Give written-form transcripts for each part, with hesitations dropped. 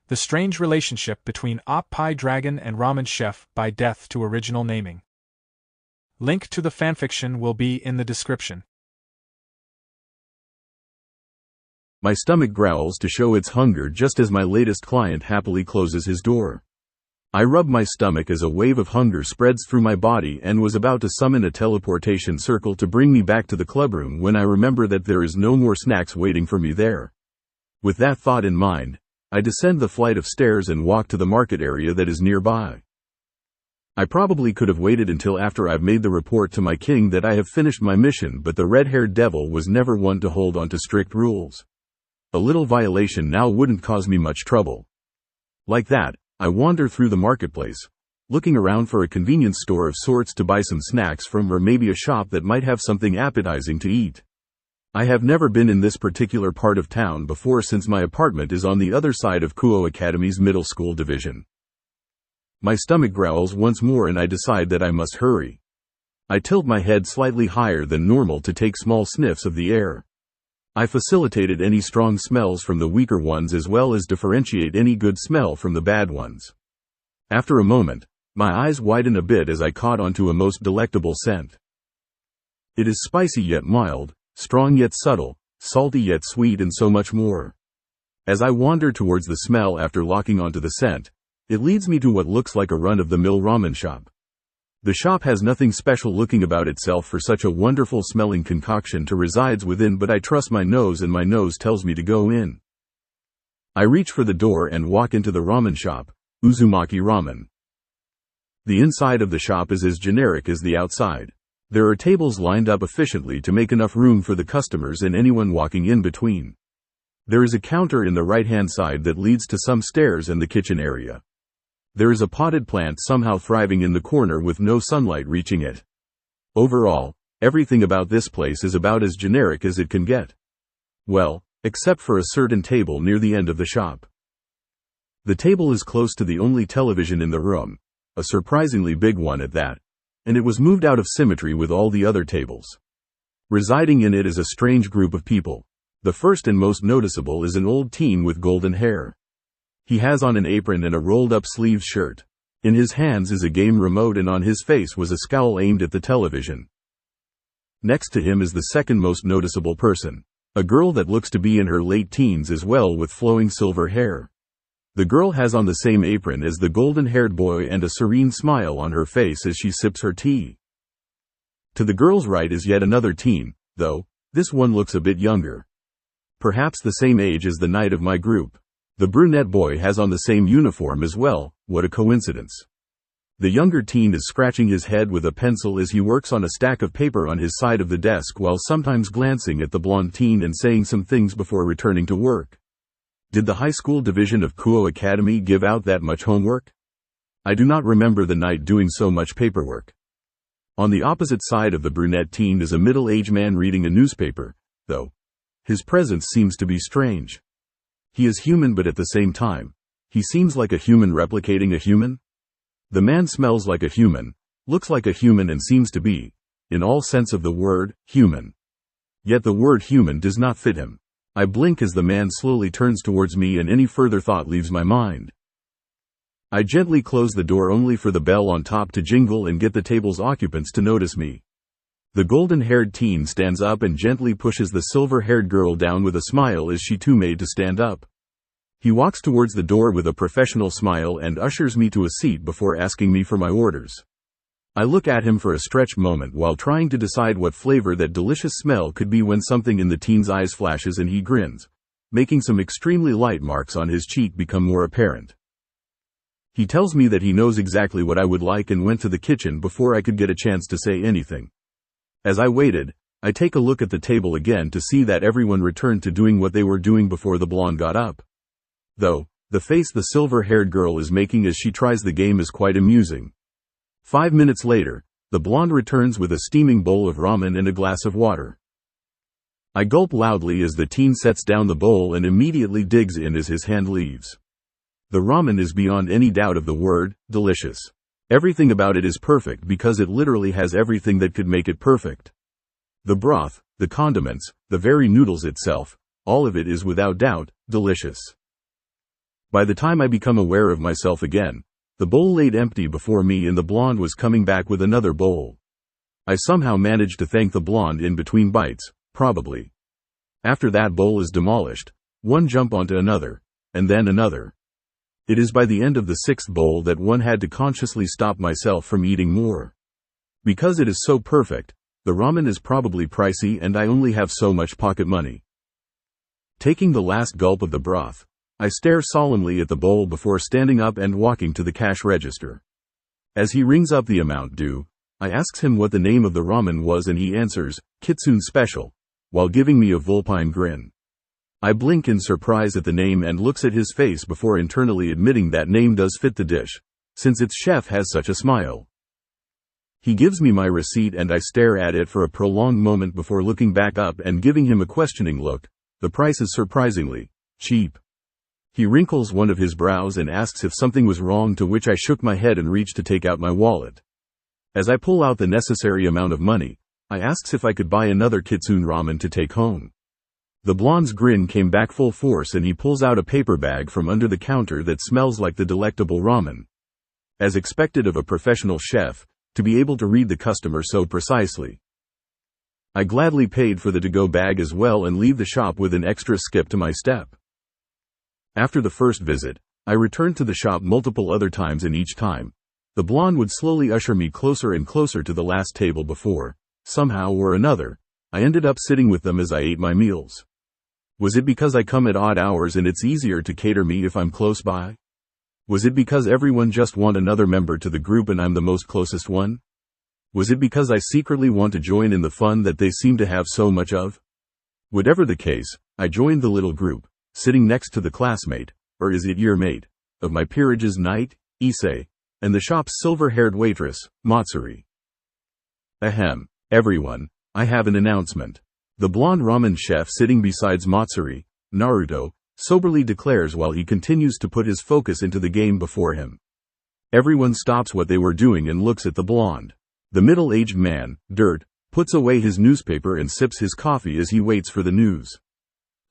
The strange relationship between Oppai Dragon and Ramen Chef by death to original naming. Link to the fanfiction will be in the description. My stomach growls to show its hunger just as my latest client happily closes his door. I rub my stomach as a wave of hunger spreads through my body and was about to summon a teleportation circle to bring me back to the clubroom when I remember that there is no more snacks waiting for me there. With that thought in mind, I descend the flight of stairs and walk to the market area that is nearby. I probably could have waited until after I've made the report to my king that I have finished my mission, but the red-haired devil was never one to hold on to strict rules. A little violation now wouldn't cause me much trouble. Like that, I wander through the marketplace, looking around for a convenience store of sorts to buy some snacks from, or maybe a shop that might have something appetizing to eat. I have never been in this particular part of town before since my apartment is on the other side of Kuo Academy's middle school division. My stomach growls once more and I decide that I must hurry. I tilt my head slightly higher than normal to take small sniffs of the air. I facilitated any strong smells from the weaker ones as well as differentiate any good smell from the bad ones. After a moment, my eyes widen a bit as I caught onto a most delectable scent. It is spicy yet mild, strong yet subtle, salty yet sweet, and so much more. As I wander towards the smell after locking onto the scent, it leads me to what looks like a run-of-the-mill ramen shop. The shop has nothing special looking about itself for such a wonderful smelling concoction to resides within, but I trust my nose and my nose tells me to go in. I reach for the door and walk into the ramen shop, Uzumaki Ramen. The inside of the shop is as generic as the outside. There are tables lined up efficiently to make enough room for the customers and anyone walking in between. There is a counter in the right-hand side that leads to some stairs and the kitchen area. There is a potted plant somehow thriving in the corner with no sunlight reaching it. Overall, everything about this place is about as generic as it can get. Well, except for a certain table near the end of the shop. The table is close to the only television in the room, a surprisingly big one at that, and it was moved out of symmetry with all the other tables. Residing in it is a strange group of people. The first and most noticeable is an old teen with golden hair. He has on an apron and a rolled-up sleeves shirt. In his hands is a game remote and on his face was a scowl aimed at the television. Next to him is the second most noticeable person, a girl that looks to be in her late teens as well with flowing silver hair. The girl has on the same apron as the golden-haired boy and a serene smile on her face as she sips her tea. To the girl's right is yet another teen, though this one looks a bit younger. Perhaps the same age as the knight of my group. The brunette boy has on the same uniform as well. What a coincidence. The younger teen is scratching his head with a pencil as he works on a stack of paper on his side of the desk while sometimes glancing at the blonde teen and saying some things before returning to work. Did the high school division of Kuo Academy give out that much homework? I do not remember the knight doing so much paperwork. On the opposite side of the brunette teen is a middle-aged man reading a newspaper, though his presence seems to be strange. He is human, but at the same time, he seems like a human replicating a human. The man smells like a human, looks like a human and seems to be, in all sense of the word, human. Yet the word human does not fit him. I blink as the man slowly turns towards me and any further thought leaves my mind. I gently close the door only for the bell on top to jingle and get the table's occupants to notice me. The golden-haired teen stands up and gently pushes the silver-haired girl down with a smile as she too made to stand up. He walks towards the door with a professional smile and ushers me to a seat before asking me for my orders. I look at him for a stretched moment while trying to decide what flavor that delicious smell could be when something in the teen's eyes flashes and he grins, making some extremely light marks on his cheek become more apparent. He tells me that he knows exactly what I would like and went to the kitchen before I could get a chance to say anything. As I waited, I take a look at the table again to see that everyone returned to doing what they were doing before the blonde got up. Though, the face the silver-haired girl is making as she tries the game is quite amusing. 5 minutes later, the blonde returns with a steaming bowl of ramen and a glass of water. I gulp loudly as the teen sets down the bowl and immediately digs in as his hand leaves. The ramen is beyond any doubt of the word, delicious. Everything about it is perfect because it literally has everything that could make it perfect. The broth, the condiments, the very noodles itself, all of it is without doubt, delicious. By the time I become aware of myself again, the bowl laid empty before me and the blonde was coming back with another bowl. I somehow managed to thank the blonde in between bites, probably. After that bowl is demolished, one jump onto another, and then another. It is by the end of the sixth bowl that one had to consciously stop myself from eating more. Because it is so perfect, the ramen is probably pricey and I only have so much pocket money. Taking the last gulp of the broth, I stare solemnly at the bowl before standing up and walking to the cash register. As he rings up the amount due, I asks him what the name of the ramen was and he answers, Kitsune Special, while giving me a vulpine grin. I blink in surprise at the name and looks at his face before internally admitting that name does fit the dish, since its chef has such a smile. He gives me my receipt and I stare at it for a prolonged moment before looking back up and giving him a questioning look. The price is surprisingly cheap. He wrinkles one of his brows and asks if something was wrong, to which I shook my head and reached to take out my wallet. As I pull out the necessary amount of money, I asks if I could buy another Kitsune ramen to take home. The blonde's grin came back full force and he pulls out a paper bag from under the counter that smells like the delectable ramen. As expected of a professional chef, to be able to read the customer so precisely. I gladly paid for the to-go bag as well and leave the shop with an extra skip to my step. After the first visit, I returned to the shop multiple other times, and each time, the blonde would slowly usher me closer and closer to the last table before, somehow or another, I ended up sitting with them as I ate my meals. Was it because I come at odd hours and it's easier to cater me if I'm close by? Was it because everyone just want another member to the group and I'm the most closest one? Was it because I secretly want to join in the fun that they seem to have so much of? Whatever the case, I joined the little group, sitting next to the classmate, or is it year mate, of my peerage's knight, Issei, and the shop's silver-haired waitress, Matsuri. Ahem, everyone, I have an announcement. The blonde ramen chef sitting beside Matsuri, Naruto, soberly declares while he continues to put his focus into the game before him. Everyone stops what they were doing and looks at the blonde. The middle-aged man, Dirt, puts away his newspaper and sips his coffee as he waits for the news.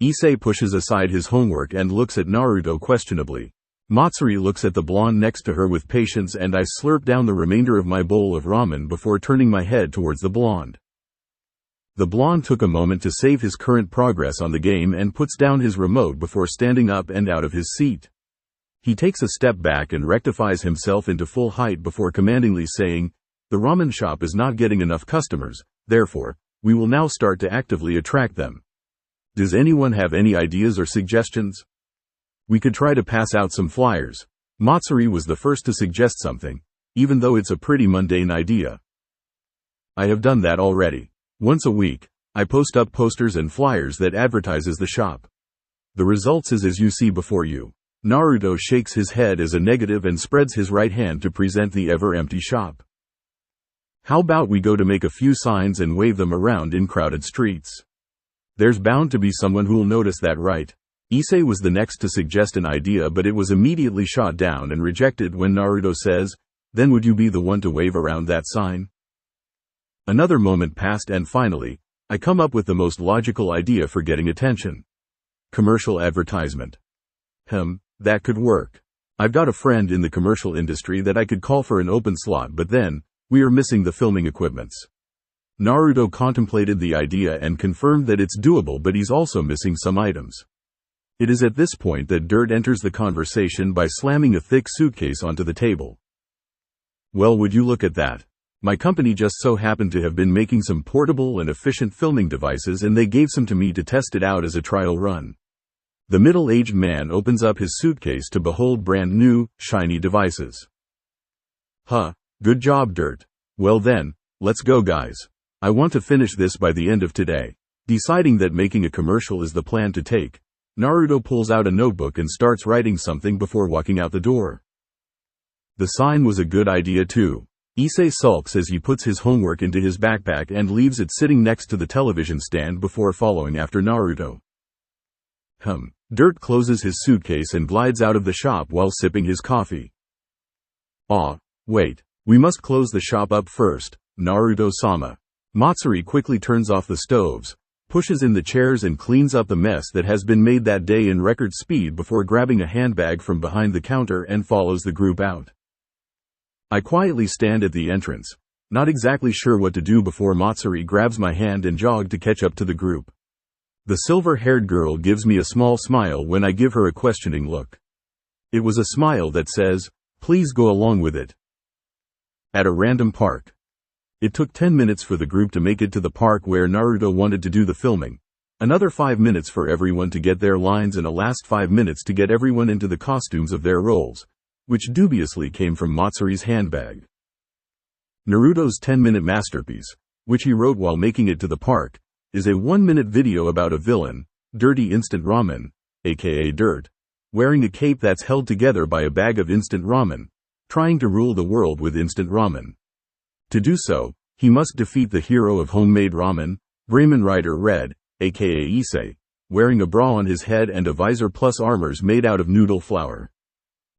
Issei pushes aside his homework and looks at Naruto questionably. Matsuri looks at the blonde next to her with patience and I slurp down the remainder of my bowl of ramen before turning my head towards the blonde. The blonde took a moment to save his current progress on the game and puts down his remote before standing up and out of his seat. He takes a step back and rectifies himself into full height before commandingly saying, "The ramen shop is not getting enough customers, therefore, we will now start to actively attract them. Does anyone have any ideas or suggestions? We could try to pass out some flyers." Matsuri was the first to suggest something, even though it's a pretty mundane idea. I have done that already. Once a week, I post up posters and flyers that advertises the shop. The results is as you see before you. Naruto shakes his head as a negative and spreads his right hand to present the ever-empty shop. How about we go to make a few signs and wave them around in crowded streets? There's bound to be someone who'll notice that, right? Issei was the next to suggest an idea, but it was immediately shot down and rejected when Naruto says, "Then would you be the one to wave around that sign?" Another moment passed and finally, I come up with the most logical idea for getting attention. Commercial advertisement. That could work. I've got a friend in the commercial industry that I could call for an open slot, but then, we are missing the filming equipments. Naruto contemplated the idea and confirmed that it's doable, but he's also missing some items. It is at this point that Dirt enters the conversation by slamming a thick suitcase onto the table. "Well, would you look at that? My company just so happened to have been making some portable and efficient filming devices and they gave some to me to test it out as a trial run." The middle-aged man opens up his suitcase to behold brand new, shiny devices. Good job, Dirt. Well then, let's go guys. I want to finish this by the end of today. Deciding that making a commercial is the plan to take, Naruto pulls out a notebook and starts writing something before walking out the door. The sign was a good idea too. Issei sulks as he puts his homework into his backpack and leaves it sitting next to the television stand before following after Naruto. Dirt closes his suitcase and glides out of the shop while sipping his coffee. Wait. We must close the shop up first, Naruto-sama. Matsuri quickly turns off the stoves, pushes in the chairs and cleans up the mess that has been made that day in record speed before grabbing a handbag from behind the counter and follows the group out. I quietly stand at the entrance, not exactly sure what to do before Matsuri grabs my hand and jogs to catch up to the group. The silver-haired girl gives me a small smile when I give her a questioning look. It was a smile that says, "Please go along with it." At a random park. It took 10 minutes for the group to make it to the park where Naruto wanted to do the filming, another 5 minutes for everyone to get their lines, and a last 5 minutes to get everyone into the costumes of their roles, which dubiously came from Matsuri's handbag. Naruto's 10-minute masterpiece, which he wrote while making it to the park, is a 1-minute video about a villain, Dirty Instant Ramen, aka Dirt, wearing a cape that's held together by a bag of instant ramen, trying to rule the world with instant ramen. To do so, he must defeat the hero of homemade ramen, Ramen Rider Red, aka Issei, wearing a bra on his head and a visor plus armors made out of noodle flour.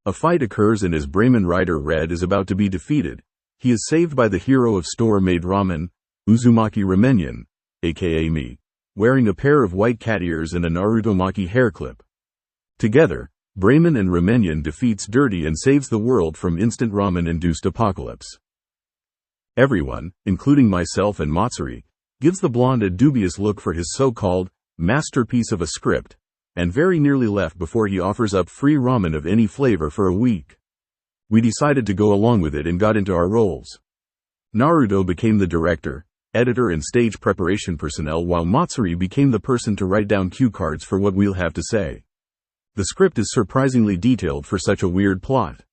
A fight occurs, and as Ramen Rider Red is about to be defeated, he is saved by the hero of store-made ramen, Uzumaki Ramenyan, aka me, wearing a pair of white cat ears and a Naruto-maki hair clip. Together, Ramen and Ramenyan defeats Dirty and saves the world from instant ramen-induced apocalypse. Everyone, including myself and Matsuri, gives the blonde a dubious look for his so-called masterpiece of a script, and very nearly left before he offers up free ramen of any flavor for a week. We decided to go along with it and got into our roles. Naruto became the director, editor and stage preparation personnel, while Matsuri became the person to write down cue cards for what we'll have to say. The script is surprisingly detailed for such a weird plot.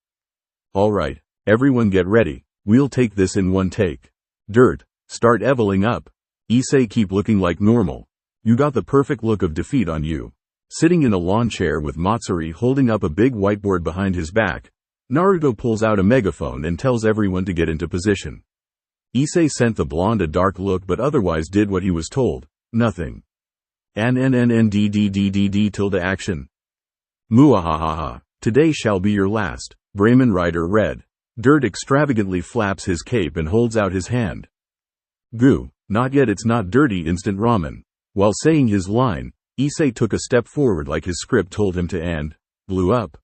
Alright, everyone get ready, we'll take this in one take. Dirt, start eveling up. Issei, keep looking like normal. You got the perfect look of defeat on you. Sitting in a lawn chair with Matsuri holding up a big whiteboard behind his back, Naruto pulls out a megaphone and tells everyone to get into position. Issei sent the blonde a dark look but otherwise did what he was told, nothing. NNNNDDDDD tilde action. Muahahaha, today shall be your last, Ramen Rider Red. Dirt extravagantly flaps his cape and holds out his hand. Goo, not yet, it's not Dirty Instant Ramen. While saying his line, Issei took a step forward like his script told him to and blew up.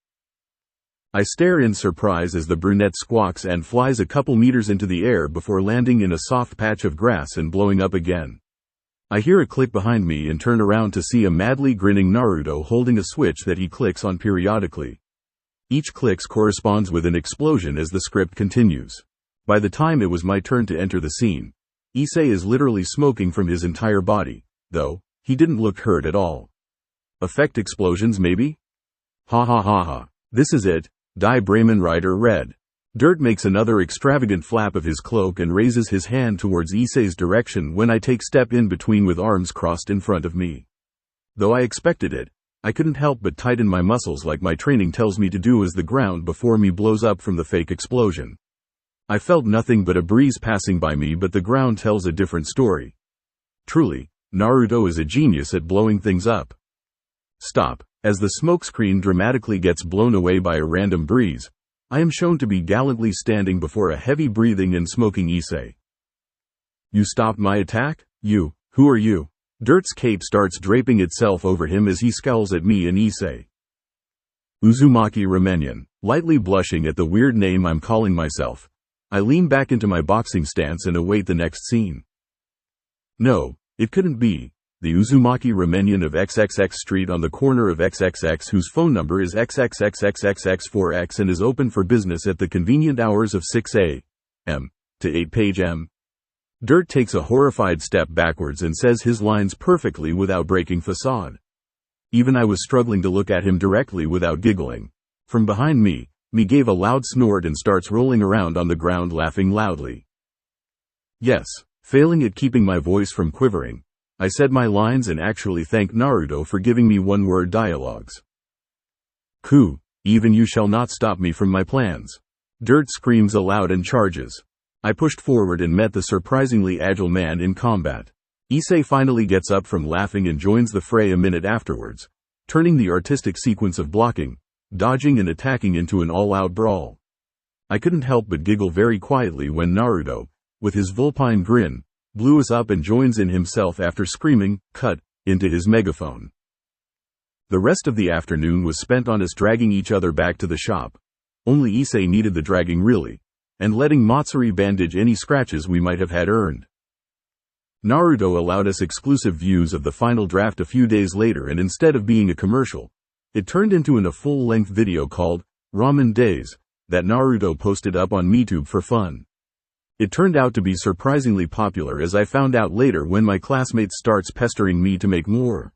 I stare in surprise as the brunette squawks and flies a couple meters into the air before landing in a soft patch of grass and blowing up again. I hear a click behind me and turn around to see a madly grinning Naruto holding a switch that he clicks on periodically. Each click corresponds with an explosion as the script continues. By the time it was my turn to enter the scene, Issei is literally smoking from his entire body, though he didn't look hurt at all. Effect explosions maybe? Ha ha ha ha. This is it. Die Ramen Rider Red. Dirt makes another extravagant flap of his cloak and raises his hand towards Issei's direction when I take step in between with arms crossed in front of me. Though I expected it, I couldn't help but tighten my muscles like my training tells me to do as the ground before me blows up from the fake explosion. I felt nothing but a breeze passing by me, but the ground tells a different story. Truly, Naruto is a genius at blowing things up. Stop. As the smokescreen dramatically gets blown away by a random breeze, I am shown to be gallantly standing before a heavy-breathing and smoking Issei. You stopped my attack? You, who are you? Dirt's cape starts draping itself over him as he scowls at me and Issei. Uzumaki Ramenyan, lightly blushing at the weird name I'm calling myself, I lean back into my boxing stance and await the next scene. No, it couldn't be. The Uzumaki Ramenyan of XXX Street on the corner of XXX, whose phone number is XXXXXX4X and is open for business at the convenient hours of 6 a.m. to 8 p.m. Dirt takes a horrified step backwards and says his lines perfectly without breaking facade. Even I was struggling to look at him directly without giggling. From behind me gave a loud snort and starts rolling around on the ground laughing loudly. Yes, failing at keeping my voice from quivering, I said my lines and actually thanked Naruto for giving me one-word dialogues. Ku, even you shall not stop me from my plans. Dirt screams aloud and charges. I pushed forward and met the surprisingly agile man in combat. Issei finally gets up from laughing and joins the fray a minute afterwards, turning the artistic sequence of blocking, dodging and attacking into an all-out brawl. I couldn't help but giggle very quietly when Naruto, with his vulpine grin, blew us up and joins in himself after screaming, "Cut," into his megaphone. The rest of the afternoon was spent on us dragging each other back to the shop. Only Issei needed the dragging really, and letting Matsuri bandage any scratches we might have had earned. Naruto allowed us exclusive views of the final draft a few days later, and instead of being a commercial, it turned into a full-length video called Ramen Days that Naruto posted up on MeTube for fun. It turned out to be surprisingly popular, as I found out later when my classmates starts pestering me to make more.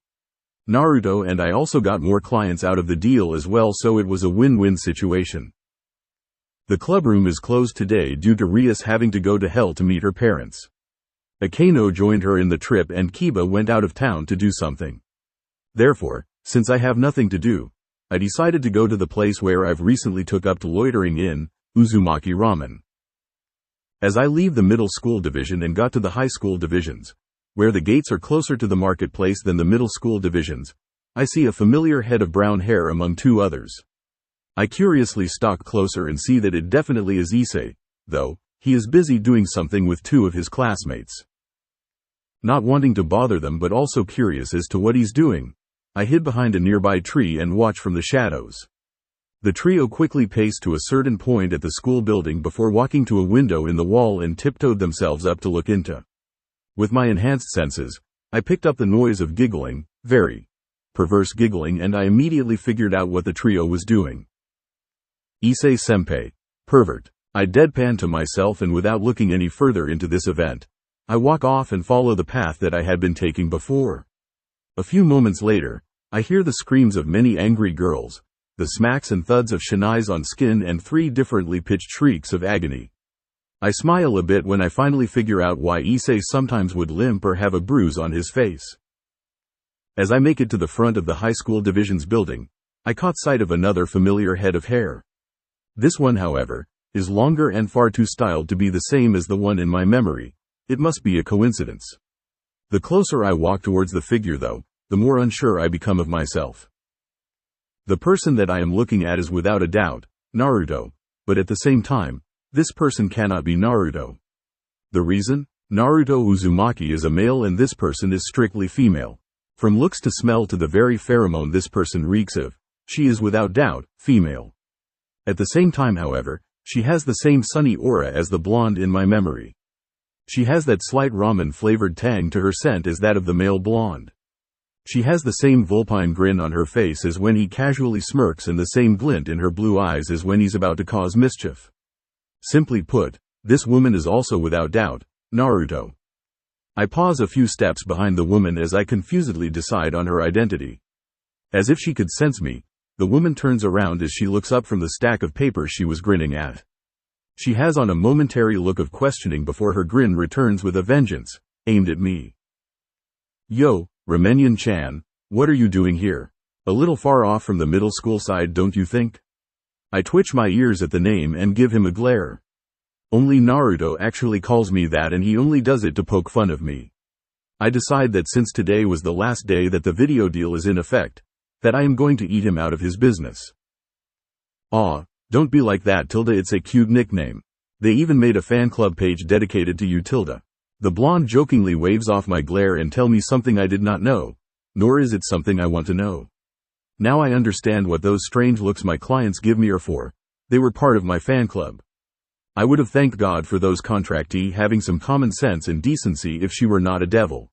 Naruto and I also got more clients out of the deal as well, so it was a win-win situation. The clubroom is closed today due to Rias having to go to hell to meet her parents. Akeno joined her in the trip and Kiba went out of town to do something. Therefore, since I have nothing to do, I decided to go to the place where I've recently took up to loitering in, Uzumaki Ramen. As I leave the middle school division and got to the high school divisions, where the gates are closer to the marketplace than the middle school divisions, I see a familiar head of brown hair among two others. I curiously stalk closer and see that it definitely is Issei, though he is busy doing something with two of his classmates. Not wanting to bother them but also curious as to what he's doing, I hid behind a nearby tree and watch from the shadows. The trio quickly paced to a certain point at the school building before walking to a window in the wall and tiptoed themselves up to look into. With my enhanced senses, I picked up the noise of giggling, very perverse giggling, and I immediately figured out what the trio was doing. Issei-senpai, pervert. I deadpan to myself, and without looking any further into this event, I walk off and follow the path that I had been taking before. A few moments later, I hear the screams of many angry girls, the smacks and thuds of shinais on skin, and 3 differently pitched shrieks of agony. I smile a bit when I finally figure out why Issei sometimes would limp or have a bruise on his face. As I make it to the front of the high school division's building, I caught sight of another familiar head of hair. This one, however, is longer and far too styled to be the same as the one in my memory. It must be a coincidence. The closer I walk towards the figure, though, the more unsure I become of myself. The person that I am looking at is without a doubt Naruto, but at the same time, this person cannot be Naruto. The reason? Naruto Uzumaki is a male and this person is strictly female. From looks to smell to the very pheromone this person reeks of, she is without doubt female. At the same time, however, she has the same sunny aura as the blonde in my memory. She has that slight ramen-flavored tang to her scent as that of the male blonde. She has the same vulpine grin on her face as when he casually smirks, and the same glint in her blue eyes as when he's about to cause mischief. Simply put, this woman is also without doubt Naruto. I pause a few steps behind the woman as I confusedly decide on her identity. As if she could sense me, the woman turns around as she looks up from the stack of papers she was grinning at. She has on a momentary look of questioning before her grin returns with a vengeance, aimed at me. Yo, Ramenyan-chan, what are you doing here? A little far off from the middle school side, don't you think? I twitch my ears at the name and give him a glare. Only Naruto actually calls me that, and he only does it to poke fun of me. I decide that since today was the last day that the video deal is in effect, that I am going to eat him out of his business. Aw, don't be like that, Tilda, it's a cute nickname. They even made a fan club page dedicated to you, Tilda. The blonde jokingly waves off my glare and tell me something I did not know, nor is it something I want to know. Now I understand what those strange looks my clients give me are for. They were part of my fan club. I would have thanked God for those contractee having some common sense and decency if she were not a devil.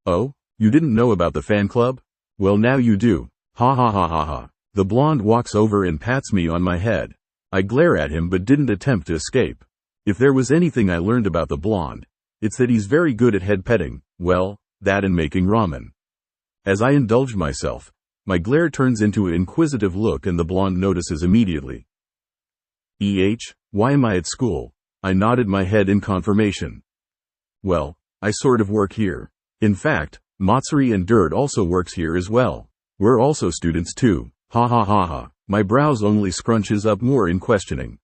Oh, you didn't know about the fan club? Well, now you do. Ha ha ha ha ha. The blonde walks over and pats me on my head. I glare at him but didn't attempt to escape. If there was anything I learned about the blonde, it's that he's very good at head petting, well, that and making ramen. As I indulge myself, my glare turns into an inquisitive look and the blonde notices immediately. Why am I at school? I nodded my head in confirmation. Well, I sort of work here. In fact, Matsuri and Dirt also works here as well. We're also students too. Ha ha ha ha. My brows only scrunches up more in questioning.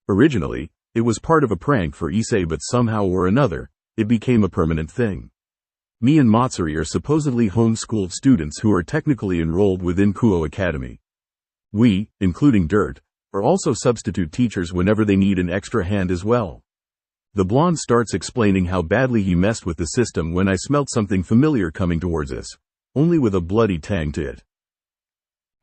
Originally, it was part of a prank for Issei, but somehow or another, it became a permanent thing. Me and Matsuri are supposedly homeschooled students who are technically enrolled within Kuo Academy. We, including Dirt, are also substitute teachers whenever they need an extra hand as well. The blonde starts explaining how badly he messed with the system when I smelt something familiar coming towards us, only with a bloody tang to it.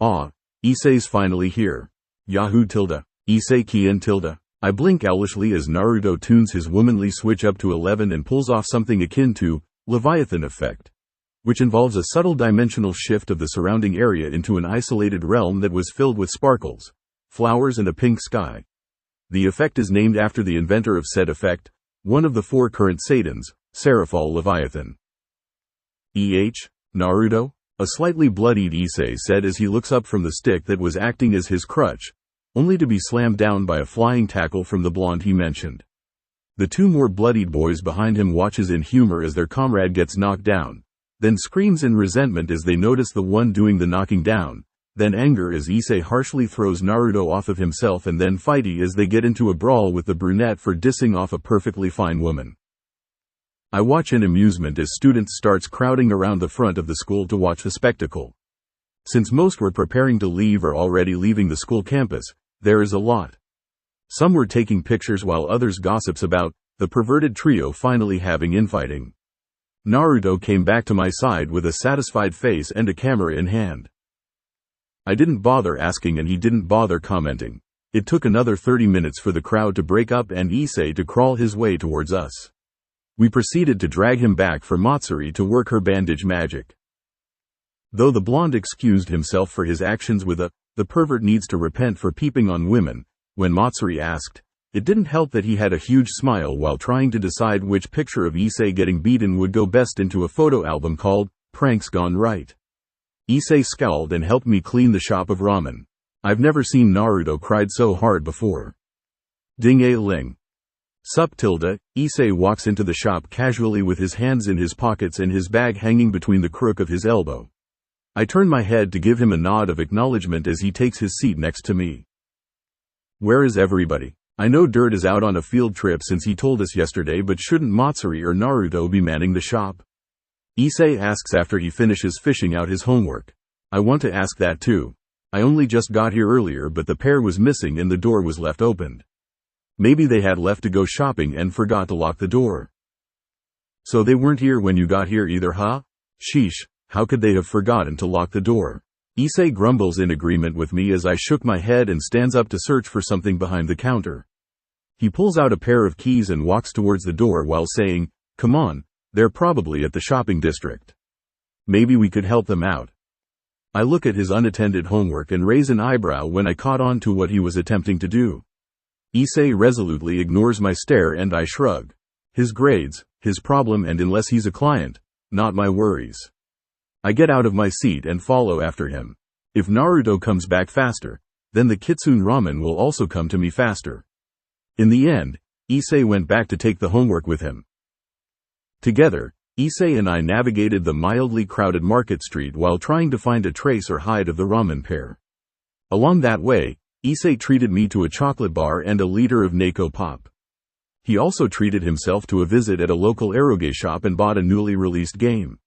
Ah, Issei's finally here. Yahoo! Issei Kiin. I blink owlishly as Naruto tunes his womanly switch up to 11 and pulls off something akin to Leviathan effect, which involves a subtle dimensional shift of the surrounding area into an isolated realm that was filled with sparkles, flowers and a pink sky. The effect is named after the inventor of said effect, one of the 4 current Saiyans, Seraphal Leviathan. Naruto? A slightly bloodied Issei said as he looks up from the stick that was acting as his crutch, only to be slammed down by a flying tackle from the blonde he mentioned. The 2 more bloodied boys behind him watches in humor as their comrade gets knocked down, then screams in resentment as they notice the one doing the knocking down, then anger as Issei harshly throws Naruto off of himself, and then fighty as they get into a brawl with the brunette for dissing off a perfectly fine woman. I watch in amusement as students starts crowding around the front of the school to watch the spectacle. Since most were preparing to leave or already leaving the school campus, there is a lot. Some were taking pictures while others gossips about the perverted trio finally having infighting. Naruto came back to my side with a satisfied face and a camera in hand. I didn't bother asking and he didn't bother commenting. It took another 30 minutes for the crowd to break up and Issei to crawl his way towards us. We proceeded to drag him back for Matsuri to work her bandage magic. Though the blonde excused himself for his actions with the pervert needs to repent for peeping on women, when Matsuri asked, it didn't help that he had a huge smile while trying to decide which picture of Issei getting beaten would go best into a photo album called Pranks Gone Right. Issei scowled and helped me clean the shop of ramen. I've never seen Naruto cried so hard before. Ding-a-ling. Sup tilde, Issei walks into the shop casually with his hands in his pockets and his bag hanging between the crook of his elbow. I turn my head to give him a nod of acknowledgement as he takes his seat next to me. Where is everybody? I know Dirt is out on a field trip since he told us yesterday, but shouldn't Matsuri or Naruto be manning the shop? Issei asks after he finishes fishing out his homework. I want to ask that too. I only just got here earlier but the pair was missing and the door was left opened. Maybe they had left to go shopping and forgot to lock the door. So they weren't here when you got here either, huh? Sheesh, how could they have forgotten to lock the door? Issei grumbles in agreement with me as I shook my head and stands up to search for something behind the counter. He pulls out a pair of keys and walks towards the door while saying, come on, they're probably at the shopping district. Maybe we could help them out. I look at his unattended homework and raise an eyebrow when I caught on to what he was attempting to do. Issei resolutely ignores my stare and I shrug. His grades, his problem, and unless he's a client, not my worries. I get out of my seat and follow after him. If Naruto comes back faster, then the Kitsune Ramen will also come to me faster. In the end, Issei went back to take the homework with him. Together, Issei and I navigated the mildly crowded market street while trying to find a trace or hide of the ramen pair. Along that way, Issei treated me to a chocolate bar and a liter of Neko Pop. He also treated himself to a visit at a local eroge shop and bought a newly released game.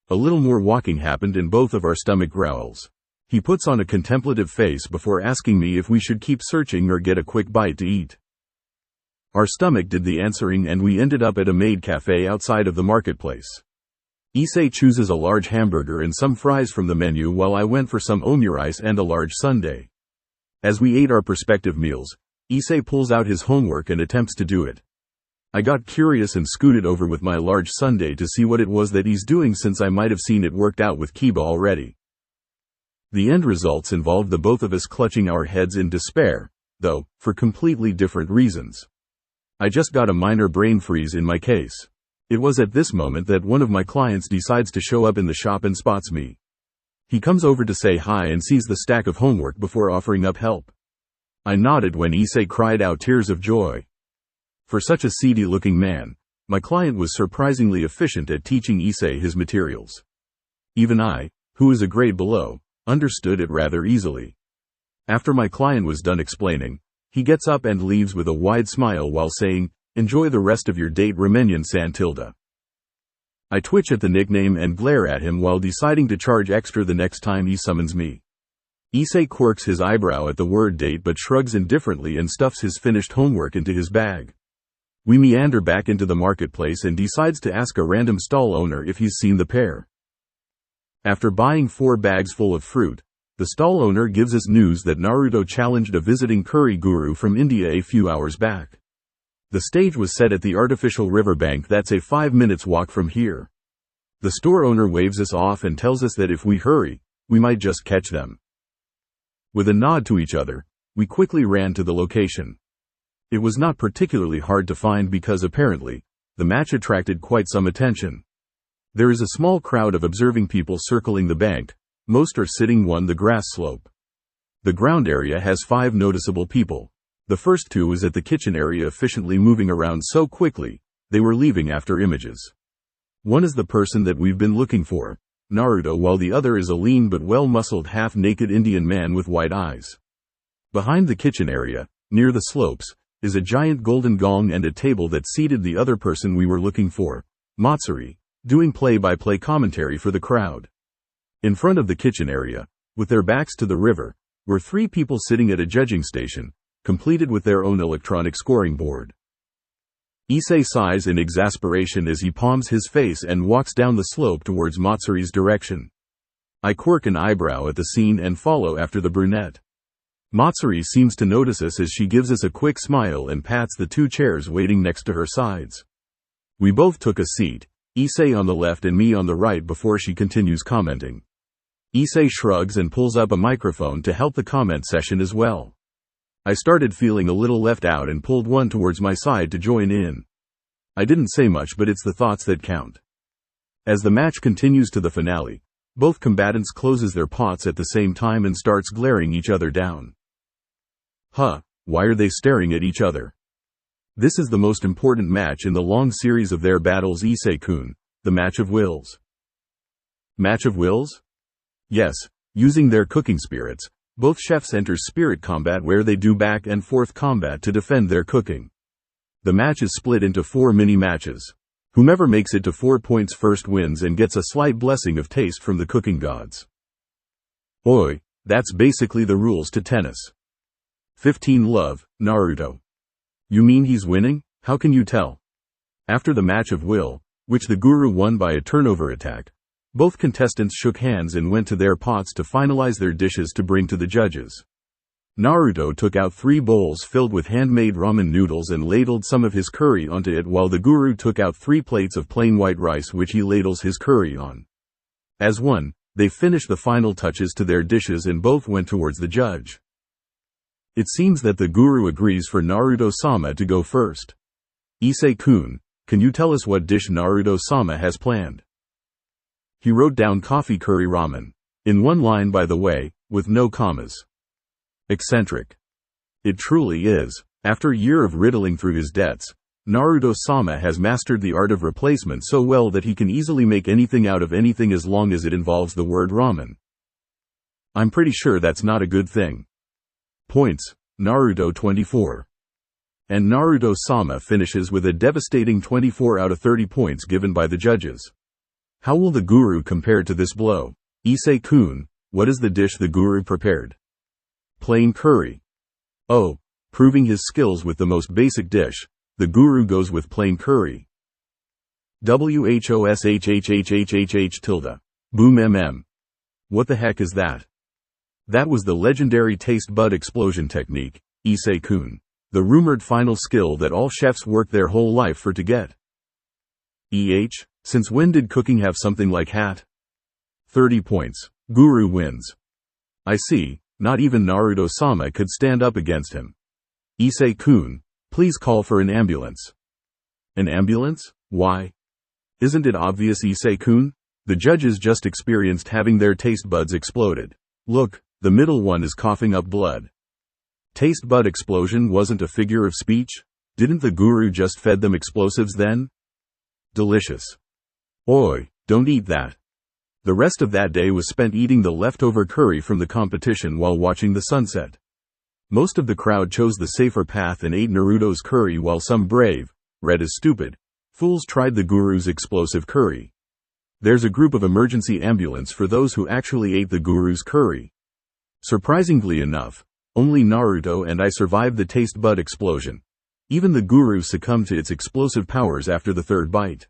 A little more walking happened and both of our stomach growls. He puts on a contemplative face before asking me if we should keep searching or get a quick bite to eat. Our stomach did the answering and we ended up at a maid cafe outside of the marketplace. Issei chooses a large hamburger and some fries from the menu while I went for some omurice and a large sundae. As we ate our respective meals, Issei pulls out his homework and attempts to do it. I got curious and scooted over with my large sundae to see what it was that he's doing since I might have seen it worked out with Kiba already. The end results involved the both of us clutching our heads in despair, though, for completely different reasons. I just got a minor brain freeze in my case. It was at this moment that one of my clients decides to show up in the shop and spots me. He comes over to say hi and sees the stack of homework before offering up help. I nodded when Issei cried out tears of joy. For such a seedy-looking man, my client was surprisingly efficient at teaching Issei his materials. Even I, who is a grade below, understood it rather easily. After my client was done explaining, he gets up and leaves with a wide smile while saying, "Enjoy the rest of your date, Ramenian-san tilde." I twitch at the nickname and glare at him while deciding to charge extra the next time he summons me. Issei quirks his eyebrow at the word date but shrugs indifferently and stuffs his finished homework into his bag. We meander back into the marketplace and decides to ask a random stall owner if he's seen the pair. After buying 4 bags full of fruit, the stall owner gives us news that Naruto challenged a visiting curry guru from India a few hours back. The stage was set at the artificial riverbank that's a 5 minutes walk from here. The store owner waves us off and tells us that if we hurry, we might just catch them. With a nod to each other, we quickly ran to the location. It was not particularly hard to find because apparently, the match attracted quite some attention. There is a small crowd of observing people circling the bank. Most are sitting on the grass slope. The ground area has 5 noticeable people. The first 2 is at the kitchen area efficiently moving around so quickly, they were leaving after images. One is the person that we've been looking for, Naruto, while the other is a lean but well-muscled half-naked Indian man with white eyes. Behind the kitchen area, near the slopes, is a giant golden gong and a table that seated the other person we were looking for, Matsuri, doing play-by-play commentary for the crowd. In front of the kitchen area, with their backs to the river, were 3 people sitting at a judging station, completed with their own electronic scoring board. Issei sighs in exasperation as he palms his face and walks down the slope towards Matsuri's direction. I quirk an eyebrow at the scene and follow after the brunette. Matsuri seems to notice us as she gives us a quick smile and pats the 2 chairs waiting next to her sides. We both took a seat, Issei on the left and me on the right, before she continues commenting. Issei shrugs and pulls up a microphone to help the comment session as well. I started feeling a little left out and pulled one towards my side to join in. I didn't say much, but it's the thoughts that count. As the match continues to the finale, both combatants closes their pots at the same time and starts glaring each other down. Why are they staring at each other? This is the most important match in the long series of their battles, Issei-kun, the match of wills. Match of wills? Yes, using their cooking spirits, both chefs enter spirit combat where they do back and forth combat to defend their cooking. The match is split into 4 mini-matches. Whomever makes it to 4 points first wins and gets a slight blessing of taste from the cooking gods. Oi, that's basically the rules to tennis. 15 Love, Naruto. You mean he's winning? How can you tell? After the match of will, which the guru won by a turnover attack, both contestants shook hands and went to their pots to finalize their dishes to bring to the judges. Naruto took out 3 bowls filled with handmade ramen noodles and ladled some of his curry onto it, while the guru took out 3 plates of plain white rice which he ladles his curry on. As one, they finished the final touches to their dishes and both went towards the judge. It seems that the guru agrees for Naruto-sama to go first. Issei-kun, can you tell us what dish Naruto-sama has planned? He wrote down coffee curry ramen. In one line, by the way, with no commas. Eccentric. It truly is. After a year of riddling through his debts, Naruto-sama has mastered the art of replacement so well that he can easily make anything out of anything as long as it involves the word ramen. I'm pretty sure that's not a good thing. Points, Naruto 24. And Naruto-sama finishes with a devastating 24 out of 30 points given by the judges. How will the guru compare to this blow? Issei-kun, what is the dish the guru prepared? Plain curry. Oh, proving his skills with the most basic dish, the guru goes with plain curry. WHOSHHHHHH tilde. Boom mm. What the heck is that? That was the legendary taste bud explosion technique, Issei-kun. The rumored final skill that all chefs work their whole life for to get. Since when did cooking have something like hat? 30 points. Guru wins. I see, not even Naruto-sama could stand up against him. Issei-kun, please call for an ambulance. An ambulance? Why? Isn't it obvious, Issei-kun? The judges just experienced having their taste buds exploded. Look, the middle one is coughing up blood. Taste bud explosion wasn't a figure of speech? Didn't the guru just fed them explosives then? Delicious. Oi, don't eat that. The rest of that day was spent eating the leftover curry from the competition while watching the sunset. Most of the crowd chose the safer path and ate Naruto's curry, while some brave, red as stupid, fools tried the guru's explosive curry. There's a group of emergency ambulance for those who actually ate the guru's curry. Surprisingly enough, only Naruto and I survived the taste bud explosion. Even the guru succumbed to its explosive powers after the third bite.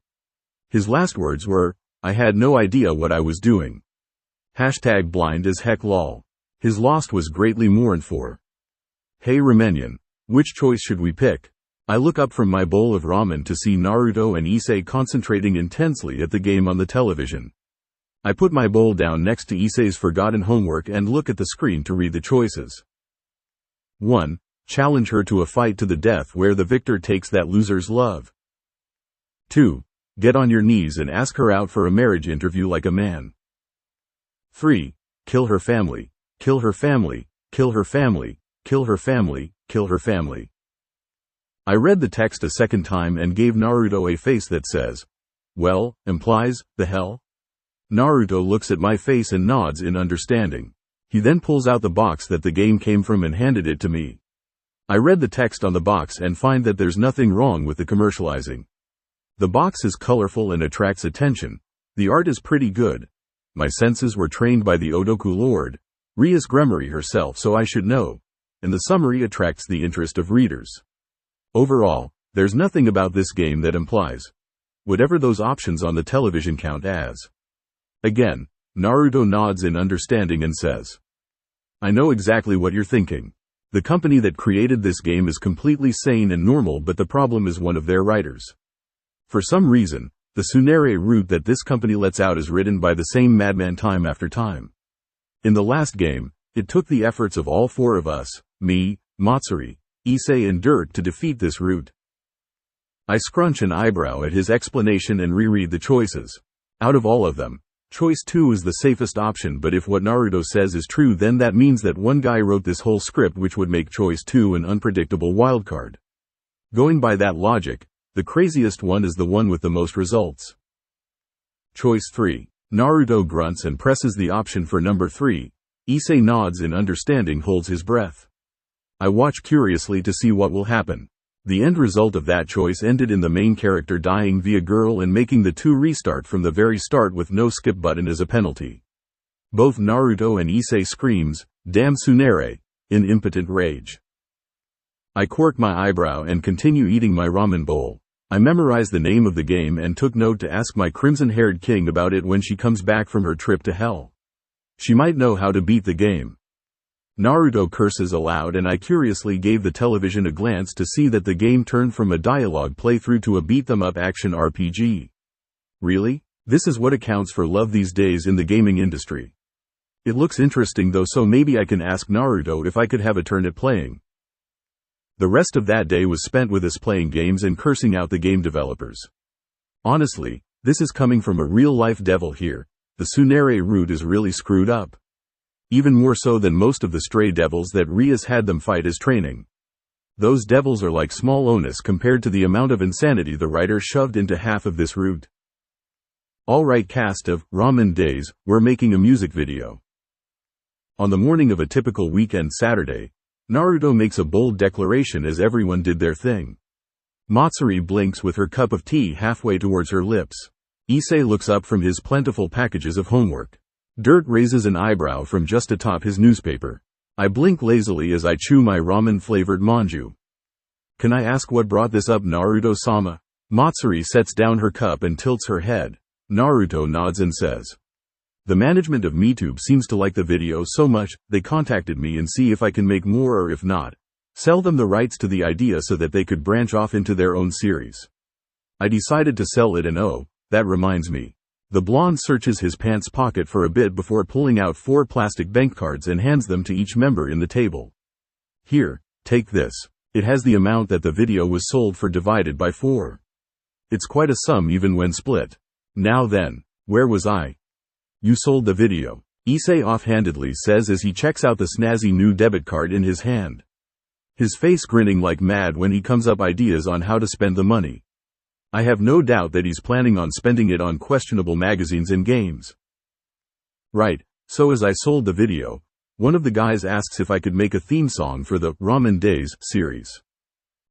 His last words were, "I had no idea what I was doing." #blind as heck lol. His loss was greatly mourned for. Hey Ramenian, which choice should we pick? I look up from my bowl of ramen to see Naruto and Issei concentrating intensely at the game on the television. I put my bowl down next to Issei's forgotten homework and look at the screen to read the choices. 1. Challenge her to a fight to the death where the victor takes that loser's love. 2. Get on your knees and ask her out for a marriage interview like a man. 3. Kill her family, kill her family, kill her family, kill her family, kill her family. I read the text a second time and gave Naruto a face that says, "Well, implies, the hell?" Naruto looks at my face and nods in understanding. He then pulls out the box that the game came from and handed it to me. I read the text on the box and find that there's nothing wrong with the commercializing. The box is colorful and attracts attention. The art is pretty good. My senses were trained by the Odoku Lord, Rias Gremory herself, so I should know. And the summary attracts the interest of readers. Overall, there's nothing about this game that implies whatever those options on the television count as. Again, Naruto nods in understanding and says, "I know exactly what you're thinking. The company that created this game is completely sane and normal, but the problem is one of their writers. For some reason, the Tsunere route that this company lets out is written by the same madman time after time. In the last game, it took the efforts of all four of us, me, Matsuri, Issei and Dirt, to defeat this route." I scrunch an eyebrow at his explanation and reread the choices. Out of all of them, choice 2 is the safest option, but if what Naruto says is true, then that means that one guy wrote this whole script, which would make choice 2 an unpredictable wildcard. Going by that logic, the craziest one is the one with the most results. Choice 3. Naruto grunts and presses the option for number 3. Issei nods in understanding, holds his breath. I watch curiously to see what will happen. The end result of that choice ended in the main character dying via girl and making the 2 restart from the very start with no skip button as a penalty. Both Naruto and Issei screams, "Damn Tsunere," in impotent rage. I quirk my eyebrow and continue eating my ramen bowl. I memorize the name of the game and took note to ask my crimson-haired king about it when she comes back from her trip to hell. She might know how to beat the game. Naruto curses aloud and I curiously gave the television a glance to see that the game turned from a dialogue playthrough to a beat-them-up action RPG. Really? This is what accounts for love these days in the gaming industry. It looks interesting though, so maybe I can ask Naruto if I could have a turn at playing. The rest of that day was spent with us playing games and cursing out the game developers. Honestly, this is coming from a real-life devil here. The Tsunere route is really screwed up. Even more so than most of the stray devils that Rias had them fight as training. Those devils are like small onus compared to the amount of insanity the writer shoved into half of this route. Alright, cast of Ramen Days, we're making a music video. On the morning of a typical weekend Saturday, Naruto makes a bold declaration as everyone did their thing. Matsuri blinks with her cup of tea halfway towards her lips. Issei looks up from his plentiful packages of homework. Dirt raises an eyebrow from just atop his newspaper. I blink lazily as I chew my ramen-flavored manju. "Can I ask what brought this up, Naruto-sama?" Matsuri sets down her cup and tilts her head. Naruto nods and says, "The management of MeTube seems to like the video so much, they contacted me and see if I can make more, or if not, sell them the rights to the idea so that they could branch off into their own series. I decided to sell it, and oh, that reminds me." The blonde searches his pants pocket for a bit before pulling out 4 plastic bank cards and hands them to each member in the table. "Here, take this. It has the amount that the video was sold for divided by 4. It's quite a sum even when split. Now then, where was I?" "You sold the video," Issei offhandedly says as he checks out the snazzy new debit card in his hand. His face grinning like mad when he comes up ideas on how to spend the money. I have no doubt that he's planning on spending it on questionable magazines and games. Right, so as I sold the video, one of the guys asks if I could make a theme song for the Ramen Days series.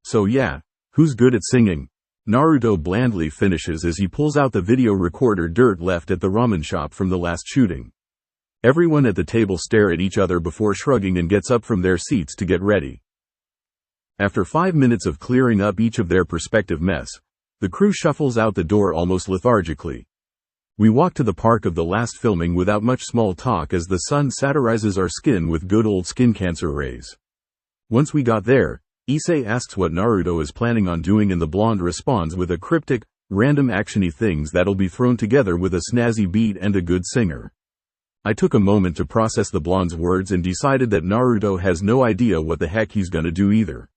So yeah, who's good at singing? Naruto blandly finishes as he pulls out the video recorder Dirt left at the ramen shop from the last shooting. Everyone at the table stare at each other before shrugging and gets up from their seats to get ready. After 5 minutes of clearing up each of their respective mess, the crew shuffles out the door almost lethargically. We walk to the park of the last filming without much small talk as the sun satirizes our skin with good old skin cancer rays. Once we got there, Issei asks what Naruto is planning on doing and the blonde responds with a cryptic, random actiony things that'll be thrown together with a snazzy beat and a good singer. I took a moment to process the blonde's words and decided that Naruto has no idea what the heck he's gonna do either.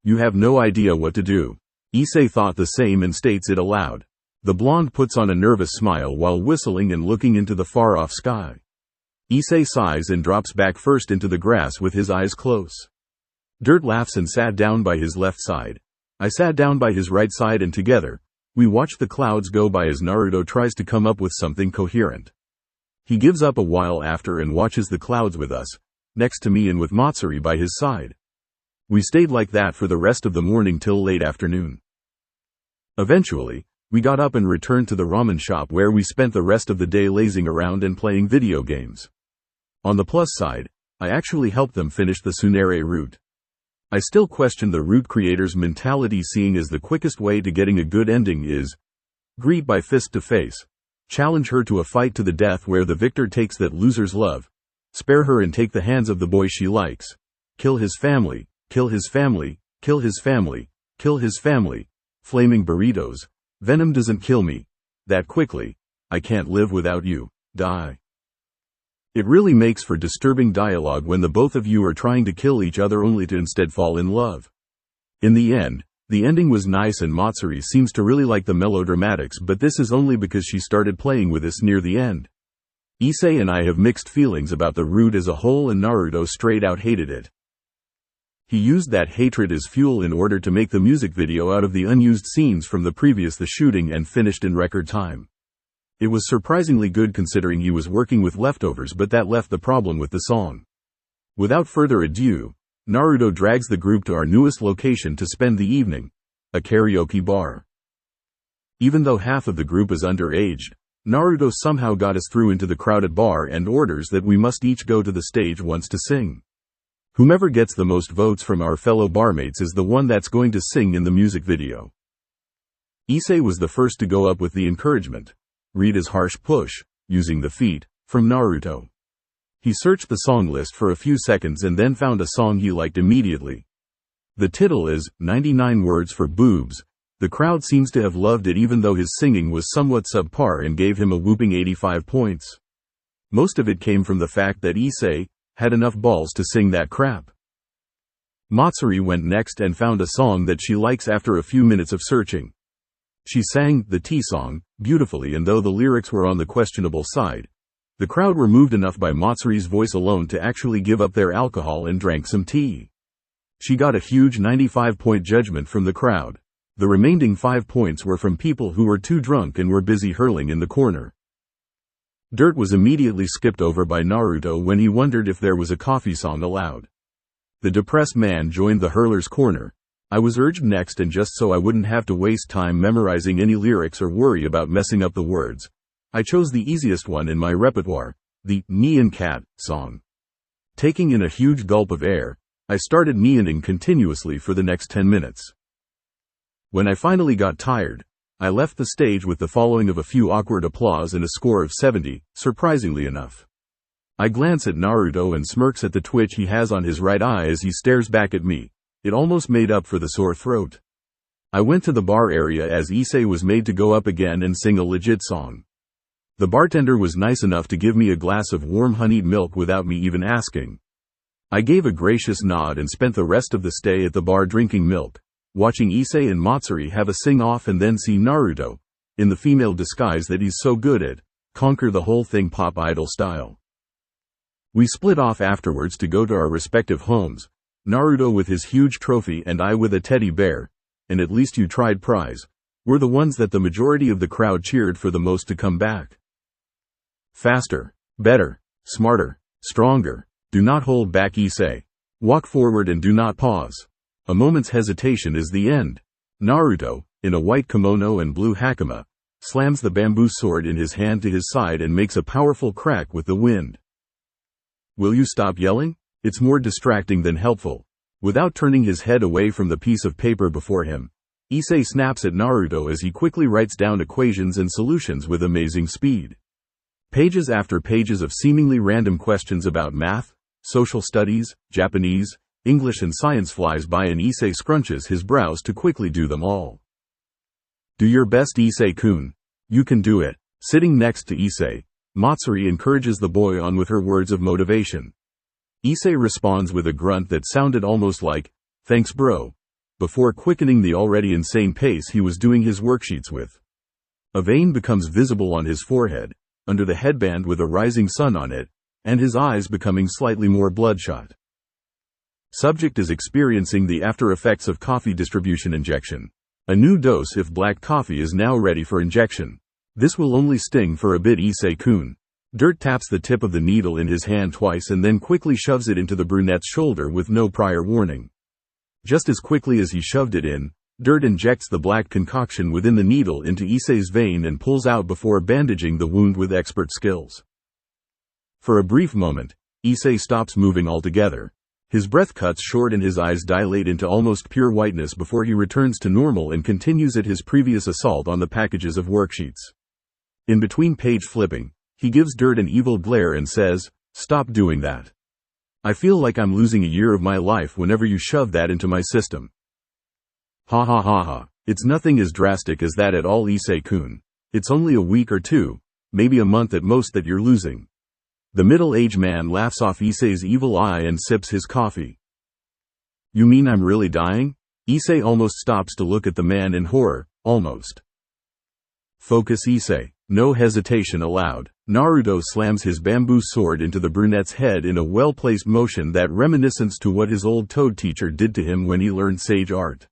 You have no idea what to do. Issei thought the same and states it aloud. The blonde puts on a nervous smile while whistling and looking into the far-off sky. Issei sighs and drops back first into the grass with his eyes close. Dirt laughs and sat down by his left side. I sat down by his right side and together, we watched the clouds go by as Naruto tries to come up with something coherent. He gives up a while after and watches the clouds with us, next to me and with Matsuri by his side. We stayed like that for the rest of the morning till late afternoon. Eventually, we got up and returned to the ramen shop where we spent the rest of the day lazing around and playing video games. On the plus side, I actually helped them finish the Tsunere route. I still question the route creator's mentality, seeing as the quickest way to getting a good ending is greet by fist to face, challenge her to a fight to the death where the victor takes that loser's love, spare her and take the hands of the boy she likes, kill his family, kill his family, kill his family, kill his family, flaming burritos. Venom doesn't kill me that quickly. I can't live without you. Die. It really makes for disturbing dialogue when the both of you are trying to kill each other only to instead fall in love. In the end, the ending was nice and Matsuri seems to really like the melodramatics, but this is only because she started playing with us near the end. Issei and I have mixed feelings about the route as a whole and Naruto straight out hated it. He used that hatred as fuel in order to make the music video out of the unused scenes from the previous shooting and finished in record time. It was surprisingly good considering he was working with leftovers, but that left the problem with the song. Without further ado, Naruto drags the group to our newest location to spend the evening, a karaoke bar. Even though half of the group is underage, Naruto somehow got us through into the crowded bar and orders that we must each go to the stage once to sing. Whomever gets the most votes from our fellow barmates is the one that's going to sing in the music video. Issei was the first to go up with the encouragement. Read his harsh push, using the feet, from Naruto. He searched the song list for a few seconds and then found a song he liked immediately. The title is 99 Words for Boobs. The crowd seems to have loved it even though his singing was somewhat subpar and gave him a whooping 85 points. Most of it came from the fact that Issei had enough balls to sing that crap. Matsuri went next and found a song that she likes after a few minutes of searching. She sang the tea song beautifully, and though the lyrics were on the questionable side, the crowd were moved enough by Matsuri's voice alone to actually give up their alcohol and drank some tea. She got a huge 95-point judgment from the crowd. The remaining 5 points were from people who were too drunk and were busy hurling in the corner. Dirt was immediately skipped over by Naruto when he wondered if there was a coffee song allowed. The depressed man joined the hurler's corner. I was urged next, and just so I wouldn't have to waste time memorizing any lyrics or worry about messing up the words, I chose the easiest one in my repertoire, the Nyan Cat song. Taking in a huge gulp of air, I started nyaning continuously for the next 10 minutes. When I finally got tired, I left the stage with the following of a few awkward applause and a score of 70, surprisingly enough. I glance at Naruto and smirks at the twitch he has on his right eye as he stares back at me. It almost made up for the sore throat. I went to the bar area as Issei was made to go up again and sing a legit song. The bartender was nice enough to give me a glass of warm honeyed milk without me even asking. I gave a gracious nod and spent the rest of the stay at the bar drinking milk, watching Issei and Matsuri have a sing-off and then see Naruto, in the female disguise that he's so good at, conquer the whole thing pop idol style. We split off afterwards to go to our respective homes, Naruto with his huge trophy and I with a teddy bear, and At Least You Tried prize, were the ones that the majority of the crowd cheered for the most to come back. Faster, better, smarter, stronger, do not hold back, Issei. Walk forward and do not pause. A moment's hesitation is the end. Naruto, in a white kimono and blue hakama, slams the bamboo sword in his hand to his side and makes a powerful crack with the wind. Will you stop yelling? It's more distracting than helpful. Without turning his head away from the piece of paper before him, Issei snaps at Naruto as he quickly writes down equations and solutions with amazing speed. Pages after pages of seemingly random questions about math, social studies, Japanese, English and science flies by and Issei scrunches his brows to quickly do them all. Do your best, Issei-kun. You can do it. Sitting next to Issei, Matsuri encourages the boy on with her words of motivation. Issei responds with a grunt that sounded almost like, "Thanks bro," before quickening the already insane pace he was doing his worksheets with. A vein becomes visible on his forehead, under the headband with a rising sun on it, and his eyes becoming slightly more bloodshot. Subject is experiencing the after effects of coffee distribution injection. A new dose if black coffee is now ready for injection. This will only sting for a bit, Issei-kun. Dirt taps the tip of the needle in his hand twice and then quickly shoves it into the brunette's shoulder with no prior warning. Just as quickly as he shoved it in, Dirt injects the black concoction within the needle into Issei's vein and pulls out before bandaging the wound with expert skills. For a brief moment, Issei stops moving altogether. His breath cuts short and his eyes dilate into almost pure whiteness before he returns to normal and continues at his previous assault on the packages of worksheets. In between page flipping, he gives Dirt an evil glare and says, "Stop doing that. I feel like I'm losing a year of my life whenever you shove that into my system." Ha ha ha ha. It's nothing as drastic as that at all, Issei-kun. It's only a week or two, maybe a month at most that you're losing. The middle-aged man laughs off Issei's evil eye and sips his coffee. You mean I'm really dying? Issei almost stops to look at the man in horror, almost. Focus, Issei. No hesitation allowed. Naruto slams his bamboo sword into the brunette's head in a well-placed motion that reminiscent to what his old toad teacher did to him when he learned sage art.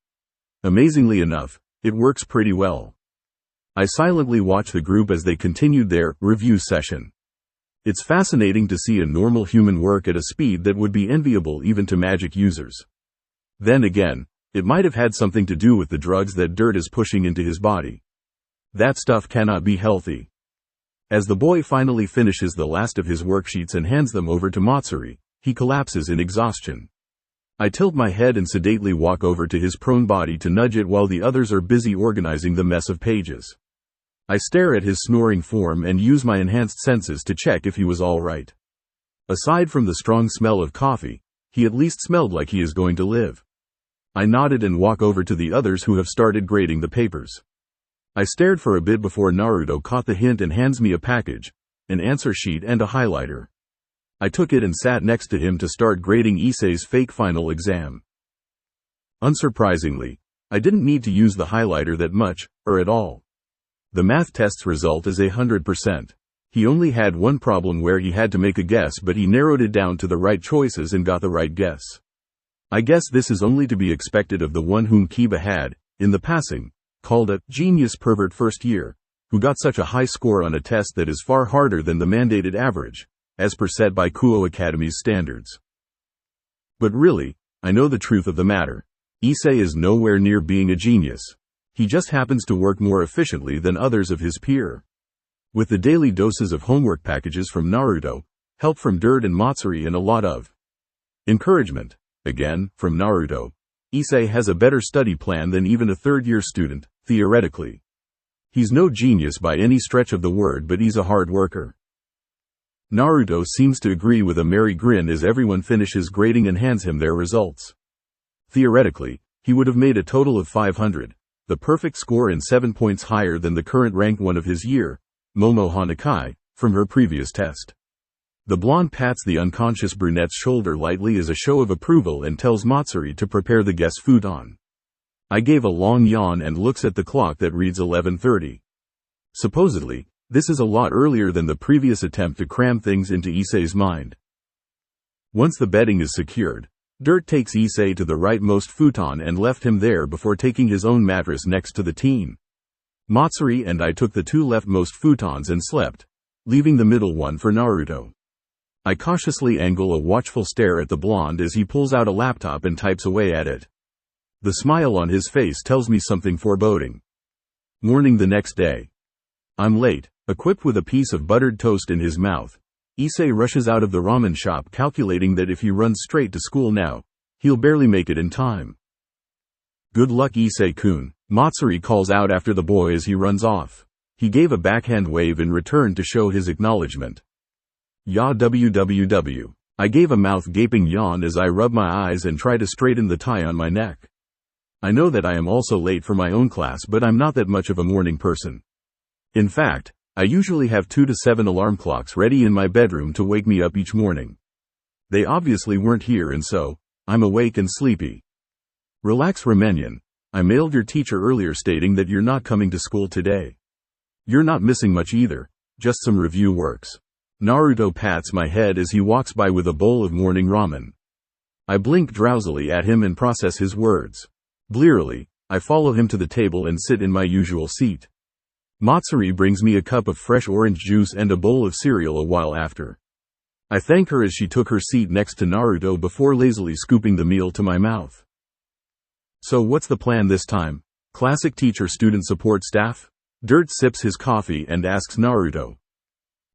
Amazingly enough, it works pretty well. I silently watch the group as they continued their review session. It's fascinating to see a normal human work at a speed that would be enviable even to magic users. Then again, it might have had something to do with the drugs that Dirt is pushing into his body. That stuff cannot be healthy. As the boy finally finishes the last of his worksheets and hands them over to Matsuri, he collapses in exhaustion. I tilt my head and sedately walk over to his prone body to nudge it while the others are busy organizing the mess of pages. I stare at his snoring form and use my enhanced senses to check if he was all right. Aside from the strong smell of coffee, he at least smelled like he is going to live. I nodded and walk over to the others who have started grading the papers. I stared for a bit before Naruto caught the hint and hands me a package, an answer sheet and a highlighter. I took it and sat next to him to start grading Issei's fake final exam. Unsurprisingly, I didn't need to use the highlighter that much, or at all. The math test's result is 100%. He only had one problem where he had to make a guess, but he narrowed it down to the right choices and got the right guess. I guess this is only to be expected of the one whom Kiba had, in the passing, called a genius pervert first year, who got such a high score on a test that is far harder than the mandated average, as per set by Kuo Academy's standards. But really, I know the truth of the matter. Issei is nowhere near being a genius. He just happens to work more efficiently than others of his peer. With the daily doses of homework packages from Naruto, help from Dirt and Matsuri and a lot of encouragement, again, from Naruto, Issei has a better study plan than even a third-year student, theoretically. He's no genius by any stretch of the word, but he's a hard worker. Naruto seems to agree with a merry grin as everyone finishes grading and hands him their results. Theoretically, he would have made a total of 500, the perfect score and 7 points higher than the current rank one of his year, Momo Hanakai, from her previous test. The blonde pats the unconscious brunette's shoulder lightly as a show of approval and tells Matsuri to prepare the guest futon. I gave a long yawn and looks at the clock that reads 11:30. Supposedly, this is a lot earlier than the previous attempt to cram things into Issei's mind. Once the bedding is secured, Dirt takes Issei to the rightmost futon and left him there before taking his own mattress next to the teen. Matsuri and I took the two leftmost futons and slept, leaving the middle one for Naruto. I cautiously angle a watchful stare at the blonde as he pulls out a laptop and types away at it. The smile on his face tells me something foreboding. Morning the next day. I'm late. Equipped with a piece of buttered toast in his mouth, Issei rushes out of the ramen shop calculating that if he runs straight to school now, He'll barely make it in time. Good luck, Issei-kun, Matsuri calls out after the boy as he runs off. He gave a backhand wave in return to show his acknowledgement. Ya www. I gave a mouth-gaping yawn as I rub my eyes and try to straighten the tie on my neck. I know that I am also late for my own class, but I'm not that much of a morning person. In fact, I usually have 2 to 7 alarm clocks ready in my bedroom to wake me up each morning. They obviously weren't here, and so, I'm awake and sleepy. Relax, Ramen. I mailed your teacher earlier stating that you're not coming to school today. You're not missing much either, just some review works. Naruto pats my head as he walks by with a bowl of morning ramen. I blink drowsily at him and process his words. Blearily, I follow him to the table and sit in my usual seat. Matsuri brings me a cup of fresh orange juice and a bowl of cereal a while after. I thank her as she took her seat next to Naruto before lazily scooping the meal to my mouth. So what's the plan this time? Classic teacher student support staff? Dirt sips his coffee and asks Naruto.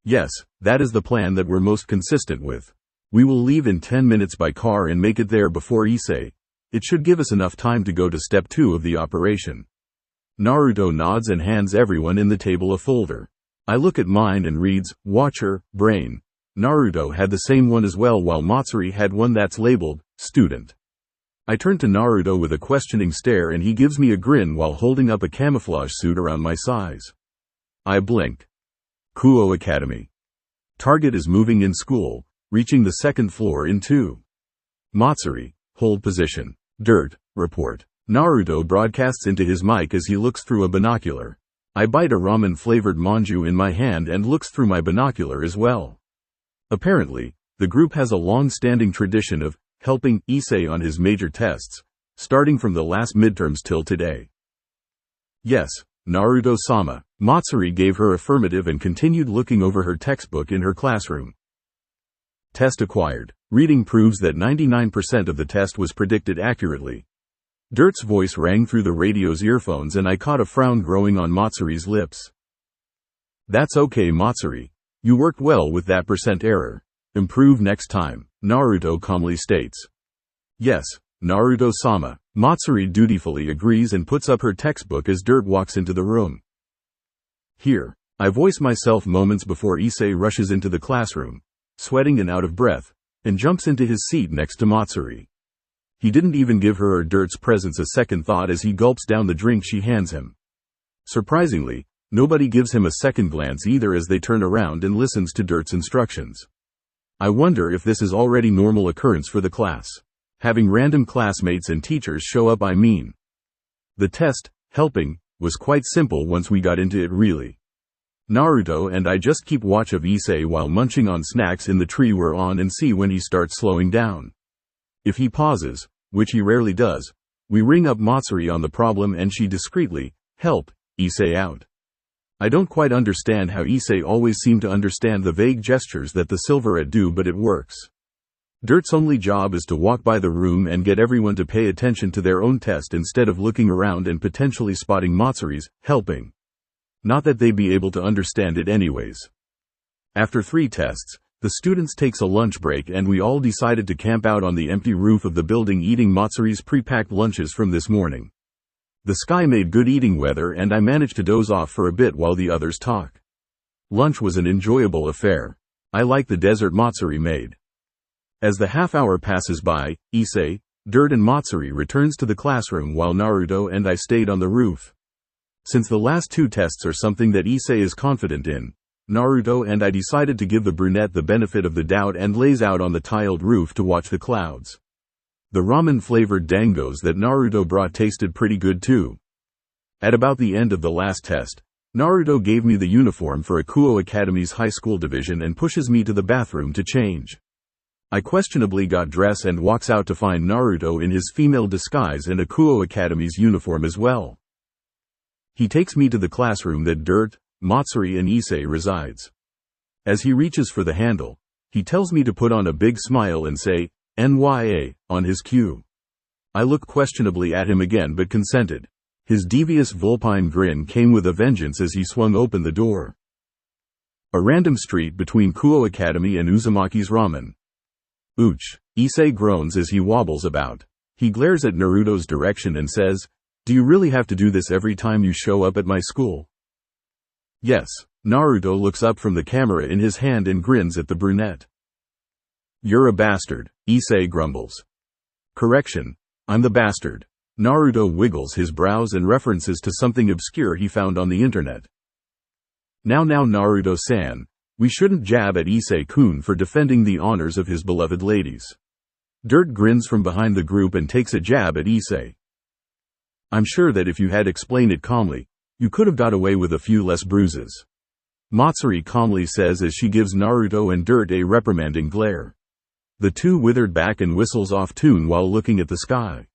Yes, that is the plan that we're most consistent with. We will leave in 10 minutes by car and make it there before Issei. It should give us enough time to go to step 2 of the operation. Naruto nods and hands everyone in the table a folder. I look at mine and reads, Watcher, Brain. Naruto had the same one as well, while Matsuri had one that's labeled, Student. I turn to Naruto with a questioning stare and he gives me a grin while holding up a camouflage suit around my size. I blink. Kuo Academy. Target is moving in school, reaching the 2nd floor in 2. Matsuri, hold position. Dirt, report. Naruto broadcasts into his mic as he looks through a binocular. I bite a ramen-flavored manju in my hand and looks through my binocular as well. Apparently, the group has a long-standing tradition of helping Issei on his major tests, starting from the last midterms till today. Yes, Naruto-sama. Matsuri gave her affirmative and continued looking over her textbook in her classroom. Test acquired. Reading proves that 99% of the test was predicted accurately. Dirt's voice rang through the radio's earphones and I caught a frown growing on Matsuri's lips. That's okay, Matsuri. You worked well with that % error. Improve next time, Naruto calmly states. Yes, Naruto-sama. Matsuri dutifully agrees and puts up her textbook as Dirt walks into the room. Here, I voice myself moments before Issei rushes into the classroom, sweating and out of breath, and jumps into his seat next to Matsuri. He didn't even give her or Dirt's presence a second thought as he gulps down the drink she hands him. Surprisingly, nobody gives him a second glance either as they turn around and listens to Dirt's instructions. I wonder if this is already normal occurrence for the class. Having random classmates and teachers show up, I mean. The test, helping, was quite simple once we got into it really. Naruto and I just keep watch of Issei while munching on snacks in the tree we're on and see when he starts slowing down. If he pauses, which he rarely does, we ring up Matsuri on the problem and she discreetly, help, Issei out. I don't quite understand how Issei always seemed to understand the vague gestures that the Silverette do, but it works. Dirt's only job is to walk by the room and get everyone to pay attention to their own test instead of looking around and potentially spotting Matsuri's, helping. Not that they'd be able to understand it anyways. After 3 tests, the students takes a lunch break and we all decided to camp out on the empty roof of the building eating Matsuri's pre-packed lunches from this morning. The sky made good eating weather and I managed to doze off for a bit while the others talk. Lunch was an enjoyable affair. I like the dessert Matsuri made. As the half-hour passes by, Issei, Dirt and Matsuri returns to the classroom while Naruto and I stayed on the roof. Since the last 2 tests are something that Issei is confident in, Naruto and I decided to give the brunette the benefit of the doubt and lays out on the tiled roof to watch the clouds. The ramen-flavored dangos that Naruto brought tasted pretty good too. At about the end of the last test, Naruto gave me the uniform for Akuo Academy's high school division and pushes me to the bathroom to change. I questionably got dressed and walks out to find Naruto in his female disguise and Akuo Academy's uniform as well. He takes me to the classroom that Dirt, Matsuri and Issei resides. As he reaches for the handle, he tells me to put on a big smile and say, NYA, on his cue. I look questionably at him again but consented. His devious vulpine grin came with a vengeance as he swung open the door. A random street between Kuo Academy and Uzumaki's Ramen. Ooch. Issei groans as he wobbles about. He glares at Naruto's direction and says, "Do you really have to do this every time you show up at my school?" Yes. Naruto looks up from the camera in his hand and grins at the brunette. "You're a bastard," Issei grumbles. "Correction. I'm the bastard." Naruto wiggles his brows and references to something obscure he found on the internet. Now Naruto-san, we shouldn't jab at Issei-kun for defending the honors of his beloved ladies. Dirt grins from behind the group and takes a jab at Issei. "I'm sure that if you had explained it calmly, you could have got away with a few less bruises." Matsuri calmly says as she gives Naruto and Dirt a reprimanding glare. The two withered back and whistles off tune while looking at the sky.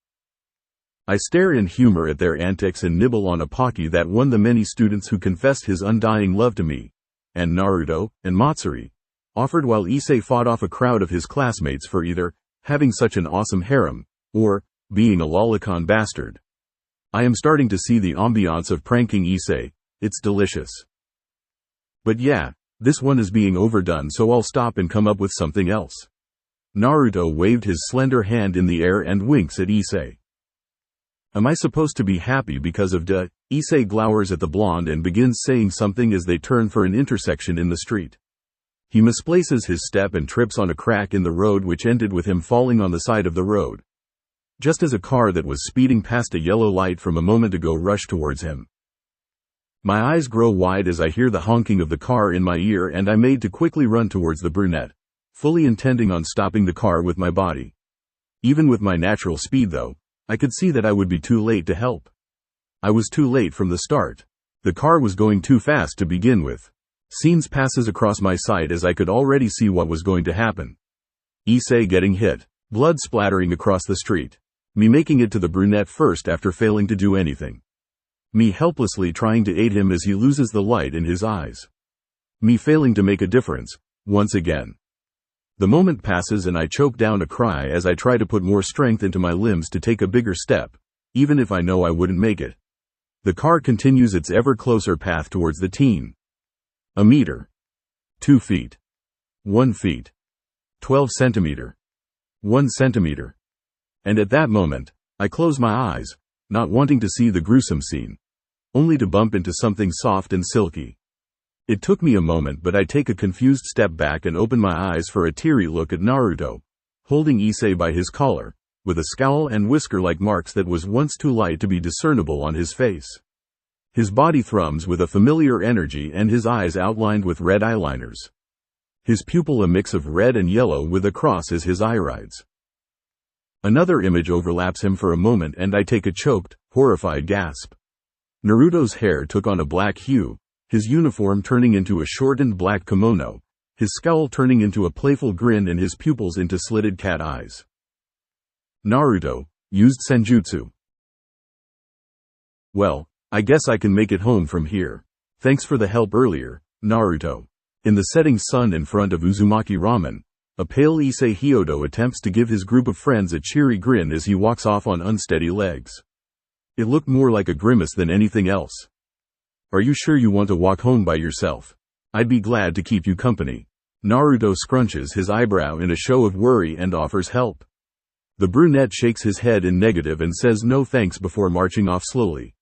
I stare in humor at their antics and nibble on a Pocky that won the many students who confessed his undying love to me, and Naruto, and Matsuri, offered while Issei fought off a crowd of his classmates for either having such an awesome harem, or being a lolicon bastard. I am starting to see the ambiance of pranking Issei. It's delicious. But yeah, this one is being overdone, so I'll stop and come up with something else. Naruto waved his slender hand in the air and winks at Issei. Am I supposed to be happy because of duh? Issei glowers at the blonde and begins saying something as they turn for an intersection in the street. He misplaces his step and trips on a crack in the road, which ended with him falling on the side of the road. Just as a car that was speeding past a yellow light from a moment ago rushed towards him. My eyes grow wide as I hear the honking of the car in my ear, and I made to quickly run towards the brunette, fully intending on stopping the car with my body. Even with my natural speed though, I could see that I would be too late to help. I was too late from the start. The car was going too fast to begin with. Scenes passes across my sight as I could already see what was going to happen. Issei getting hit, blood splattering across the street. Me making it to the brunette first after failing to do anything. Me helplessly trying to aid him as he loses the light in his eyes. Me failing to make a difference, once again. The moment passes and I choke down a cry as I try to put more strength into my limbs to take a bigger step, even if I know I wouldn't make it. The car continues its ever closer path towards the teen. A meter. 2 feet. 1 feet. 12 centimeter. 1 centimeter. And at that moment, I close my eyes, not wanting to see the gruesome scene, only to bump into something soft and silky. It took me a moment, but I take a confused step back and open my eyes for a teary look at Naruto, holding Issei by his collar, with a scowl and whisker-like marks that was once too light to be discernible on his face. His body thrums with a familiar energy and his eyes outlined with red eyeliners. His pupil a mix of red and yellow with a cross as his irides. Another image overlaps him for a moment and I take a choked, horrified gasp. Naruto's hair took on a black hue, his uniform turning into a shortened black kimono, his scowl turning into a playful grin and his pupils into slitted cat eyes. Naruto used senjutsu. Well, I guess I can make it home from here. Thanks for the help earlier, Naruto. In the setting sun in front of Uzumaki Ramen, a pale Issei Hyodo attempts to give his group of friends a cheery grin as he walks off on unsteady legs. It looked more like a grimace than anything else. Are you sure you want to walk home by yourself? I'd be glad to keep you company. Naruto scrunches his eyebrow in a show of worry and offers help. The brunette shakes his head in negative and says no thanks before marching off slowly.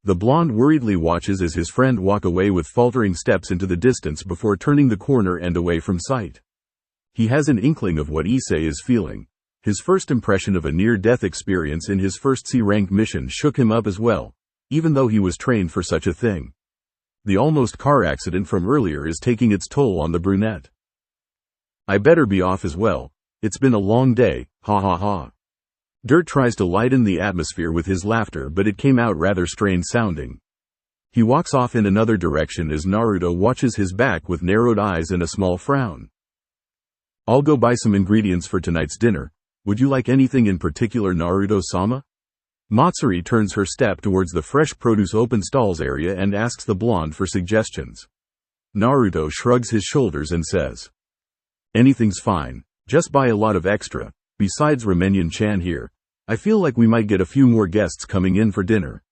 The blonde worriedly watches as his friend walk away with faltering steps into the distance before turning the corner and away from sight. He has an inkling of what Issei is feeling. His first impression of a near-death experience in his first C-rank mission shook him up as well, even though he was trained for such a thing. The almost car accident from earlier is taking its toll on the brunette. I better be off as well. It's been a long day, ha ha ha. Dirt tries to lighten the atmosphere with his laughter, but it came out rather strained sounding. He walks off in another direction as Naruto watches his back with narrowed eyes and a small frown. I'll go buy some ingredients for tonight's dinner. Would you like anything in particular, Naruto-sama? Matsuri turns her step towards the fresh produce open stalls area and asks the blonde for suggestions. Naruto shrugs his shoulders and says, anything's fine, just buy a lot of extra. Besides Ramenyan-chan here, I feel like we might get a few more guests coming in for dinner.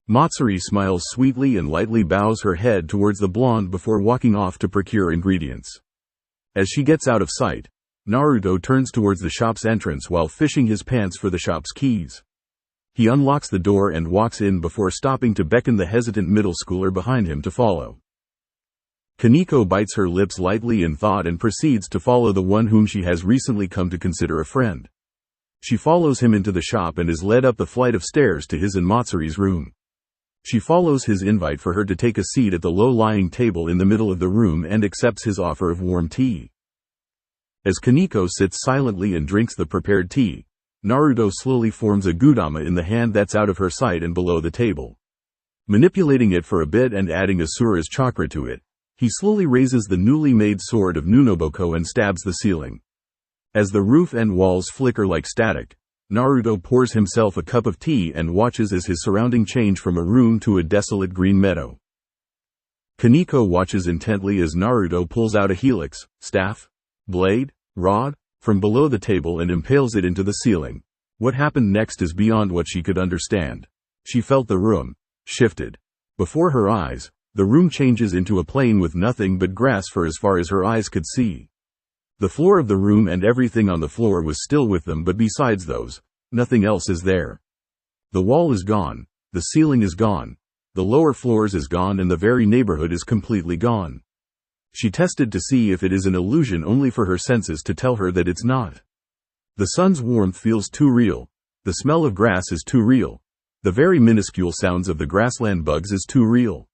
Matsuri smiles sweetly and lightly bows her head towards the blonde before walking off to procure ingredients. As she gets out of sight, Naruto turns towards the shop's entrance while fishing his pants for the shop's keys. He unlocks the door and walks in before stopping to beckon the hesitant middle schooler behind him to follow. Kaneko bites her lips lightly in thought and proceeds to follow the one whom she has recently come to consider a friend. She follows him into the shop and is led up the flight of stairs to his and Matsuri's room. She follows his invite for her to take a seat at the low-lying table in the middle of the room and accepts his offer of warm tea. As Kaneko sits silently and drinks the prepared tea, Naruto slowly forms a gudama in the hand that's out of her sight and below the table. Manipulating it for a bit and adding Asura's chakra to it, he slowly raises the newly made sword of Nunoboko and stabs the ceiling. As the roof and walls flicker like static, Naruto pours himself a cup of tea and watches as his surrounding change from a room to a desolate green meadow. Kaneko watches intently as Naruto pulls out a helix, staff, blade, rod, from below the table and impales it into the ceiling. What happened next is beyond what she could understand. She felt the room shifted. Before her eyes, the room changes into a plain with nothing but grass for as far as her eyes could see. The floor of the room and everything on the floor was still with them, but besides those, nothing else is there. The wall is gone, the ceiling is gone, the lower floors is gone, and the very neighborhood is completely gone. She tested to see if it is an illusion, only for her senses to tell her that it's not. The sun's warmth feels too real. The smell of grass is too real. The very minuscule sounds of the grassland bugs is too real.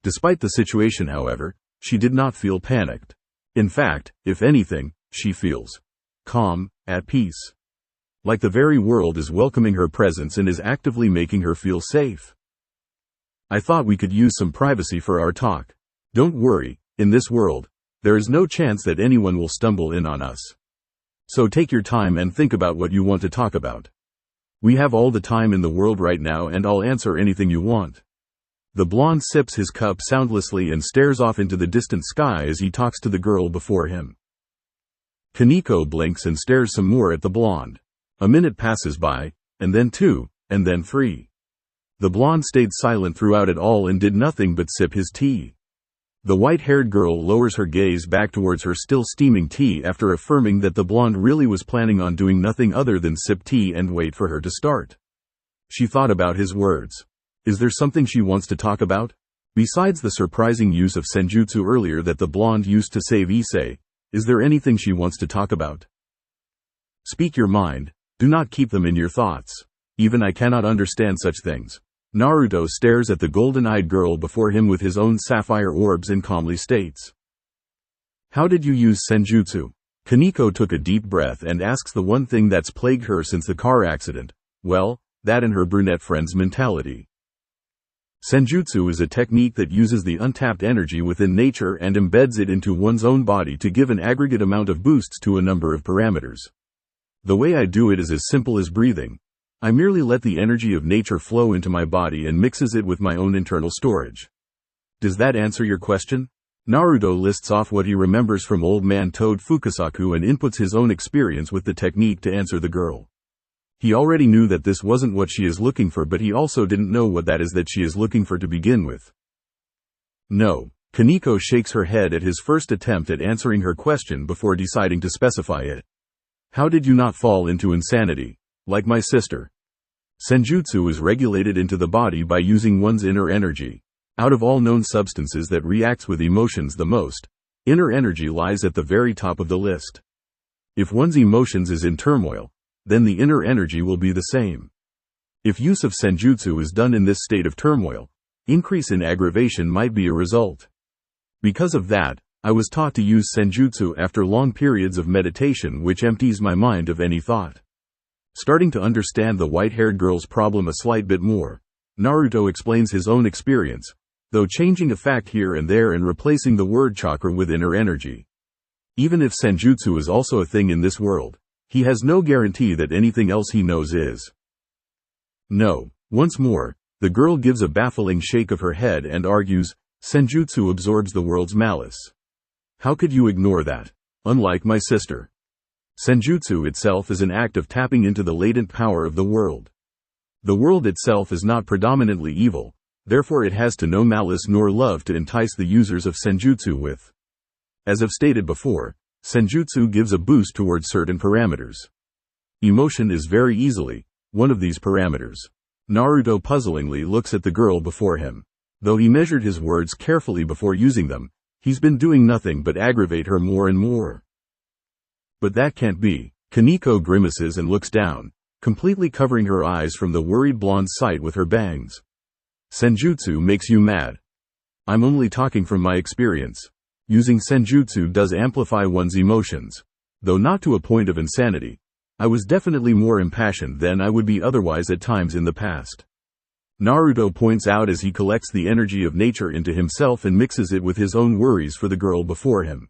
Despite the situation, however, she did not feel panicked. In fact, if anything, she feels calm, at peace. Like the very world is welcoming her presence and is actively making her feel safe. I thought we could use some privacy for our talk. Don't worry. In this world, there is no chance that anyone will stumble in on us. So take your time and think about what you want to talk about. We have all the time in the world right now, and I'll answer anything you want. The blonde sips his cup soundlessly and stares off into the distant sky as he talks to the girl before him. Kaneko blinks and stares some more at the blonde. A minute passes by, and then 2, and then 3. The blonde stayed silent throughout it all and did nothing but sip his tea. The white-haired girl lowers her gaze back towards her still steaming tea after affirming that the blonde really was planning on doing nothing other than sip tea and wait for her to start. She thought about his words. Is there something she wants to talk about? Besides the surprising use of senjutsu earlier that the blonde used to save Issei, is there anything she wants to talk about? Speak your mind, do not keep them in your thoughts. Even I cannot understand such things. Naruto stares at the golden-eyed girl before him with his own sapphire orbs and calmly states. How did you use senjutsu? Kaneko took a deep breath and asks the one thing that's plagued her since the car accident. Well, that and her brunette friend's mentality. Senjutsu is a technique that uses the untapped energy within nature and embeds it into one's own body to give an aggregate amount of boosts to a number of parameters. The way I do it is as simple as breathing. I merely let the energy of nature flow into my body and mixes it with my own internal storage. Does that answer your question? Naruto lists off what he remembers from Old Man Toad Fukasaku and inputs his own experience with the technique to answer the girl. He already knew that this wasn't what she is looking for, but he also didn't know what that is that she is looking for to begin with. No. Kaneko shakes her head at his first attempt at answering her question before deciding to specify it. How did you not fall into insanity? Like my sister. Senjutsu is regulated into the body by using one's inner energy. Out of all known substances that reacts with emotions the most, inner energy lies at the very top of the list. If one's emotions is in turmoil, then the inner energy will be the same. If use of senjutsu is done in this state of turmoil, increase in aggravation might be a result. Because of that, I was taught to use senjutsu after long periods of meditation, which empties my mind of any thought. Starting to understand the white-haired girl's problem a slight bit more, Naruto explains his own experience, though changing a fact here and there and replacing the word chakra with inner energy. Even if senjutsu is also a thing in this world, he has no guarantee that anything else he knows is. No. Once more, the girl gives a baffling shake of her head and argues, senjutsu absorbs the world's malice. How could you ignore that? Unlike my sister. Senjutsu itself is an act of tapping into the latent power of the world. The world itself is not predominantly evil, therefore it has to no malice nor love to entice the users of senjutsu with. As I've stated before, Senjutsu gives a boost towards certain parameters. Emotion is very easily one of these parameters. Naruto puzzlingly looks at the girl before him. Though he measured his words carefully before using them, he's been doing nothing but aggravate her more and more. But that can't be. Kaneko grimaces and looks down, completely covering her eyes from the worried blonde's sight with her bangs. Senjutsu makes you mad. I'm only talking from my experience. Using senjutsu does amplify one's emotions. Though not to a point of insanity. I was definitely more impassioned than I would be otherwise at times in the past. Naruto points out as he collects the energy of nature into himself and mixes it with his own worries for the girl before him.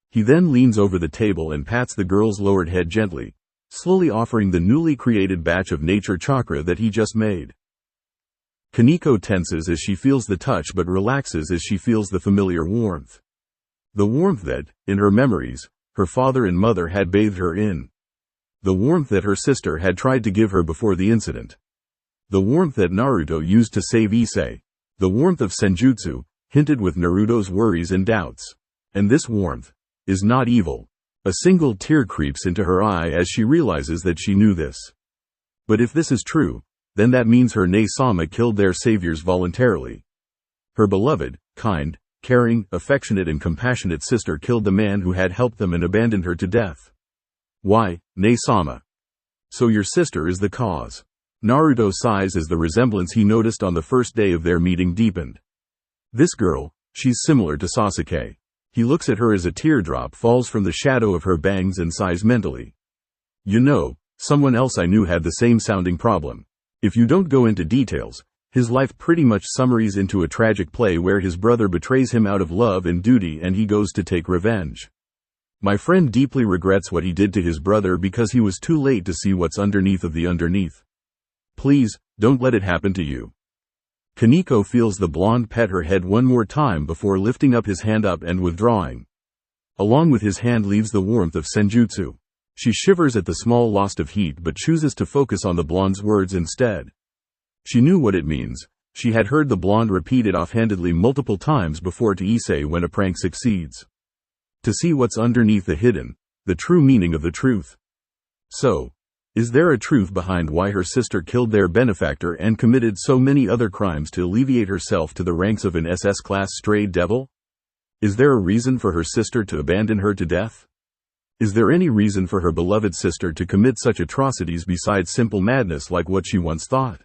He then leans over the table and pats the girl's lowered head gently, slowly offering the newly created batch of nature chakra that he just made. Kaneko tenses as she feels the touch but relaxes as she feels the familiar warmth. The warmth that, in her memories, her father and mother had bathed her in. The warmth that her sister had tried to give her before the incident. The warmth that Naruto used to save Issei. The warmth of senjutsu, hinted with Naruto's worries and doubts. And this warmth is not evil. A single tear creeps into her eye as she realizes that she knew this. But if this is true, then that means her Ne-sama killed their saviors voluntarily. Her beloved, kind, caring, affectionate and compassionate sister killed the man who had helped them and abandoned her to death. Why, Ne-sama? So your sister is the cause. Naruto sighs as the resemblance he noticed on the first day of their meeting deepened. This girl, she's similar to Sasuke. He looks at her as a teardrop falls from the shadow of her bangs and sighs mentally. You know, someone else I knew had the same sounding problem. If you don't go into details, his life pretty much summaries into a tragic play where his brother betrays him out of love and duty and he goes to take revenge. My friend deeply regrets what he did to his brother because he was too late to see what's underneath of the underneath. Please, don't let it happen to you. Kaneko feels the blonde pet her head one more time before lifting up his hand up and withdrawing. Along with his hand leaves the warmth of senjutsu. She shivers at the small loss of heat but chooses to focus on the blonde's words instead. She knew what it means. She had heard the blonde repeat it offhandedly multiple times before to Issei when a prank succeeds. To see what's underneath the hidden, the true meaning of the truth. So, is there a truth behind why her sister killed their benefactor and committed so many other crimes to alleviate herself to the ranks of an SS-class stray devil? Is there a reason for her sister to abandon her to death? Is there any reason for her beloved sister to commit such atrocities besides simple madness like what she once thought?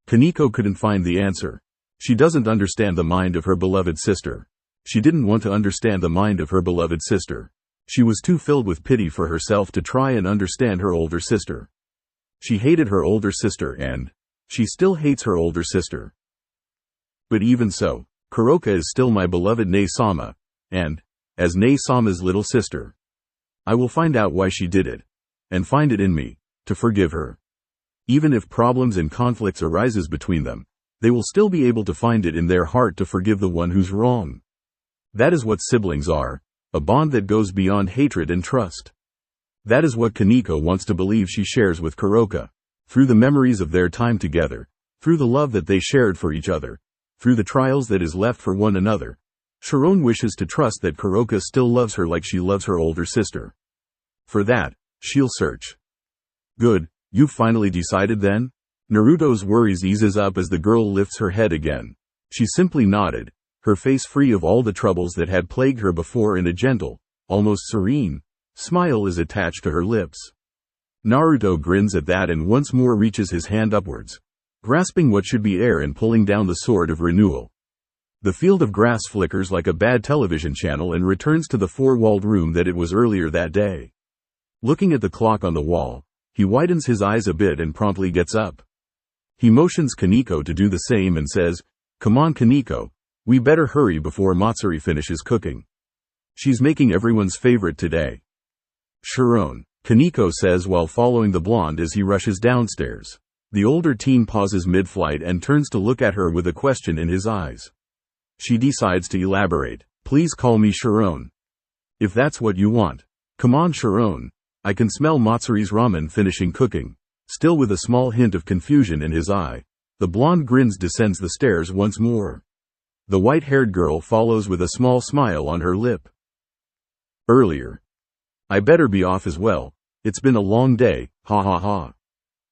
Kaneko couldn't find the answer. She doesn't understand the mind of her beloved sister. She didn't want to understand the mind of her beloved sister. She was too filled with pity for herself to try and understand her older sister. She hated her older sister and she still hates her older sister. But even so, Kuroka is still my beloved Ne-sama, and, as Ne-sama's little sister, I will find out why she did it, and find it in me, to forgive her. Even if problems and conflicts arises between them, they will still be able to find it in their heart to forgive the one who's wrong. That is what siblings are, a bond that goes beyond hatred and trust. That is what Kaneko wants to believe she shares with Kuroka, through the memories of their time together, through the love that they shared for each other, through the trials that is left for one another. Sharon wishes to trust that Kuroka still loves her like she loves her older sister. For that, she'll search. Good, you've finally decided then? Naruto's worries eases up as the girl lifts her head again. She simply nodded, her face free of all the troubles that had plagued her before, and a gentle, almost serene, smile is attached to her lips. Naruto grins at that and once more reaches his hand upwards, grasping what should be air and pulling down the sword of renewal. The field of grass flickers like a bad television channel and returns to the four-walled room that it was earlier that day. Looking at the clock on the wall, he widens his eyes a bit and promptly gets up. He motions Kaneko to do the same and says, "Come on Kaneko, we better hurry before Matsuri finishes cooking. She's making everyone's favorite today." "Sharon," Kaneko says while following the blonde as he rushes downstairs. The older teen pauses mid-flight and turns to look at her with a question in his eyes. She decides to elaborate. "Please call me Sharon. If that's what you want. Come on Sharon. I can smell Matsuri's ramen finishing cooking." Still with a small hint of confusion in his eye, the blonde grins descends the stairs once more. The white-haired girl follows with a small smile on her lip. Earlier, I better be off as well. It's been a long day, ha ha ha.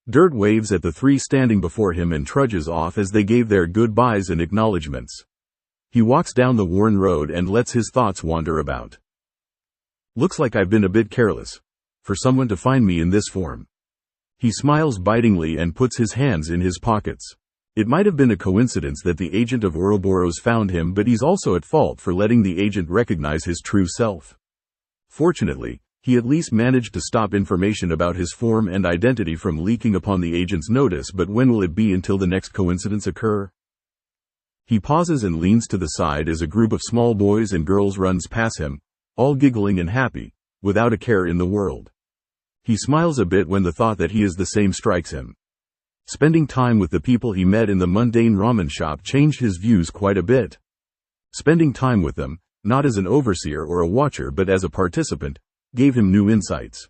Dirt waves at the three standing before him and trudges off as they gave their goodbyes and acknowledgments. He walks down the worn road and lets his thoughts wander about. Looks like I've been a bit careless. For someone to find me in this form. He smiles bitingly and puts his hands in his pockets. It might have been a coincidence that the agent of Ouroboros found him, but he's also at fault for letting the agent recognize his true self. Fortunately, he at least managed to stop information about his form and identity from leaking upon the agent's notice, but when will it be until the next coincidence occur? He pauses and leans to the side as a group of small boys and girls runs past him, all giggling and happy, without a care in the world. He smiles a bit when the thought that he is the same strikes him. Spending time with the people he met in the mundane ramen shop changed his views quite a bit. Spending time with them, not as an overseer or a watcher but as a participant, gave him new insights.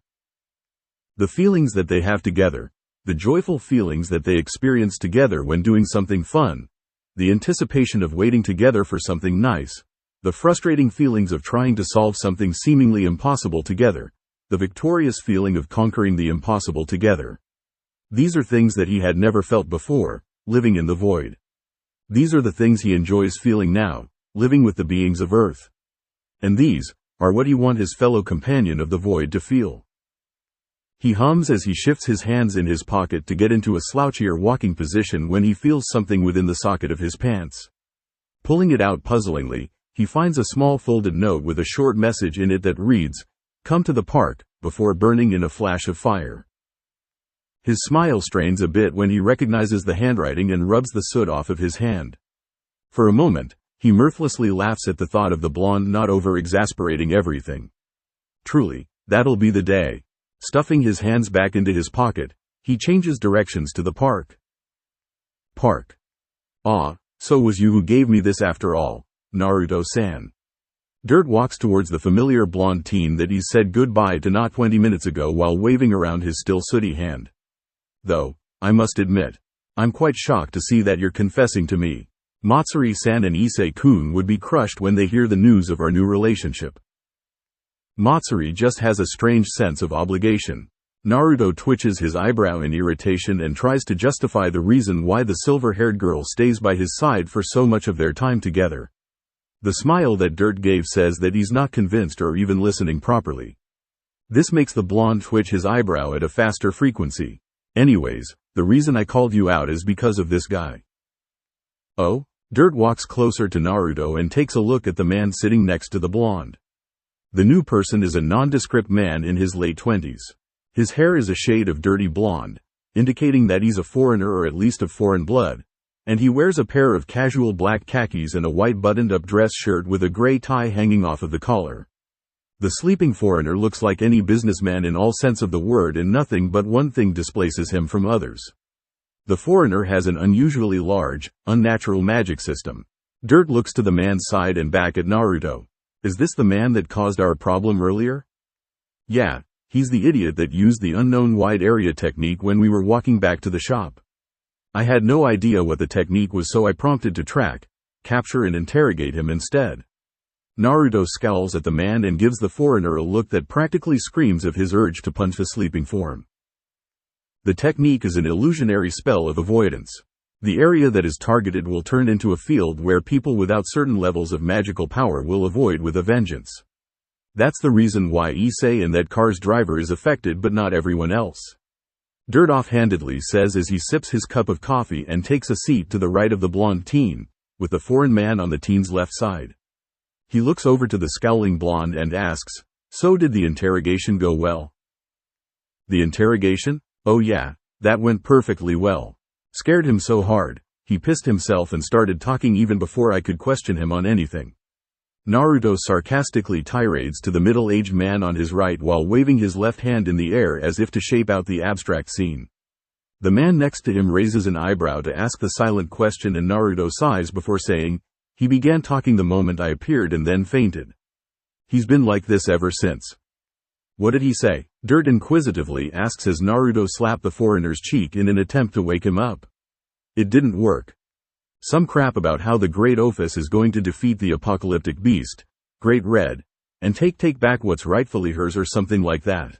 The feelings that they have together, the joyful feelings that they experience together when doing something fun, the anticipation of waiting together for something nice, the frustrating feelings of trying to solve something seemingly impossible together, the victorious feeling of conquering the impossible together. These are things that he had never felt before, living in the void. These are the things he enjoys feeling now, living with the beings of Earth. And these are what he wants his fellow companion of the void to feel. He hums as he shifts his hands in his pocket to get into a slouchier walking position when he feels something within the socket of his pants. Pulling it out puzzlingly, he finds a small folded note with a short message in it that reads, "Come to the park," before burning in a flash of fire. His smile strains a bit when he recognizes the handwriting and rubs the soot off of his hand. For a moment, he mirthlessly laughs at the thought of the blonde not over-exasperating everything. Truly, that'll be the day. Stuffing his hands back into his pocket, he changes directions to the park. Park. Ah, so was you who gave me this after all, Naruto-san. Dirt walks towards the familiar blonde teen that he said goodbye to not 20 minutes ago while waving around his still sooty hand. Though, I must admit, I'm quite shocked to see that you're confessing to me. Matsuri-san and Issei-kun would be crushed when they hear the news of our new relationship. Matsuri just has a strange sense of obligation. Naruto twitches his eyebrow in irritation and tries to justify the reason why the silver-haired girl stays by his side for so much of their time together. The smile that Dirt gave says that he's not convinced or even listening properly. This makes the blonde twitch his eyebrow at a faster frequency. Anyways, the reason I called you out is because of this guy. Oh? Dirt walks closer to Naruto and takes a look at the man sitting next to the blonde. The new person is a nondescript man in his late 20s. His hair is a shade of dirty blonde, indicating that he's a foreigner or at least of foreign blood, and he wears a pair of casual black khakis and a white buttoned-up dress shirt with a gray tie hanging off of the collar. The sleeping foreigner looks like any businessman in all sense of the word, and nothing but one thing displaces him from others. The foreigner has an unusually large, unnatural magic system. Dirt looks to the man's side and back at Naruto. Is this the man that caused our problem earlier? Yeah, he's the idiot that used the unknown wide area technique when we were walking back to the shop. I had no idea what the technique was, so I prompted to track, capture and interrogate him instead. Naruto scowls at the man and gives the foreigner a look that practically screams of his urge to punch the sleeping form. The technique is an illusionary spell of avoidance. The area that is targeted will turn into a field where people without certain levels of magical power will avoid with a vengeance. That's the reason why Issei and that car's driver is affected but not everyone else. Dirt offhandedly says as he sips his cup of coffee and takes a seat to the right of the blonde teen, with the foreign man on the teen's left side. He looks over to the scowling blonde and asks, "So did the interrogation go well?" The interrogation? Oh yeah, that went perfectly well. Scared him so hard, he pissed himself and started talking even before I could question him on anything. Naruto sarcastically tirades to the middle-aged man on his right while waving his left hand in the air as if to shape out the abstract scene. The man next to him raises an eyebrow to ask the silent question, and Naruto sighs before saying, "He began talking the moment I appeared and then fainted. He's been like this ever since." "What did he say?" Dirt inquisitively asks as Naruto slapped the foreigner's cheek in an attempt to wake him up. It didn't work. Some crap about how the Great Ophis is going to defeat the apocalyptic beast, Great Red, and take back what's rightfully hers or something like that.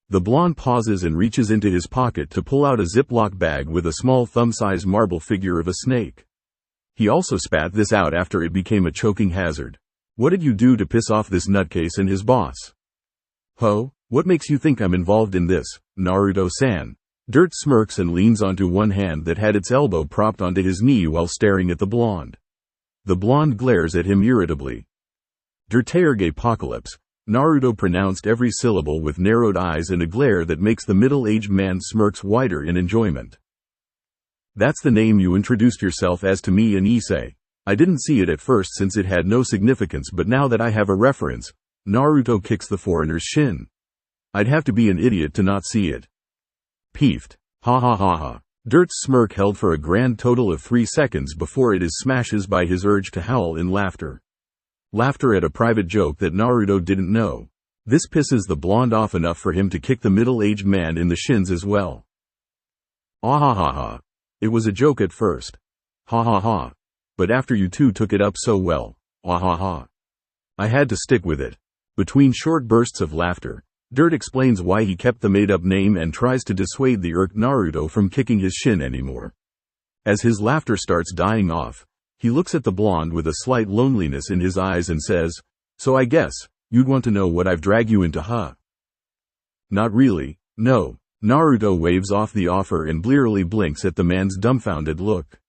The blonde pauses and reaches into his pocket to pull out a Ziploc bag with a small thumb-sized marble figure of a snake. He also spat this out after it became a choking hazard. What did you do to piss off this nutcase and his boss? Ho, what makes you think I'm involved in this, Naruto-san? Dirt smirks and leans onto one hand that had its elbow propped onto his knee while staring at the blonde. The blonde glares at him irritably. Dirtaerge apocalypse. Naruto pronounced every syllable with narrowed eyes and a glare that makes the middle-aged man smirks wider in enjoyment. That's the name you introduced yourself as to me and Issei. I didn't see it at first since it had no significance, but now that I have a reference, Naruto kicks the foreigner's shin. I'd have to be an idiot to not see it. Peeved. Ha ha ha ha. Dirt's smirk held for a grand total of 3 seconds before it is smashes by his urge to howl in laughter. Laughter at a private joke that Naruto didn't know. This pisses the blonde off enough for him to kick the middle-aged man in the shins as well. Ah ha ha ha. It was a joke at first. Ha ha ha. But after you two took it up so well. Ah ha ha. I had to stick with it. Between short bursts of laughter, Dirt explains why he kept the made-up name and tries to dissuade the irked Naruto from kicking his shin anymore. As his laughter starts dying off, he looks at the blonde with a slight loneliness in his eyes and says, "So I guess, you'd want to know what I've dragged you into, huh?" Not really, no. Naruto waves off the offer and blearily blinks at the man's dumbfounded look.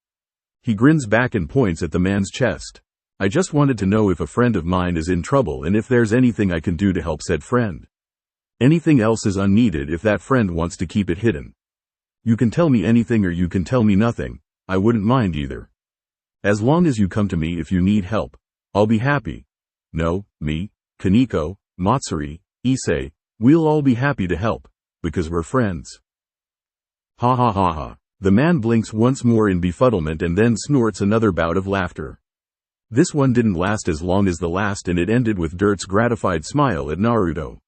He grins back and points at the man's chest. "I just wanted to know if a friend of mine is in trouble and if there's anything I can do to help said friend. Anything else is unneeded if that friend wants to keep it hidden. You can tell me anything or you can tell me nothing, I wouldn't mind either. As long as you come to me if you need help, I'll be happy. No, me, Kaneko, Matsuri, Issei, we'll all be happy to help, because we're friends." Ha ha ha ha. The man blinks once more in befuddlement and then snorts another bout of laughter. This one didn't last as long as the last, and it ended with Dirt's gratified smile at Naruto.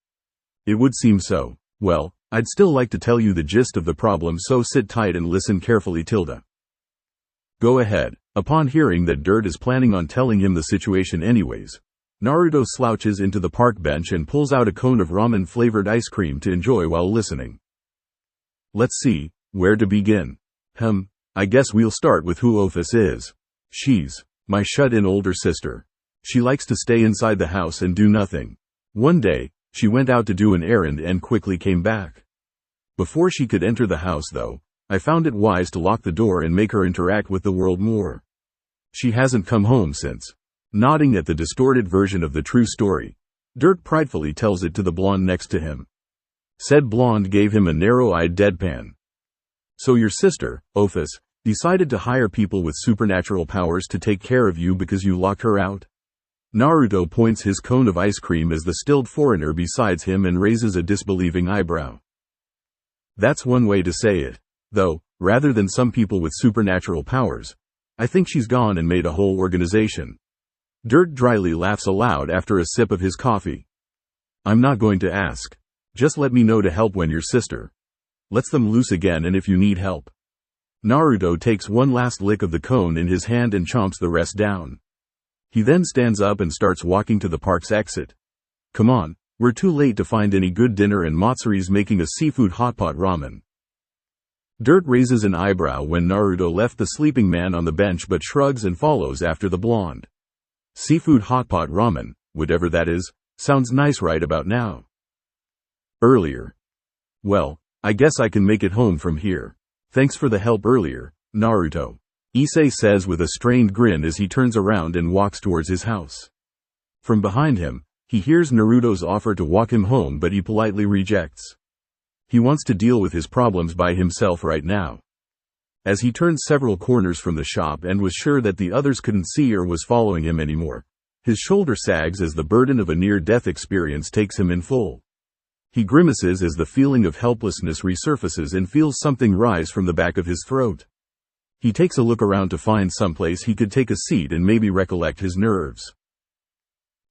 It would seem so. Well, I'd still like to tell you the gist of the problem, so sit tight and listen carefully. Go ahead. Upon hearing that Dirt is planning on telling him the situation anyways, Naruto slouches into the park bench and pulls out a cone of ramen-flavored ice cream to enjoy while listening. Let's see, where to begin. I guess we'll start with who Ophis is. She's my shut-in older sister. She likes to stay inside the house and do nothing. One day, she went out to do an errand and quickly came back. Before she could enter the house though, I found it wise to lock the door and make her interact with the world more. She hasn't come home since. Nodding at the distorted version of the true story, Dirt pridefully tells it to the blonde next to him. Said blonde gave him a narrow-eyed deadpan. So your sister, Ophis, decided to hire people with supernatural powers to take care of you because you locked her out? Naruto points his cone of ice cream as the stilled foreigner besides him and raises a disbelieving eyebrow. That's one way to say it. Though, rather than some people with supernatural powers, I think she's gone and made a whole organization. Dirt dryly laughs aloud after a sip of his coffee. I'm not going to ask. Just let me know to help when your sister lets them loose again and if you need help. Naruto takes one last lick of the cone in his hand and chomps the rest down. He then stands up and starts walking to the park's exit. Come on, we're too late to find any good dinner and Matsuri's making a seafood hotpot ramen. Dirt raises an eyebrow when Naruto left the sleeping man on the bench but shrugs and follows after the blonde. Seafood hotpot ramen, whatever that is, sounds nice right about now. Earlier. Well, I guess I can make it home from here. Thanks for the help earlier, Naruto. Issei says with a strained grin as he turns around and walks towards his house. From behind him, he hears Naruto's offer to walk him home, but he politely rejects. He wants to deal with his problems by himself right now. As he turns several corners from the shop and was sure that the others couldn't see or was following him anymore, his shoulder sags as the burden of a near-death experience takes him in full. He grimaces as the feeling of helplessness resurfaces and feels something rise from the back of his throat. He takes a look around to find someplace he could take a seat and maybe recollect his nerves.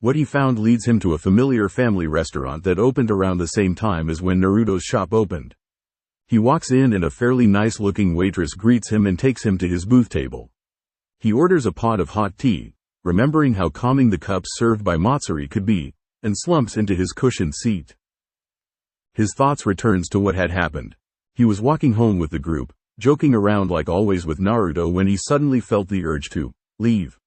What he found leads him to a familiar family restaurant that opened around the same time as when Naruto's shop opened. He walks in and a fairly nice-looking waitress greets him and takes him to his booth table. He orders a pot of hot tea, remembering how calming the cups served by Matsuri could be, and slumps into his cushioned seat. His thoughts returns to what had happened. He was walking home with the group, joking around like always with Naruto when he suddenly felt the urge to leave.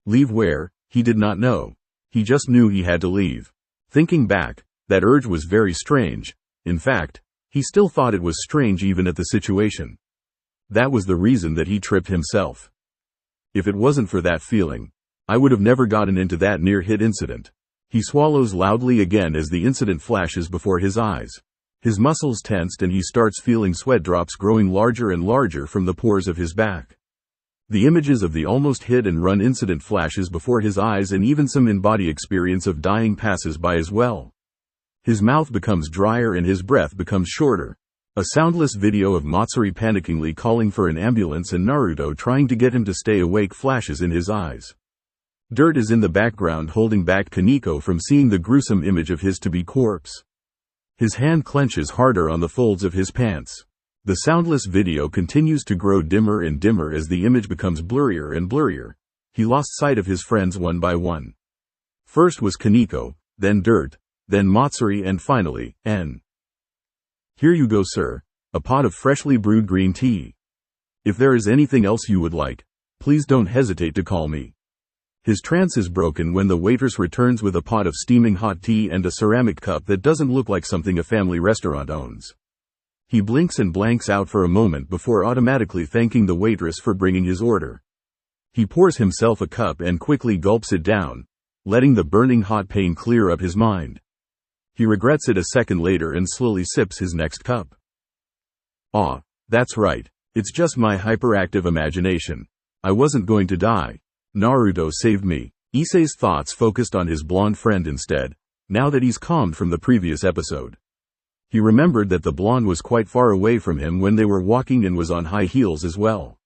Leave where? He did not know. He just knew he had to leave. Thinking back, that urge was very strange. In fact, he still thought it was strange even at the situation. That was the reason that he tripped himself. If it wasn't for that feeling, I would have never gotten into that near-hit incident. He swallows loudly again as the incident flashes before his eyes. His muscles tensed and he starts feeling sweat drops growing larger and larger from the pores of his back. The images of the almost hit and run incident flashes before his eyes, and even some in-body experience of dying passes by as well. His mouth becomes drier and his breath becomes shorter. A soundless video of Matsuri panickingly calling for an ambulance and Naruto trying to get him to stay awake flashes in his eyes. Dirt is in the background holding back Kaneko from seeing the gruesome image of his to-be corpse. His hand clenches harder on the folds of his pants. The soundless video continues to grow dimmer and dimmer as the image becomes blurrier and blurrier. He lost sight of his friends one by one. First was Kaneko, then Dirt, then Matsuri, and finally, N. Here you go, sir. A pot of freshly brewed green tea. If there is anything else you would like, please don't hesitate to call me. His trance is broken when the waitress returns with a pot of steaming hot tea and a ceramic cup that doesn't look like something a family restaurant owns. He blinks and blanks out for a moment before automatically thanking the waitress for bringing his order. He pours himself a cup and quickly gulps it down, letting the burning hot pain clear up his mind. He regrets it a second later and slowly sips his next cup. Ah, that's right. It's just my hyperactive imagination. I wasn't going to die. Naruto saved me. Issei's thoughts focused on his blonde friend instead, now that he's calmed from the previous episode. He remembered that the blonde was quite far away from him when they were walking and was on high heels as well.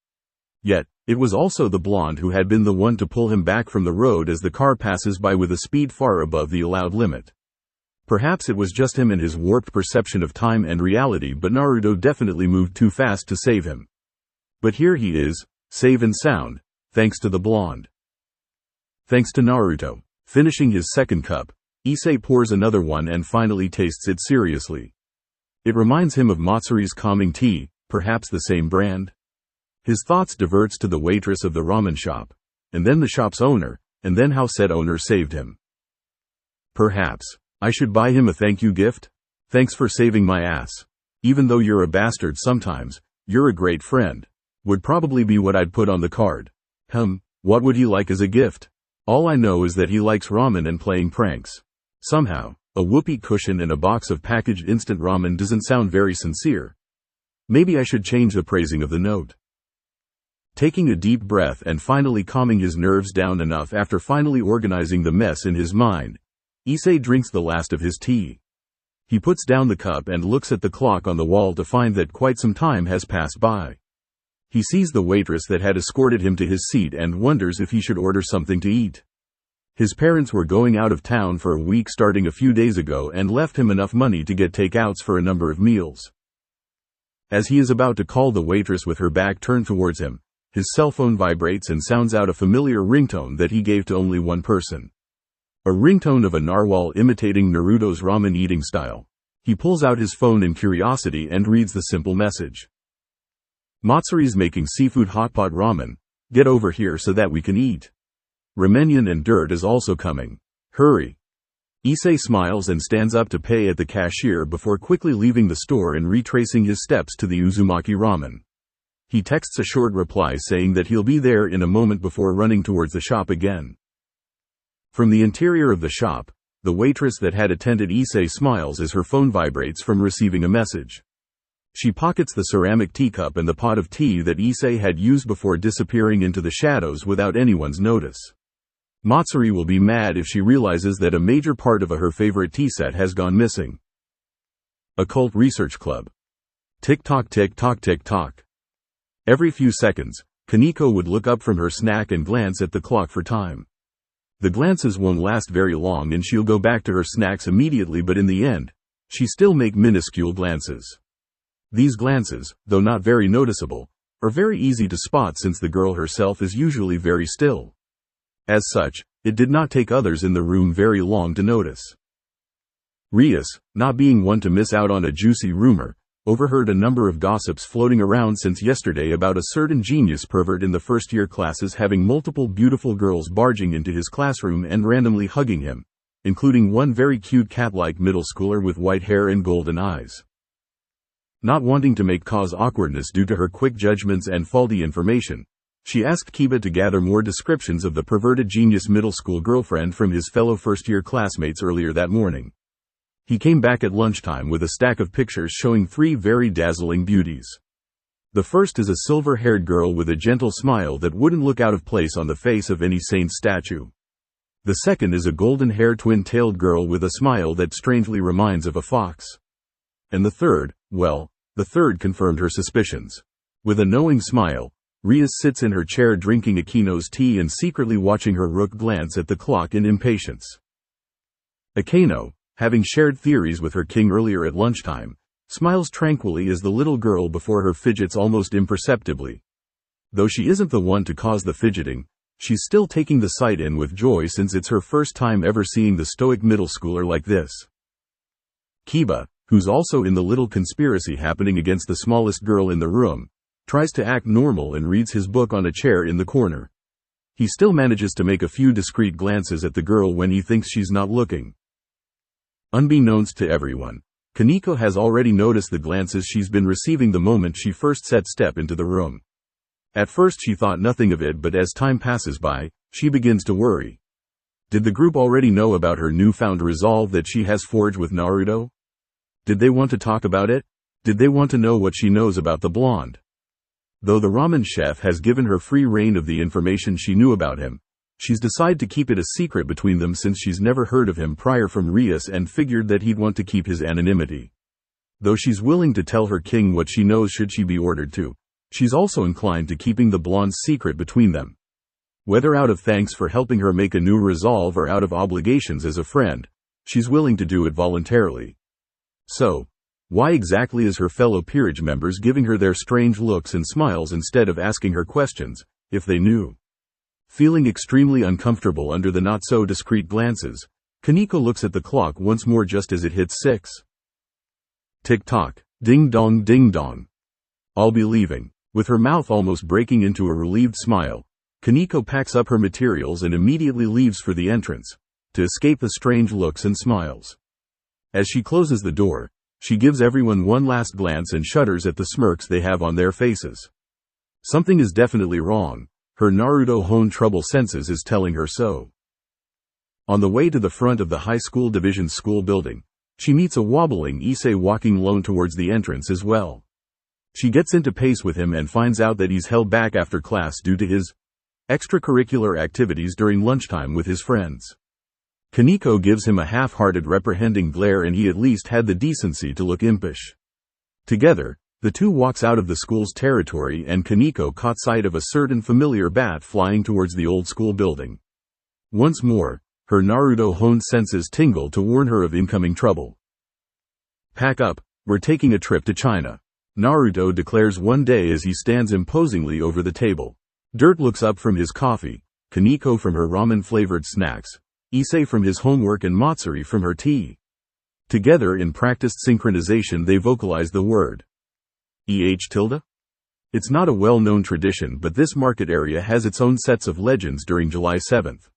Yet, it was also the blonde who had been the one to pull him back from the road as the car passes by with a speed far above the allowed limit. Perhaps it was just him and his warped perception of time and reality, but Naruto definitely moved too fast to save him. But here he is, safe and sound, thanks to the blonde. Thanks to Naruto. Finishing his second cup, Issei pours another one and finally tastes it seriously. It reminds him of Matsuri's calming tea, perhaps the same brand. His thoughts diverts to the waitress of the ramen shop, and then the shop's owner, and then how said owner saved him. Perhaps I should buy him a thank you gift? Thanks for saving my ass. Even though you're a bastard sometimes, you're a great friend. Would probably be what I'd put on the card. What would he like as a gift? All I know is that he likes ramen and playing pranks. Somehow, a whoopee cushion and a box of packaged instant ramen doesn't sound very sincere. Maybe I should change the phrasing of the note. Taking a deep breath and finally calming his nerves down enough after finally organizing the mess in his mind, Issei drinks the last of his tea. He puts down the cup and looks at the clock on the wall to find that quite some time has passed by. He sees the waitress that had escorted him to his seat and wonders if he should order something to eat. His parents were going out of town for a week starting a few days ago and left him enough money to get takeouts for a number of meals. As he is about to call the waitress with her back turned towards him, his cell phone vibrates and sounds out a familiar ringtone that he gave to only one person. A ringtone of a narwhal imitating Naruto's ramen eating style. He pulls out his phone in curiosity and reads the simple message. Matsuri's making seafood hotpot ramen. Get over here so that we can eat. Ramen and Dirt is also coming. Hurry. Issei smiles and stands up to pay at the cashier before quickly leaving the store and retracing his steps to the Uzumaki ramen. He texts a short reply saying that he'll be there in a moment before running towards the shop again. From the interior of the shop, the waitress that had attended Issei smiles as her phone vibrates from receiving a message. She pockets the ceramic teacup and the pot of tea that Issei had used before disappearing into the shadows without anyone's notice. Matsuri will be mad if she realizes that a major part of her favorite tea set has gone missing. Occult Research Club. Tick-tock, tick-tock, tick-tock. Every few seconds, Kaneko would look up from her snack and glance at the clock for time. The glances won't last very long and she'll go back to her snacks immediately, but in the end, she still make minuscule glances. These glances, though not very noticeable, are very easy to spot since the girl herself is usually very still. As such, it did not take others in the room very long to notice. Rias, not being one to miss out on a juicy rumor, overheard a number of gossips floating around since yesterday about a certain genius pervert in the first-year classes having multiple beautiful girls barging into his classroom and randomly hugging him, including one very cute cat-like middle schooler with white hair and golden eyes. Not wanting to cause awkwardness due to her quick judgments and faulty information, she asked Kiba to gather more descriptions of the perverted genius middle school girlfriend from his fellow first-year classmates earlier that morning. He came back at lunchtime with a stack of pictures showing 3 very dazzling beauties. The first is a silver-haired girl with a gentle smile that wouldn't look out of place on the face of any saint statue. The second is a golden-haired twin-tailed girl with a smile that strangely reminds of a fox. And the third confirmed her suspicions. With a knowing smile, Rias sits in her chair drinking Akino's tea and secretly watching her rook glance at the clock in impatience. Akino, having shared theories with her king earlier at lunchtime, smiles tranquilly as the little girl before her fidgets almost imperceptibly. Though she isn't the one to cause the fidgeting, she's still taking the sight in with joy since it's her first time ever seeing the stoic middle schooler like this. Kiba, who's also in the little conspiracy happening against the smallest girl in the room, tries to act normal and reads his book on a chair in the corner. He still manages to make a few discreet glances at the girl when he thinks she's not looking. Unbeknownst to everyone, Kaneko has already noticed the glances she's been receiving the moment she first set step into the room. At first she thought nothing of it, but as time passes by, she begins to worry. Did the group already know about her newfound resolve that she has forged with Naruto? Did they want to talk about it? Did they want to know what she knows about the blonde? Though the ramen chef has given her free rein of the information she knew about him, she's decided to keep it a secret between them since she's never heard of him prior from Rias and figured that he'd want to keep his anonymity. Though she's willing to tell her king what she knows should she be ordered to, she's also inclined to keeping the blonde's secret between them. Whether out of thanks for helping her make a new resolve or out of obligations as a friend, she's willing to do it voluntarily. So, why exactly is her fellow peerage members giving her their strange looks and smiles instead of asking her questions, if they knew? Feeling extremely uncomfortable under the not-so-discreet glances, Kaneko looks at the clock once more just as it hits 6. Tick-tock, ding-dong ding-dong. I'll be leaving. With her mouth almost breaking into a relieved smile, Kaneko packs up her materials and immediately leaves for the entrance, to escape the strange looks and smiles. As she closes the door, she gives everyone one last glance and shudders at the smirks they have on their faces. Something is definitely wrong. Her Naruto Hone trouble senses is telling her so. On the way to the front of the high school division school building, she meets a wobbling Issei walking lone towards the entrance as well. She gets into pace with him and finds out that he's held back after class due to his extracurricular activities during lunchtime with his friends. Kaneko gives him a half-hearted reprehending glare and he at least had the decency to look impish. Together, the two walks out of the school's territory and Kaneko caught sight of a certain familiar bat flying towards the old school building. Once more, her Naruto Hone senses tingle to warn her of incoming trouble. Pack up, we're taking a trip to China, Naruto declares one day as he stands imposingly over the table. Dirt looks up from his coffee, Kaneko from her ramen-flavored snacks, Issei from his homework and Matsuri from her tea. Together in practiced synchronization they vocalize the word. tilde? It's not a well-known tradition, but this market area has its own sets of legends during July 7th.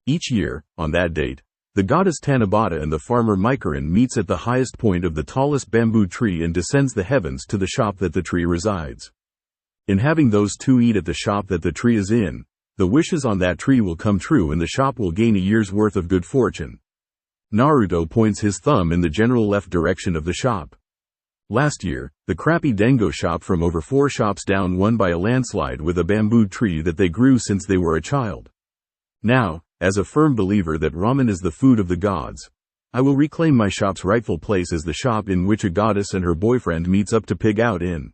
Each year, on that date, the goddess Tanabata and the farmer Mikoran meets at the highest point of the tallest bamboo tree and descends the heavens to the shop that the tree resides. In having those two eat at the shop that the tree is in, the wishes on that tree will come true and the shop will gain a year's worth of good fortune. Naruto points his thumb in the general left direction of the shop. Last year, the crappy Dengo shop from over 4 shops down won by a landslide with a bamboo tree that they grew since they were a child. Now, as a firm believer that ramen is the food of the gods, I will reclaim my shop's rightful place as the shop in which a goddess and her boyfriend meets up to pig out in.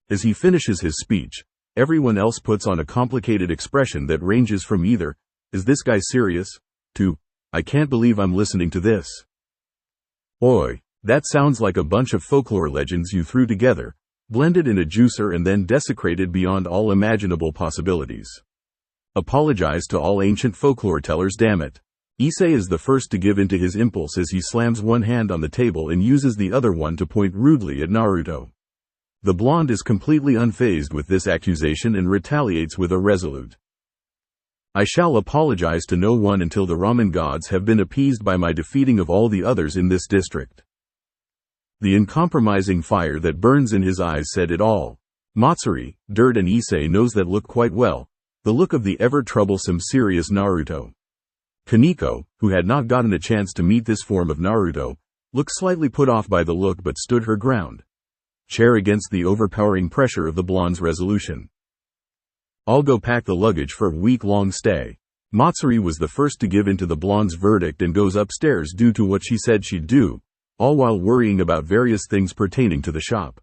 As he finishes his speech, everyone else puts on a complicated expression that ranges from either, "Is this guy serious?" to, "I can't believe I'm listening to this." Oi, that sounds like a bunch of folklore legends you threw together, blended in a juicer and then desecrated beyond all imaginable possibilities. Apologize to all ancient folklore tellers, damn it. Issei is the first to give in to his impulse as he slams one hand on the table and uses the other one to point rudely at Naruto. The blonde is completely unfazed with this accusation and retaliates with a resolute, "I shall apologize to no one until the ramen gods have been appeased by my defeating of all the others in this district." The uncompromising fire that burns in his eyes said it all. Matsuri, Dirt and Issei knows that look quite well, the look of the ever-troublesome serious Naruto. Kaneko, who had not gotten a chance to meet this form of Naruto, looked slightly put off by the look but stood her ground. Chair against the overpowering pressure of the blonde's resolution. "I'll go pack the luggage for a week-long stay." Matsuri was the first to give in to the blonde's verdict and goes upstairs due to what she said she'd do, all while worrying about various things pertaining to the shop.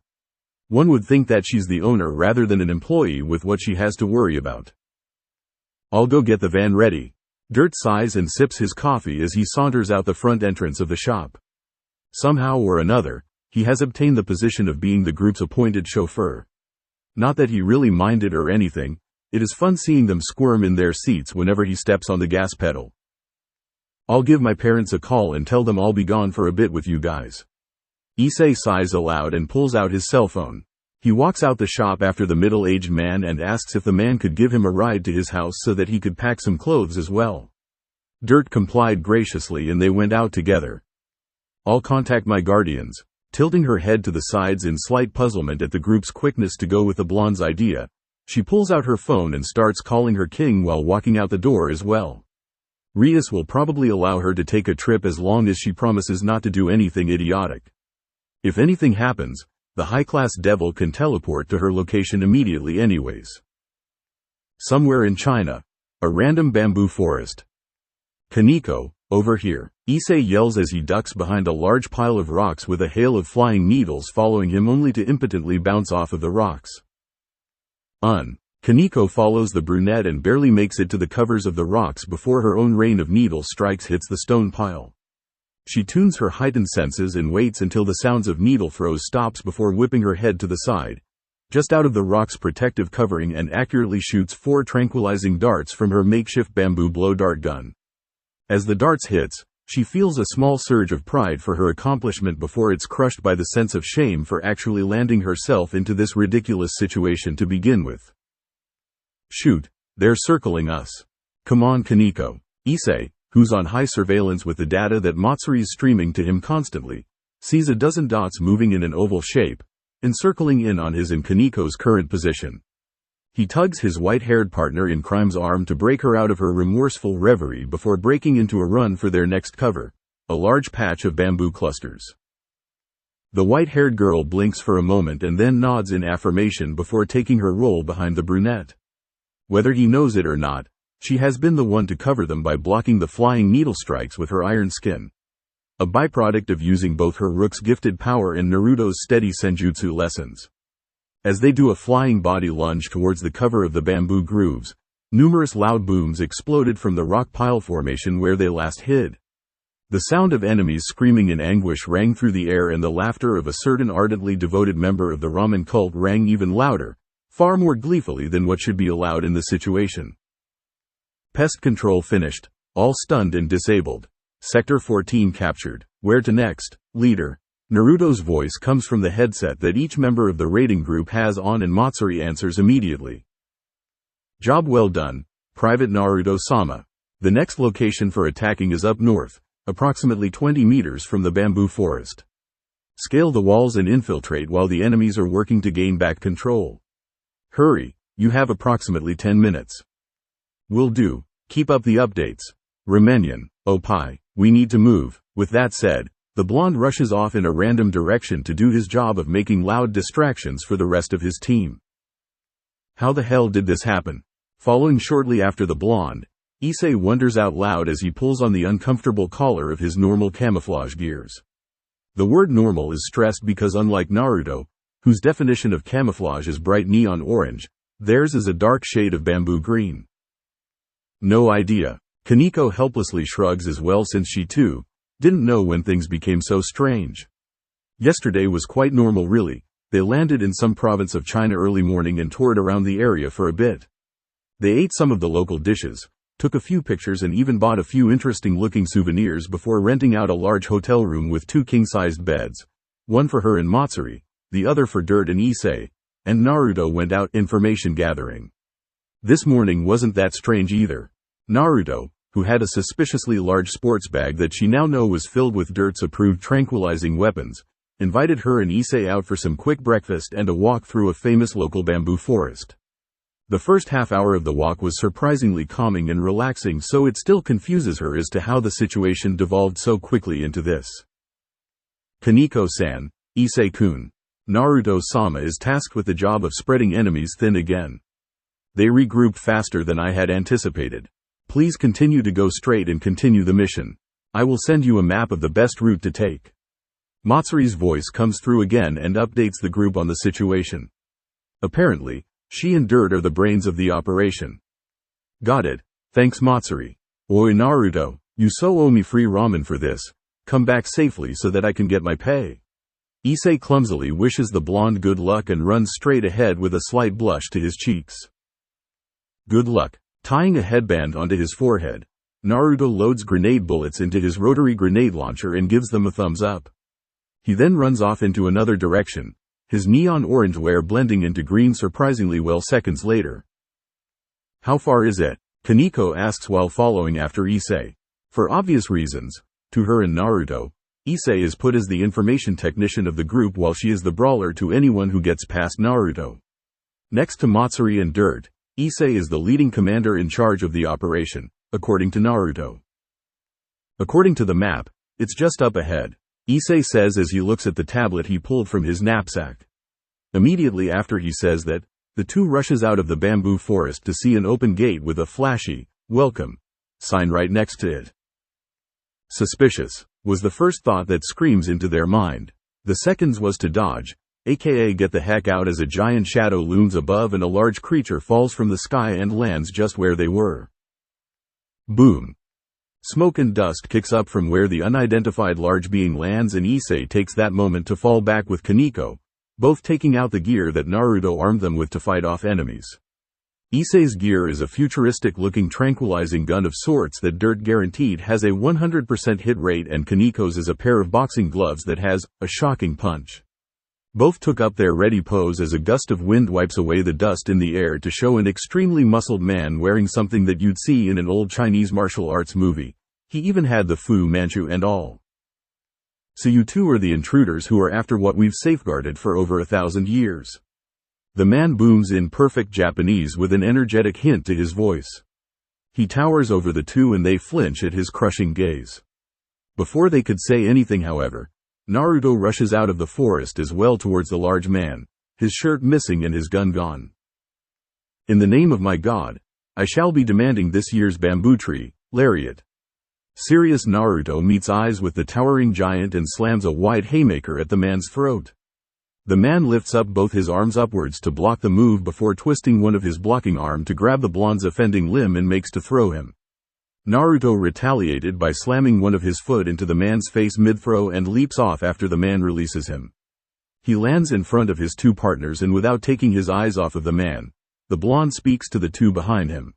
One would think that she's the owner rather than an employee with what she has to worry about. "I'll go get the van ready." Dirt sighs and sips his coffee as he saunters out the front entrance of the shop. Somehow or another, he has obtained the position of being the group's appointed chauffeur. Not that he really minded or anything, it is fun seeing them squirm in their seats whenever he steps on the gas pedal. "I'll give my parents a call and tell them I'll be gone for a bit with you guys." Issei sighs aloud and pulls out his cell phone. He walks out the shop after the middle-aged man and asks if the man could give him a ride to his house so that he could pack some clothes as well. Dirt complied graciously and they went out together. "I'll contact my guardians." Tilting her head to the sides in slight puzzlement at the group's quickness to go with the blonde's idea, she pulls out her phone and starts calling her king while walking out the door as well. Rias will probably allow her to take a trip as long as she promises not to do anything idiotic. If anything happens, the high-class devil can teleport to her location immediately anyways. Somewhere in China. A random bamboo forest. "Kaneko, over here." Issei yells as he ducks behind a large pile of rocks with a hail of flying needles following him only to impotently bounce off of the rocks. Kaneko follows the brunette and barely makes it to the covers of the rocks before her own rain of needle strikes hits the stone pile. She tunes her heightened senses and waits until the sounds of needle throws stops before whipping her head to the side, just out of the rock's protective covering, and accurately shoots 4 tranquilizing darts from her makeshift bamboo blow dart gun. As the darts hits, she feels a small surge of pride for her accomplishment before it's crushed by the sense of shame for actually landing herself into this ridiculous situation to begin with. "Shoot, they're circling us. Come on, Kaneko." Issei, who's on high surveillance with the data that Matsuri is streaming to him constantly, sees a dozen dots moving in an oval shape, encircling in on his and Kaneko's current position. He tugs his white-haired partner in crime's arm to break her out of her remorseful reverie before breaking into a run for their next cover, a large patch of bamboo clusters. The white-haired girl blinks for a moment and then nods in affirmation before taking her role behind the brunette. Whether he knows it or not, she has been the one to cover them by blocking the flying needle strikes with her iron skin. A byproduct of using both her Rook's gifted power and Naruto's steady senjutsu lessons. As they do a flying body lunge towards the cover of the bamboo grooves, numerous loud booms exploded from the rock pile formation where they last hid. The sound of enemies screaming in anguish rang through the air, and the laughter of a certain ardently devoted member of the ramen cult rang even louder, far more gleefully than what should be allowed in the situation. Pest control finished, all stunned and disabled. Sector 14 captured. Where to next, leader? Naruto's voice comes from the headset that each member of the raiding group has on, and Matsuri answers immediately. Job well done, Private Naruto-sama. The next location for attacking is up north, approximately 20 meters from the bamboo forest. Scale the walls and infiltrate while the enemies are working to gain back control. Hurry, you have approximately 10 minutes. Will do. Keep up the updates. Ramen, Oppai, we need to move. With that said, the blonde rushes off in a random direction to do his job of making loud distractions for the rest of his team. How the hell did this happen? Following shortly after the blonde, Issei wonders out loud as he pulls on the uncomfortable collar of his normal camouflage gears. The word normal is stressed because unlike Naruto, whose definition of camouflage is bright neon orange, theirs is a dark shade of bamboo green. No idea. Kaneko helplessly shrugs as well, since she too didn't know when things became so strange. Yesterday was quite normal really. They landed in some province of China early morning and toured around the area for a bit. They ate some of the local dishes, took a few pictures and even bought a few interesting-looking souvenirs before renting out a large hotel room with 2 king-sized beds, one for her and Matsuri, the other for Dirt and Issei, and Naruto went out information gathering. This morning wasn't that strange either. Naruto, who had a suspiciously large sports bag that she now knew was filled with Dirt's approved tranquilizing weapons, invited her and Issei out for some quick breakfast and a walk through a famous local bamboo forest. The first half hour of the walk was surprisingly calming and relaxing, so it still confuses her as to how the situation devolved so quickly into this. Kaneko-san, Issei-kun, Naruto-sama is tasked with the job of spreading enemies thin again. They regrouped faster than I had anticipated. Please continue to go straight and continue the mission. I will send you a map of the best route to take. Matsuri's voice comes through again and updates the group on the situation. Apparently, she and Dirt are the brains of the operation. Got it. Thanks Matsuri. Oi Naruto, you so owe me free ramen for this. Come back safely so that I can get my pay. Issei clumsily wishes the blonde good luck and runs straight ahead with a slight blush to his cheeks. Good luck. Tying a headband onto his forehead, Naruto loads grenade bullets into his rotary grenade launcher and gives them a thumbs up. He then runs off into another direction, his neon orange wear blending into green surprisingly well seconds later. How far is it? Kaneko asks while following after Issei. For obvious reasons, to her and Naruto, Issei is put as the information technician of the group while she is the brawler to anyone who gets past Naruto. Next to Matsuri and Dirt, Issei is the leading commander in charge of the operation, according to Naruto. According to the map, it's just up ahead, Issei says as he looks at the tablet he pulled from his knapsack. Immediately after he says that, the two rushes out of the bamboo forest to see an open gate with a flashy, "Welcome" sign right next to it. Suspicious, was the first thought that screams into their mind. The second was to dodge, aka get the heck out, as a giant shadow looms above and a large creature falls from the sky and lands just where they were. Boom. Smoke and dust kicks up from where the unidentified large being lands, and Issei takes that moment to fall back with Kaneko, both taking out the gear that Naruto armed them with to fight off enemies. Issei's gear is a futuristic-looking tranquilizing gun of sorts that Dirt guaranteed has a 100% hit rate, and Kaneko's is a pair of boxing gloves that has a shocking punch. Both took up their ready pose as a gust of wind wipes away the dust in the air to show an extremely muscled man wearing something that you'd see in an old Chinese martial arts movie. He even had the Fu Manchu and all. So you two are the intruders who are after what we've safeguarded for over 1,000 years. The man booms in perfect Japanese with an energetic hint to his voice. He towers over the two and they flinch at his crushing gaze. Before they could say anything, however, Naruto rushes out of the forest as well towards the large man, his shirt missing and his gun gone. In the name of my God, I shall be demanding this year's bamboo tree, lariat. Serious Naruto meets eyes with the towering giant and slams a wide haymaker at the man's throat. The man lifts up both his arms upwards to block the move before twisting one of his blocking arm to grab the blonde's offending limb and makes to throw him. Naruto retaliated by slamming one of his foot into the man's face mid-throw and leaps off after the man releases him. He lands in front of his two partners, and without taking his eyes off of the man, the blonde speaks to the two behind him.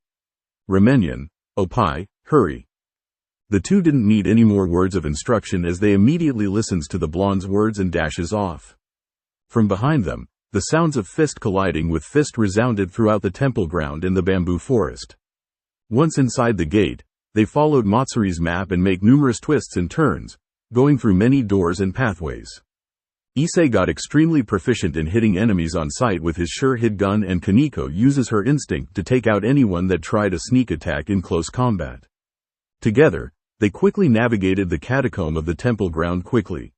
Ramen, Oppai, hurry. The two didn't need any more words of instruction as they immediately listens to the blonde's words and dashes off. From behind them, the sounds of fist colliding with fist resounded throughout the temple ground in the bamboo forest. Once inside the gate, they followed Matsuri's map and make numerous twists and turns, going through many doors and pathways. Issei got extremely proficient in hitting enemies on sight with his sure-hit gun, and Kaneko uses her instinct to take out anyone that tried a sneak attack in close combat. Together, they quickly navigated the catacomb of the temple ground quickly.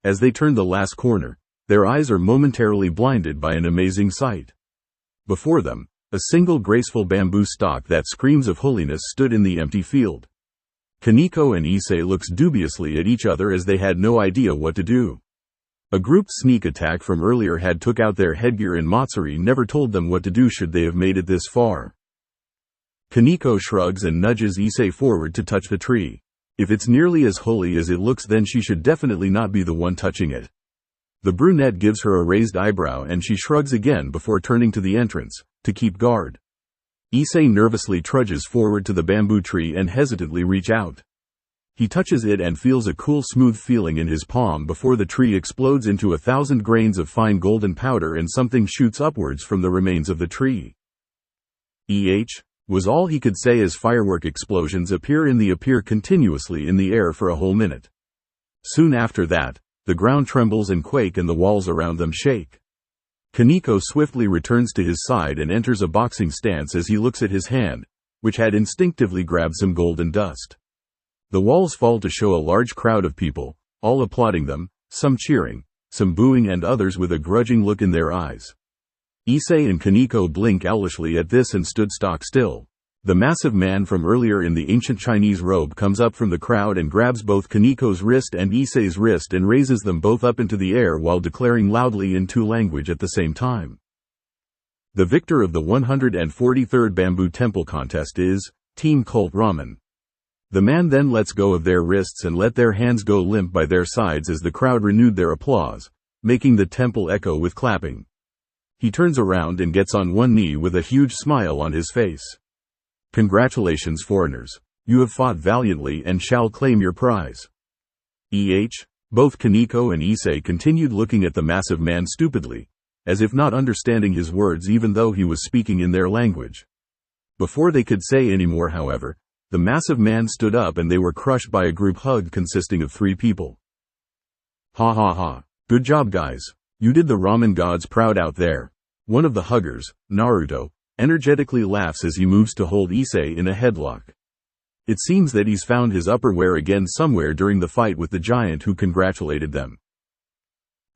As they turned the last corner, their eyes are momentarily blinded by an amazing sight. Before them, a single graceful bamboo stalk that screams of holiness stood in the empty field. Kaneko and Issei looks dubiously at each other as they had no idea what to do. A group sneak attack from earlier had took out their headgear, and Matsuri never told them what to do should they have made it this far. Kaneko shrugs and nudges Issei forward to touch the tree. If it's nearly as holy as it looks, then she should definitely not be the one touching it. The brunette gives her a raised eyebrow and she shrugs again before turning to the entrance, to keep guard. Issei nervously trudges forward to the bamboo tree and hesitantly reach out. He touches it and feels a cool smooth feeling in his palm before the tree explodes into 1,000 grains of fine golden powder and something shoots upwards from the remains of the tree. Was all he could say as firework explosions appear continuously in the air for a whole minute. Soon after that, the ground trembles and quake and the walls around them shake. Kaneko swiftly returns to his side and enters a boxing stance as he looks at his hand, which had instinctively grabbed some golden dust. The walls fall to show a large crowd of people, all applauding them, some cheering, some booing and others with a grudging look in their eyes. Issei and Kaneko blink owlishly at this and stood stock still. The massive man from earlier in the ancient Chinese robe comes up from the crowd and grabs both Kaneko's wrist and Issei's wrist and raises them both up into the air while declaring loudly in two languages at the same time. The victor of the 143rd Bamboo Temple contest is Team Cult Ramen. The man then lets go of their wrists and let their hands go limp by their sides as the crowd renewed their applause, making the temple echo with clapping. He turns around and gets on one knee with a huge smile on his face. Congratulations, foreigners. You have fought valiantly and shall claim your prize. Both Kaneko and Issei continued looking at the massive man stupidly, as if not understanding his words even though he was speaking in their language. Before they could say any more, however, the massive man stood up and they were crushed by a group hug consisting of 3 people. Ha ha ha. Good job, guys. You did the ramen gods proud out there. One of the huggers, Naruto, energetically laughs as he moves to hold Issei in a headlock. It seems that he's found his upperwear again somewhere during the fight with the giant who congratulated them.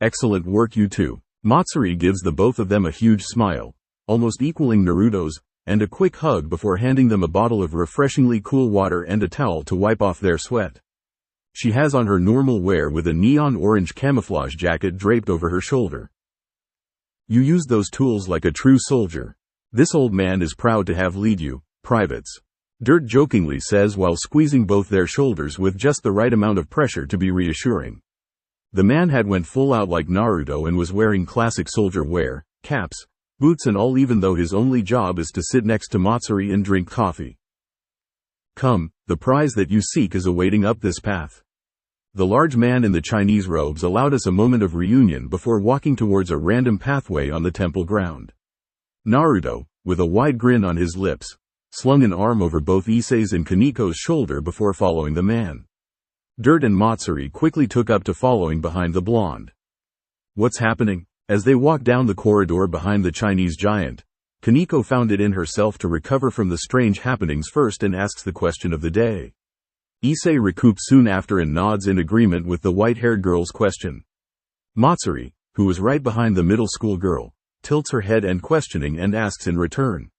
Excellent work, you two. Matsuri gives the both of them a huge smile, almost equaling Naruto's, and a quick hug before handing them a bottle of refreshingly cool water and a towel to wipe off their sweat. She has on her normal wear with a neon orange camouflage jacket draped over her shoulder. You use those tools like a true soldier. This old man is proud to have lead you, privates. Dirt jokingly says while squeezing both their shoulders with just the right amount of pressure to be reassuring. The man had went full out like Naruto and was wearing classic soldier wear, caps, boots and all, even though his only job is to sit next to Matsuri and drink coffee. Come, the prize that you seek is awaiting up this path. The large man in the Chinese robes allowed us a moment of reunion before walking towards a random pathway on the temple ground. Naruto, with a wide grin on his lips, slung an arm over both Issei's and Kaneko's shoulder before following the man. Dirt and Matsuri quickly took up to following behind the blonde. What's happening? As they walked down the corridor behind the Chinese giant, Kaneko found it in herself to recover from the strange happenings first and asks the question of the day. Issei recoups soon after and nods in agreement with the white-haired girl's question. Matsuri, who was right behind the middle school girl, tilts her head and questioning and asks in return.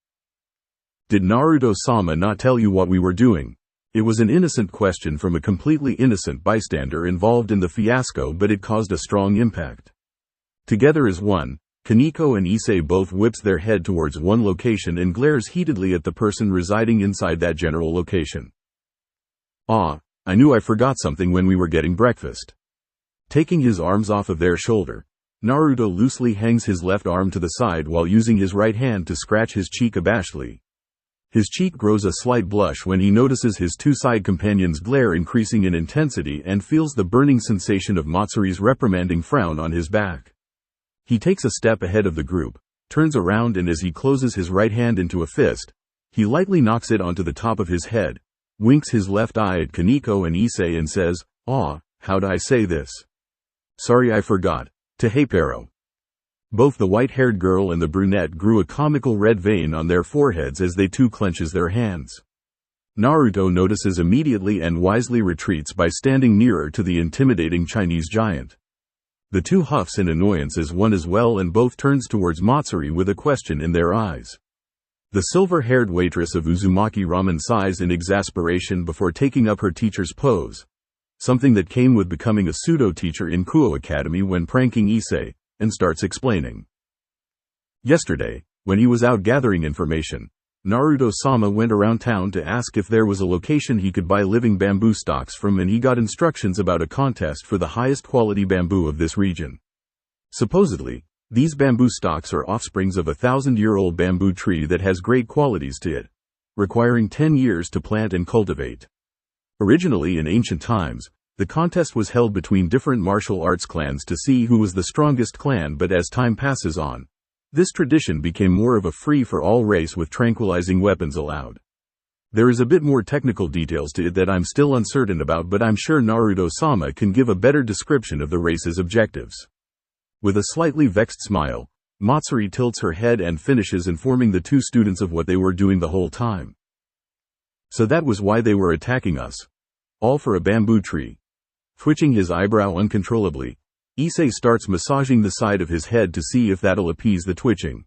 Did Naruto-sama not tell you what we were doing? It was an innocent question from a completely innocent bystander involved in the fiasco, but it caused a strong impact. Together as one, Kaneko and Issei both whips their head towards one location and glares heatedly at the person residing inside that general location. Ah, I knew I forgot something when we were getting breakfast. Taking his arms off of their shoulder, Naruto loosely hangs his left arm to the side while using his right hand to scratch his cheek abashedly. His cheek grows a slight blush when he notices his two side companions' glare increasing in intensity and feels the burning sensation of Matsuri's reprimanding frown on his back. He takes a step ahead of the group, turns around, and as he closes his right hand into a fist, he lightly knocks it onto the top of his head, winks his left eye at Kaneko and Issei and says, "Ah, how'd I say this? Sorry, I forgot. Tehepero." Both the white-haired girl and the brunette grew a comical red vein on their foreheads as they too clenches their hands. Naruto notices immediately and wisely retreats by standing nearer to the intimidating Chinese giant. The two huffs in annoyance as one as well, and both turns towards Matsuri with a question in their eyes. The silver-haired waitress of Uzumaki Ramen sighs in exasperation before taking up her teacher's pose, something that came with becoming a pseudo-teacher in Kuo Academy when pranking Issei, and starts explaining. Yesterday, when he was out gathering information, Naruto-sama went around town to ask if there was a location he could buy living bamboo stalks from, and he got instructions about a contest for the highest quality bamboo of this region. Supposedly, These bamboo stalks are offsprings of a 1,000-year-old bamboo tree that has great qualities to it, requiring 10 years to plant and cultivate. Originally in ancient times, the contest was held between different martial arts clans to see who was the strongest clan, but as time passes on, this tradition became more of a free-for-all race with tranquilizing weapons allowed. There is a bit more technical details to it that I'm still uncertain about, but I'm sure Naruto-sama can give a better description of the race's objectives. With a slightly vexed smile, Matsuri tilts her head and finishes informing the two students of what they were doing the whole time. So that was why they were attacking us. All for a bamboo tree. Twitching his eyebrow uncontrollably, Issei starts massaging the side of his head to see if that'll appease the twitching.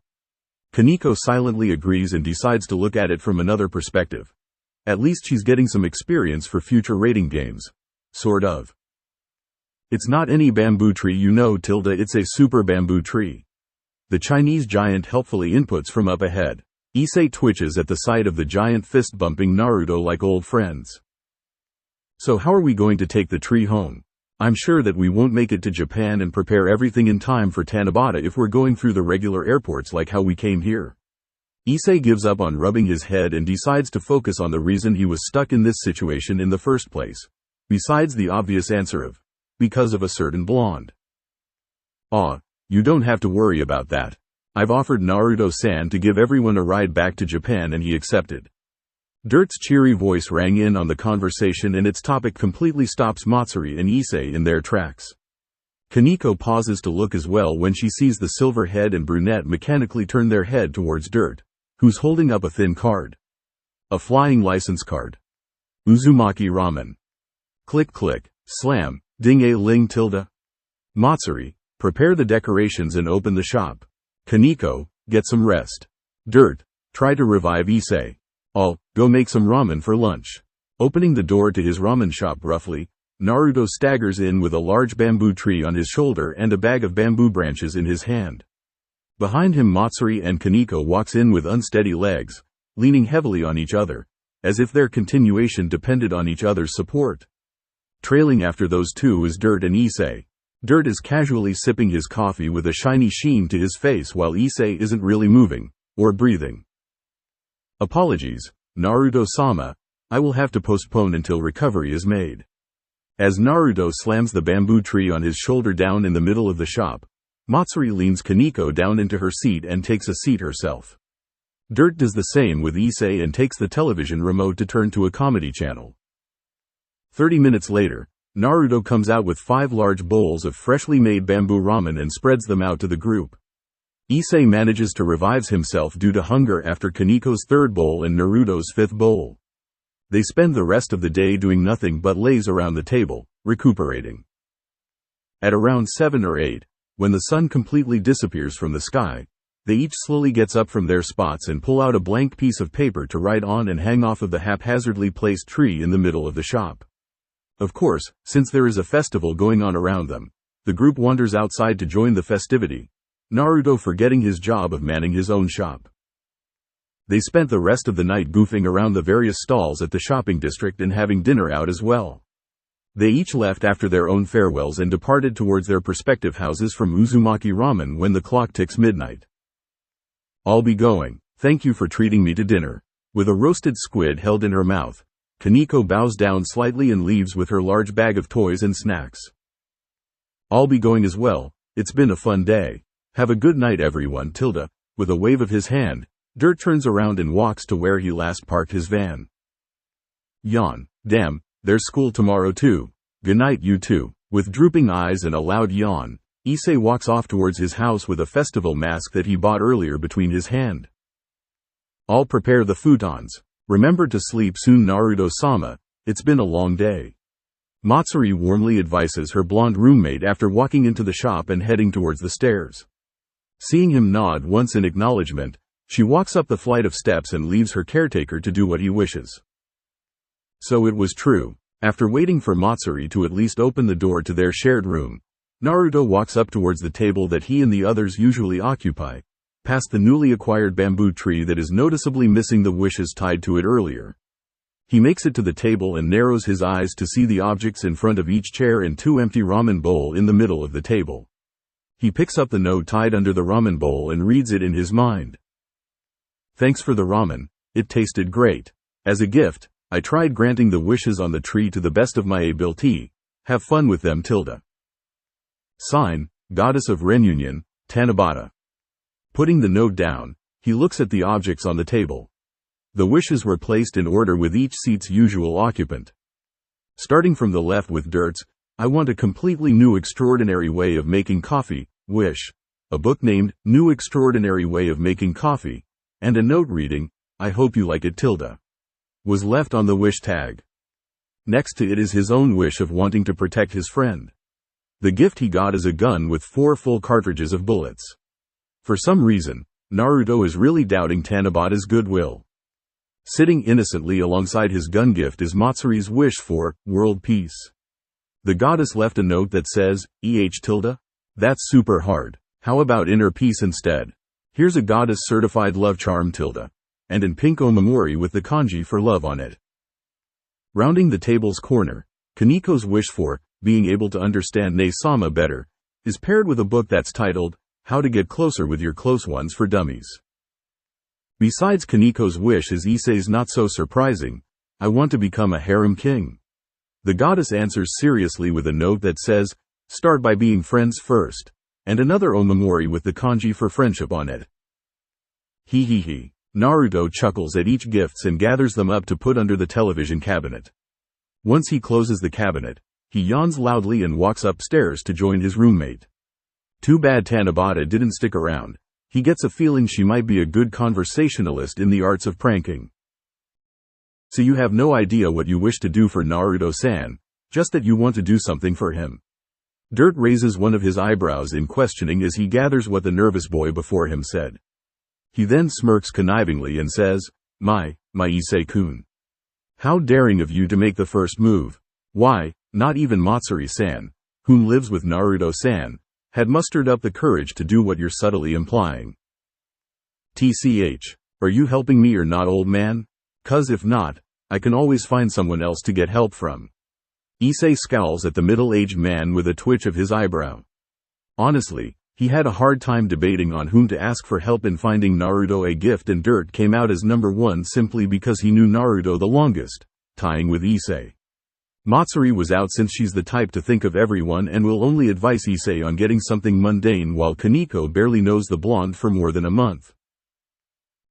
Kaneko silently agrees and decides to look at it from another perspective. At least she's getting some experience for future rating games. Sort of. It's not any bamboo tree it's a super bamboo tree. The Chinese giant helpfully inputs from up ahead. Issei twitches at the sight of the giant fist bumping Naruto like old friends. So how are we going to take the tree home? I'm sure that we won't make it to Japan and prepare everything in time for Tanabata if we're going through the regular airports like how we came here. Issei gives up on rubbing his head and decides to focus on the reason he was stuck in this situation in the first place. Besides the obvious answer of, because of a certain blonde. You don't have to worry about that. I've offered Naruto-san to give everyone a ride back to Japan and he accepted. Dirt's cheery voice rang in on the conversation and its topic completely stops Matsuri and Issei in their tracks. Kaneko pauses to look as well when she sees the silver head and brunette mechanically turn their head towards Dirt, who's holding up a thin card. A flying license card. Uzumaki Ramen. Click click, slam, ding-a-ling tilde. Matsuri, prepare the decorations and open the shop. Kaneko, get some rest. Dirt, try to revive Issei. I'll go make some ramen for lunch. Opening the door to his ramen shop roughly, Naruto staggers in with a large bamboo tree on his shoulder and a bag of bamboo branches in his hand. Behind him Matsuri and Kaneko walks in with unsteady legs, leaning heavily on each other, as if their continuation depended on each other's support. Trailing after those two is Dirt and Issei. Dirt is casually sipping his coffee with a shiny sheen to his face while Issei isn't really moving, or breathing. Apologies, Naruto-sama, I will have to postpone until recovery is made. As Naruto slams the bamboo tree on his shoulder down in the middle of the shop, Matsuri leans Kaneko down into her seat and takes a seat herself. Dirt does the same with Issei and takes the television remote to turn to a comedy channel. 30 minutes later, Naruto comes out with 5 large bowls of freshly made bamboo ramen and spreads them out to the group. Issei manages to revive himself due to hunger after Kaneko's 3rd bowl and Naruto's 5th bowl. They spend the rest of the day doing nothing but laze around the table, recuperating. At around 7 or 8, when the sun completely disappears from the sky, they each slowly gets up from their spots and pull out a blank piece of paper to write on and hang off of the haphazardly placed tree in the middle of the shop. Of course, since there is a festival going on around them, the group wanders outside to join the festivity, Naruto forgetting his job of manning his own shop. They spent the rest of the night goofing around the various stalls at the shopping district and having dinner out as well. They each left after their own farewells and departed towards their respective houses from Uzumaki Ramen when the clock ticks midnight. I'll be going, thank you for treating me to dinner. With a roasted squid held in her mouth, Kaneko bows down slightly and leaves with her large bag of toys and snacks. I'll be going as well, it's been a fun day. Have a good night everyone. With a wave of his hand, Dirt turns around and walks to where he last parked his van. Yawn. Damn, there's school tomorrow too. Good night you two. With drooping eyes and a loud yawn, Issei walks off towards his house with a festival mask that he bought earlier between his hand. I'll prepare the futons. Remember to sleep soon Naruto-sama, it's been a long day. Matsuri warmly advises her blonde roommate after walking into the shop and heading towards the stairs. Seeing him nod once in acknowledgement, she walks up the flight of steps and leaves her caretaker to do what he wishes. So it was true. After waiting for Matsuri to at least open the door to their shared room, Naruto walks up towards the table that he and the others usually occupy, past the newly acquired bamboo tree that is noticeably missing the wishes tied to it earlier. He makes it to the table and narrows his eyes to see the objects in front of each chair and 2 empty ramen bowl in the middle of the table. He picks up the note tied under the ramen bowl and reads it in his mind. Thanks for the ramen, it tasted great. As a gift, I tried granting the wishes on the tree to the best of my ability. Have fun with them, Tilda. Sign, Goddess of Reunion, Tanabata. Putting the note down, he looks at the objects on the table. The wishes were placed in order with each seat's usual occupant. Starting from the left with Dirt's, I want a completely new extraordinary way of making coffee, wish. A book named New Extraordinary Way of Making Coffee, and a note reading, I hope you like it, Tilda, was left on the wish tag. Next to it is his own wish of wanting to protect his friend. The gift he got is a gun with 4 full cartridges of bullets. For some reason, Naruto is really doubting Tanabata's goodwill. Sitting innocently alongside his gun gift is Matsuri's wish for world peace. The goddess left a note that says, Tilda? That's super hard. How about inner peace instead? Here's a goddess certified love charm, Tilda. And in pink omamori with the kanji for love on it. Rounding the table's corner, Kaniko's wish for being able to understand Ne-sama better is paired with a book that's titled How to Get Closer with Your Close Ones for Dummies. Besides Kaniko's wish is Issei's not so surprising, I want to become a harem king. The goddess answers seriously with a note that says, start by being friends first, and another omamori with the kanji for friendship on it. He. Naruto chuckles at each gifts and gathers them up to put under the television cabinet. Once he closes the cabinet, he yawns loudly and walks upstairs to join his roommate. Too bad Tanabata didn't stick around. He gets a feeling she might be a good conversationalist in the arts of pranking. So you have no idea what you wish to do for Naruto-san, just that you want to do something for him. Dirt raises one of his eyebrows in questioning as he gathers what the nervous boy before him said. He then smirks connivingly and says, My Issei-kun. How daring of you to make the first move. Why, not even Matsuri-san, whom lives with Naruto-san, had mustered up the courage to do what you're subtly implying. TCH, are you helping me or not, old man? 'Cause if not, I can always find someone else to get help from. Issei scowls at the middle-aged man with a twitch of his eyebrow. Honestly, he had a hard time debating on whom to ask for help in finding Naruto a gift, and Dirt came out as number 1 simply because he knew Naruto the longest, tying with Issei. Matsuri was out since she's the type to think of everyone and will only advise Issei on getting something mundane, while Kaniko barely knows the blonde for more than a month.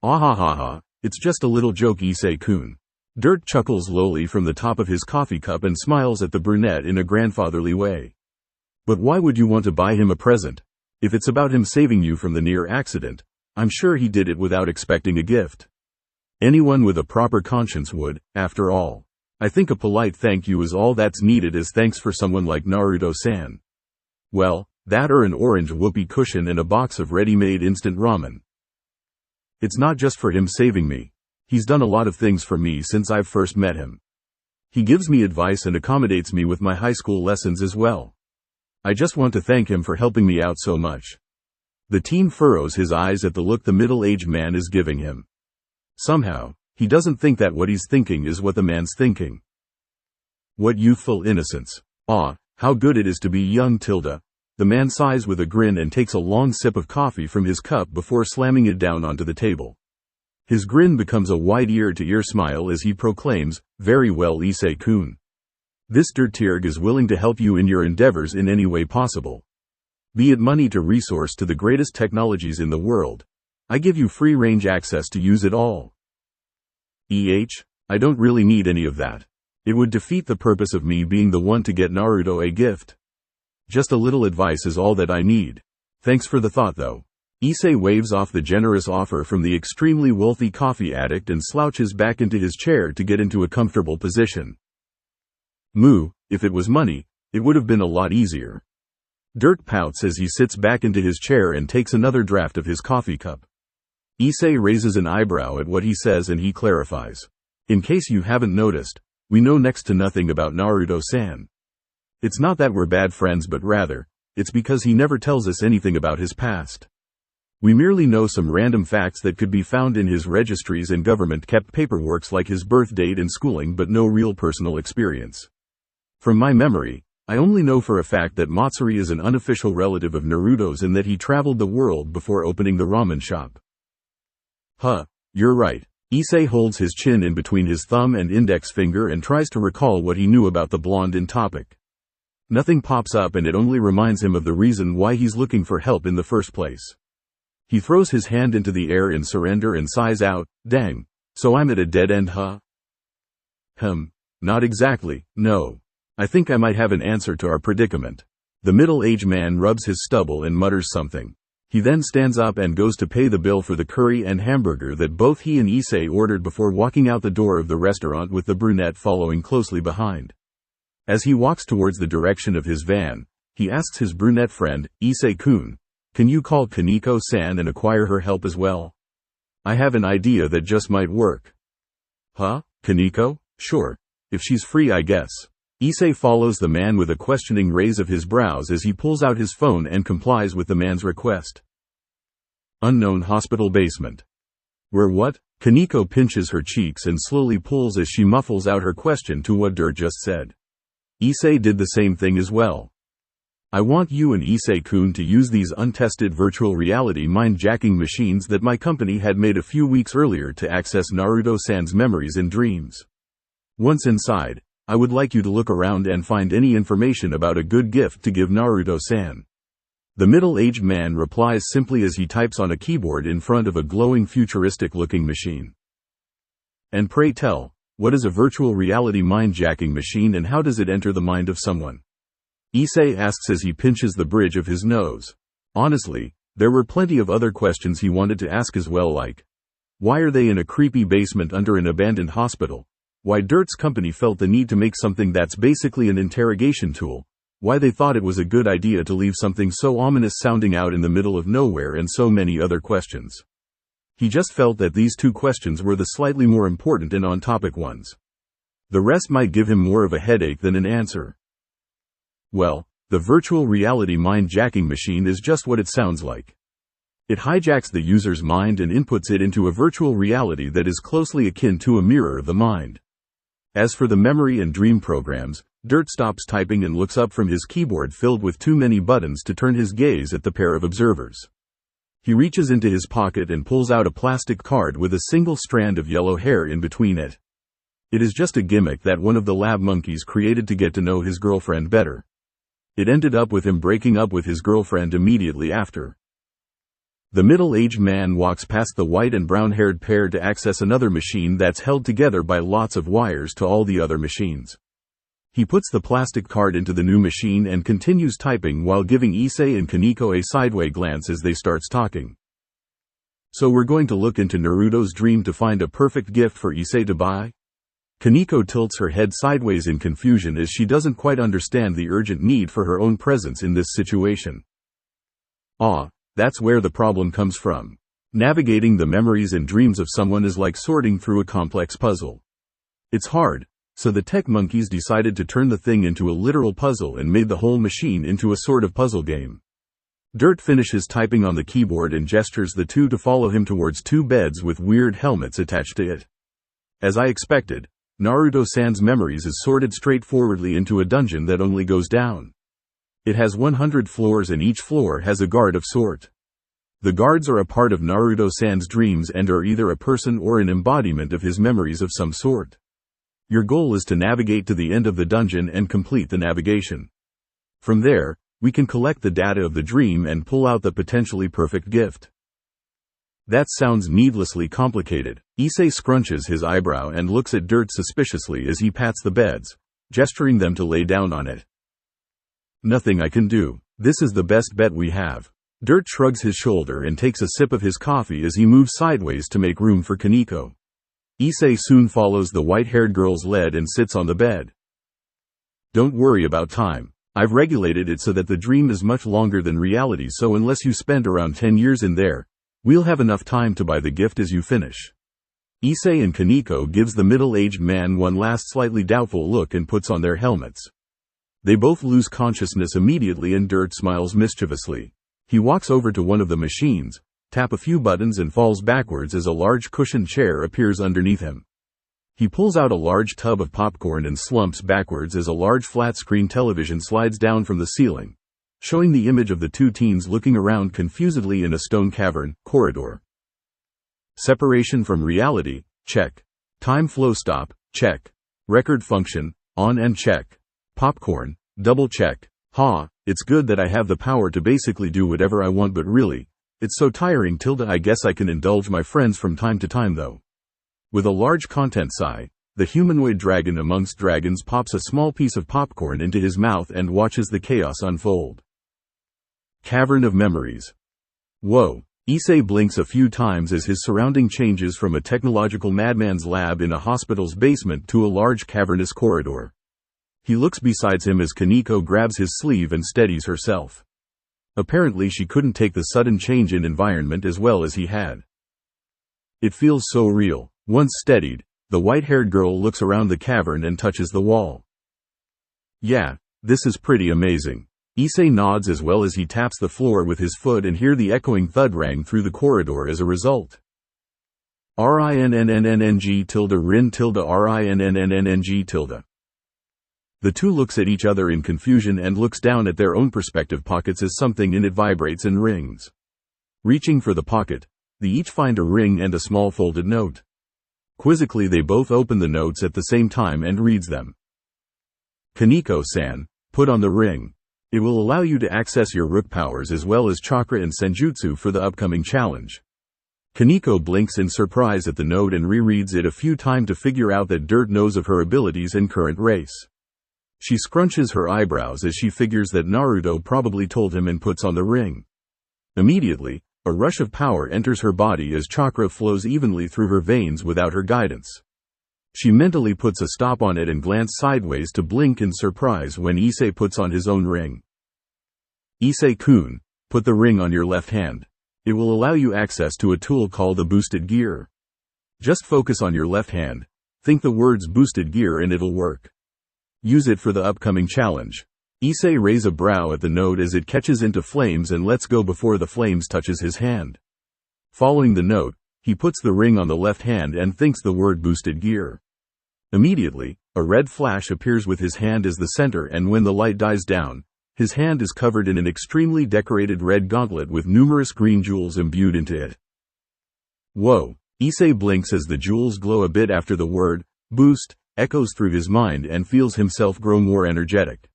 Ahahaha, it's just a little joke, Issei-kun. Dirt chuckles lowly from the top of his coffee cup and smiles at the brunette in a grandfatherly way. But why would you want to buy him a present? If it's about him saving you from the near accident, I'm sure he did it without expecting a gift. Anyone with a proper conscience would, after all. I think a polite thank you is all that's needed as thanks for someone like Naruto-san. Well, that or an orange whoopee cushion and a box of ready-made instant ramen. It's not just for him saving me. He's done a lot of things for me since I've first met him. He gives me advice and accommodates me with my high school lessons as well. I just want to thank him for helping me out so much. The teen furrows his eyes at the look the middle-aged man is giving him. Somehow, he doesn't think that what he's thinking is what the man's thinking. What youthful innocence. Ah, how good it is to be young, Tilda. The man sighs with a grin and takes a long sip of coffee from his cup before slamming it down onto the table. His grin becomes a wide ear-to-ear smile as he proclaims, Very well, Issei-kun. This Dirtirg is willing to help you in your endeavors in any way possible. Be it money to resource to the greatest technologies in the world. I give you free-range access to use it all. I don't really need any of that. It would defeat the purpose of me being the one to get Naruto a gift. Just a little advice is all that I need. Thanks for the thought though. Issei waves off the generous offer from the extremely wealthy coffee addict and slouches back into his chair to get into a comfortable position. If it was money, it would have been a lot easier. Dirt pouts as he sits back into his chair and takes another draft of his coffee cup. Issei raises an eyebrow at what he says and he clarifies. In case you haven't noticed, we know next to nothing about Naruto-san. It's not that we're bad friends, but rather, it's because he never tells us anything about his past. We merely know some random facts that could be found in his registries and government-kept paperworks like his birth date and schooling, but no real personal experience. From my memory, I only know for a fact that Matsuri is an unofficial relative of Naruto's and that he traveled the world before opening the ramen shop. Huh, you're right. Issei holds his chin in between his thumb and index finger and tries to recall what he knew about the blonde in topic. Nothing pops up and it only reminds him of the reason why he's looking for help in the first place. He throws his hand into the air in surrender and sighs out, dang, so I'm at a dead end, huh? Not exactly, no. I think I might have an answer to our predicament. The middle-aged man rubs his stubble and mutters something. He then stands up and goes to pay the bill for the curry and hamburger that both he and Issei ordered before walking out the door of the restaurant with the brunette following closely behind. As he walks towards the direction of his van, he asks his brunette friend, Issei-kun, can you call Kaneko-san and acquire her help as well? I have an idea that just might work. Huh? Kaneko? Sure. If she's free, I guess. Issei follows the man with a questioning raise of his brows as he pulls out his phone and complies with the man's request. Unknown hospital basement. Where what? Kaneko pinches her cheeks and slowly pulls as she muffles out her question to what Dirt just said. Issei did the same thing as well. I want you and Issei-kun to use these untested virtual reality mind-jacking machines that my company had made a few weeks earlier to access Naruto-san's memories and dreams. Once inside, I would like you to look around and find any information about a good gift to give Naruto-san. The middle-aged man replies simply as he types on a keyboard in front of a glowing futuristic-looking machine. And pray tell, what is a virtual reality mind-jacking machine and how does it enter the mind of someone? Issei asks as he pinches the bridge of his nose. Honestly, there were plenty of other questions he wanted to ask as well, like, why are they in a creepy basement under an abandoned hospital? Why Dirt's company felt the need to make something that's basically an interrogation tool, why they thought it was a good idea to leave something so ominous sounding out in the middle of nowhere, and so many other questions. He just felt that these two questions were the slightly more important and on-topic ones. The rest might give him more of a headache than an answer. Well, the virtual reality mind-jacking machine is just what it sounds like. It hijacks the user's mind and inputs it into a virtual reality that is closely akin to a mirror of the mind. As for the memory and dream programs, Dirt stops typing and looks up from his keyboard filled with too many buttons to turn his gaze at the pair of observers. He reaches into his pocket and pulls out a plastic card with a single strand of yellow hair in between it. It is just a gimmick that one of the lab monkeys created to get to know his girlfriend better. It ended up with him breaking up with his girlfriend immediately after. The middle-aged man walks past the white and brown-haired pair to access another machine that's held together by lots of wires to all the other machines. He puts the plastic card into the new machine and continues typing while giving Issei and Kaneko a sideway glance as they starts talking. So we're going to look into Naruto's dream to find a perfect gift for Issei to buy? Kaneko tilts her head sideways in confusion as she doesn't quite understand the urgent need for her own presence in this situation. That's where the problem comes from. Navigating the memories and dreams of someone is like sorting through a complex puzzle. It's hard, so the tech monkeys decided to turn the thing into a literal puzzle and made the whole machine into a sort of puzzle game. Dirt finishes typing on the keyboard and gestures the two to follow him towards two beds with weird helmets attached to it. As I expected, Naruto-san's memories is sorted straightforwardly into a dungeon that only goes down. It has 100 floors and each floor has a guard of sort. The guards are a part of Naruto-san's dreams and are either a person or an embodiment of his memories of some sort. Your goal is to navigate to the end of the dungeon and complete the navigation. From there, we can collect the data of the dream and pull out the potentially perfect gift. That sounds needlessly complicated. Issei scrunches his eyebrow and looks at Dirt suspiciously as he pats the beds, gesturing them to lay down on it. Nothing I can do. This is the best bet we have. Dirt shrugs his shoulder and takes a sip of his coffee as he moves sideways to make room for Kaneko. Issei soon follows the white-haired girl's lead and sits on the bed. Don't worry about time. I've regulated it so that the dream is much longer than reality, so unless you spend around 10 years in there, we'll have enough time to buy the gift as you finish. Issei and Kaneko gives the middle-aged man one last slightly doubtful look and puts on their helmets. They both lose consciousness immediately and Dirt smiles mischievously. He walks over to one of the machines, taps a few buttons and falls backwards as a large cushioned chair appears underneath him. He pulls out a large tub of popcorn and slumps backwards as a large flat-screen television slides down from the ceiling, showing the image of the two teens looking around confusedly in a stone cavern corridor. Separation from reality, check. Time flow stop, check. Record function, on and check. Popcorn, double check. It's good that I have the power to basically do whatever I want, but really, it's so tiring. I guess I can indulge my friends from time to time though. With a large content sigh, the humanoid dragon amongst dragons pops a small piece of popcorn into his mouth and watches the chaos unfold. Cavern of Memories. Whoa. Issei blinks a few times as his surrounding changes from a technological madman's lab in a hospital's basement to a large cavernous corridor. He looks beside him as Kaneko grabs his sleeve and steadies herself. Apparently she couldn't take the sudden change in environment as well as he had. It feels so real. Once steadied, the white-haired girl looks around the cavern and touches the wall. Yeah, this is pretty amazing. Issei nods as well as he taps the floor with his foot and hear the echoing thud rang through the corridor as a result. RINNNNNG tilde RIN tilde RINNNNNG tilde. The two looks at each other in confusion and looks down at their own perspective pockets as something in it vibrates and rings. Reaching for the pocket, they each find a ring and a small folded note. Quizzically they both open the notes at the same time and reads them. Kaneko-san, put on the ring. It will allow you to access your rook powers as well as chakra and senjutsu for the upcoming challenge. Kaneko blinks in surprise at the note and rereads it a few times to figure out that Dirt knows of her abilities and current race. She scrunches her eyebrows as she figures that Naruto probably told him and puts on the ring. Immediately, a rush of power enters her body as chakra flows evenly through her veins without her guidance. She mentally puts a stop on it and glances sideways to blink in surprise when Issei puts on his own ring. Issei-kun, put the ring on your left hand. It will allow you access to a tool called the boosted gear. Just focus on your left hand, think the words boosted gear and it'll work. Use it for the upcoming challenge. Issei raises a brow at the note as it catches into flames and lets go before the flames touches his hand. Following the note, he puts the ring on the left hand and thinks the word boosted gear. Immediately, a red flash appears with his hand as the center, and when the light dies down, his hand is covered in an extremely decorated red gauntlet with numerous green jewels imbued into it. Whoa! Issei blinks as the jewels glow a bit after the word boost echoes through his mind and feels himself grow more energetic.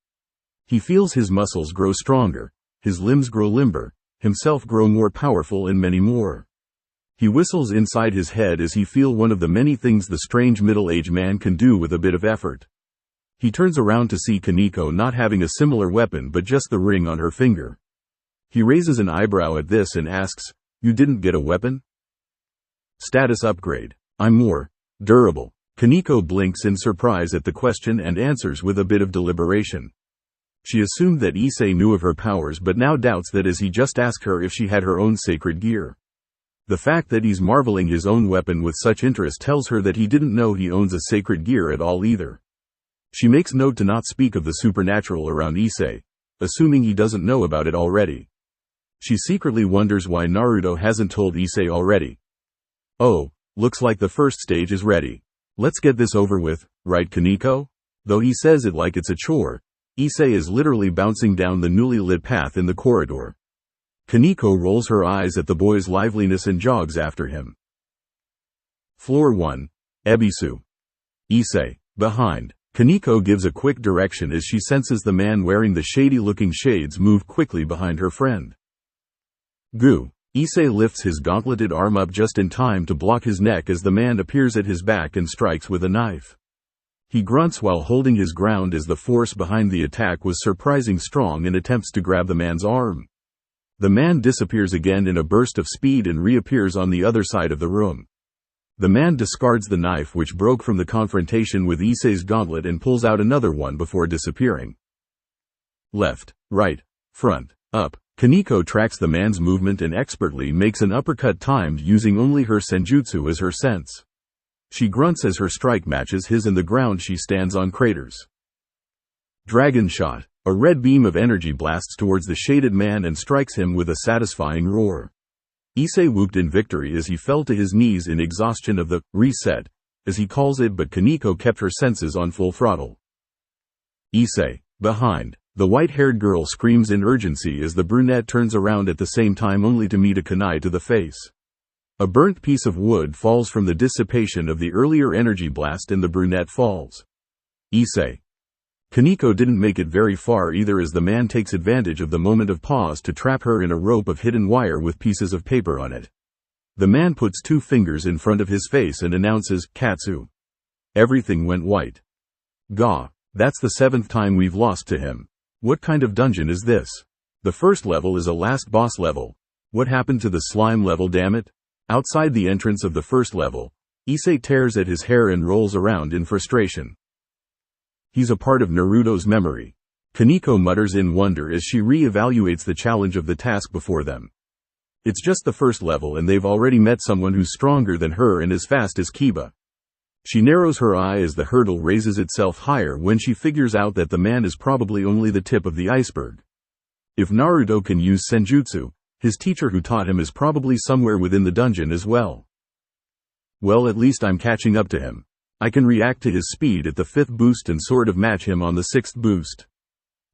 He feels his muscles grow stronger, his limbs grow limber, himself grow more powerful and many more. He whistles inside his head as he feels one of the many things the strange middle-aged man can do with a bit of effort. He turns around to see Kaneko not having a similar weapon but just the ring on her finger. He raises an eyebrow at this and asks, "You didn't get a weapon?" Status upgrade. I'm more durable. Kaneko blinks in surprise at the question and answers with a bit of deliberation. She assumed that Issei knew of her powers but now doubts that as he just asked her if she had her own sacred gear. The fact that he's marveling his own weapon with such interest tells her that he didn't know he owns a sacred gear at all either. She makes note to not speak of the supernatural around Issei, assuming he doesn't know about it already. She secretly wonders why Naruto hasn't told Issei already. Oh, looks like the first stage is ready. Let's get this over with, right Kaneko? Though he says it like it's a chore, Issei is literally bouncing down the newly lit path in the corridor. Kaneko rolls her eyes at the boy's liveliness and jogs after him. Floor 1. Ebisu. Issei, behind. Kaneko gives a quick direction as she senses the man wearing the shady-looking shades move quickly behind her friend. Goo. Issei lifts his gauntleted arm up just in time to block his neck as the man appears at his back and strikes with a knife. He grunts while holding his ground as the force behind the attack was surprisingly strong and attempts to grab the man's arm. The man disappears again in a burst of speed and reappears on the other side of the room. The man discards the knife which broke from the confrontation with Issei's gauntlet and pulls out another one before disappearing. Left, right, front, up. Kaneko tracks the man's movement and expertly makes an uppercut timed using only her senjutsu as her sense. She grunts as her strike matches his and the ground she stands on craters. Dragon shot. A red beam of energy blasts towards the shaded man and strikes him with a satisfying roar. Issei whooped in victory as he fell to his knees in exhaustion of the reset as he calls it, but Kaneko kept her senses on full throttle. Issei, behind. The white-haired girl screams in urgency as the brunette turns around at the same time only to meet a kunai to the face. A burnt piece of wood falls from the dissipation of the earlier energy blast and the brunette falls. Issei. Kaneko didn't make it very far either as the man takes advantage of the moment of pause to trap her in a rope of hidden wire with pieces of paper on it. The man puts 2 fingers in front of his face and announces, "Katsu." Everything went white. Gah, that's the 7th time we've lost to him. What kind of dungeon is this? The first level is a last boss level. What happened to the slime level, damn it? Outside the entrance of the first level, Issei tears at his hair and rolls around in frustration. He's a part of Naruto's memory. Kaneko mutters in wonder as she re-evaluates the challenge of the task before them. It's just the first level and they've already met someone who's stronger than her and as fast as Kiba. She narrows her eye as the hurdle raises itself higher when she figures out that the man is probably only the tip of the iceberg. If Naruto can use senjutsu, his teacher who taught him is probably somewhere within the dungeon as well. Well, at least I'm catching up to him. I can react to his speed at the 5th boost and sort of match him on the 6th boost.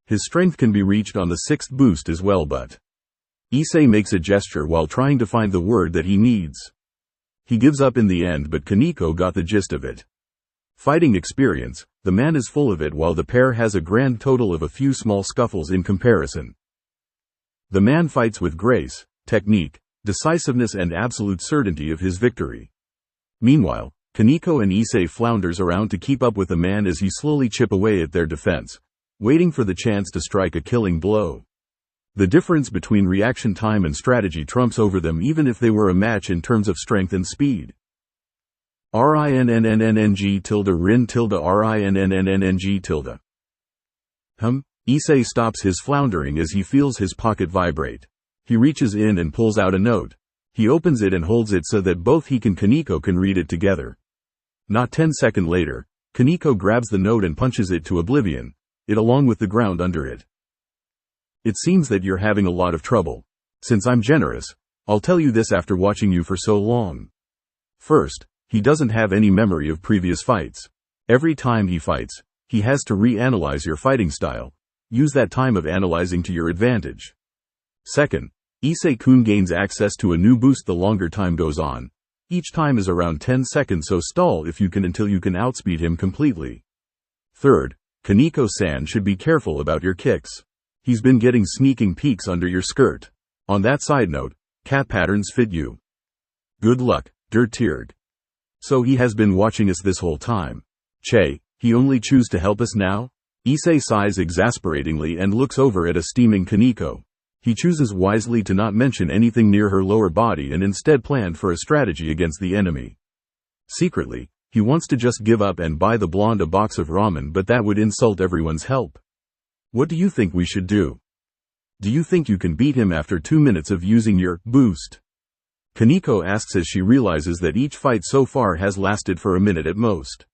His strength can be reached on the 6th boost as well, but... Issei makes a gesture while trying to find the word that he needs. He gives up in the end, but Kaneko got the gist of it. Fighting experience, the man is full of it while the pair has a grand total of a few small scuffles in comparison. The man fights with grace, technique, decisiveness and absolute certainty of his victory. Meanwhile, Kaneko and Issei flounders around to keep up with the man as he slowly chip away at their defense, waiting for the chance to strike a killing blow. The difference between reaction time and strategy trumps over them even if they were a match in terms of strength and speed. RINNNNNG tilde RIN tilde RINNNNNG tilde. Issei stops his floundering as he feels his pocket vibrate. He reaches in and pulls out a note. He opens it and holds it so that both he and Kaneko can read it together. Not 10 seconds later, Kaneko grabs the note and punches it to oblivion, it along with the ground under it. It seems that you're having a lot of trouble. Since I'm generous, I'll tell you this after watching you for so long. First, he doesn't have any memory of previous fights. Every time he fights, he has to reanalyze your fighting style. Use that time of analyzing to your advantage. Second, Issei-kun gains access to a new boost the longer time goes on. Each time is around 10 seconds, so stall if you can until you can outspeed him completely. Third, Kaneko-san should be careful about your kicks. He's been getting sneaking peeks under your skirt. On that side note, cat patterns fit you. Good luck, Dirtierg. So he has been watching us this whole time. Che, he only choose to help us now? Issei sighs exasperatingly and looks over at a steaming Kaneko. He chooses wisely to not mention anything near her lower body and instead planned for a strategy against the enemy. Secretly, he wants to just give up and buy the blonde a box of ramen, but that would insult everyone's help. What do you think we should do? Do you think you can beat him after 2 minutes of using your boost? Kaneko asks as she realizes that each fight so far has lasted for a minute at most.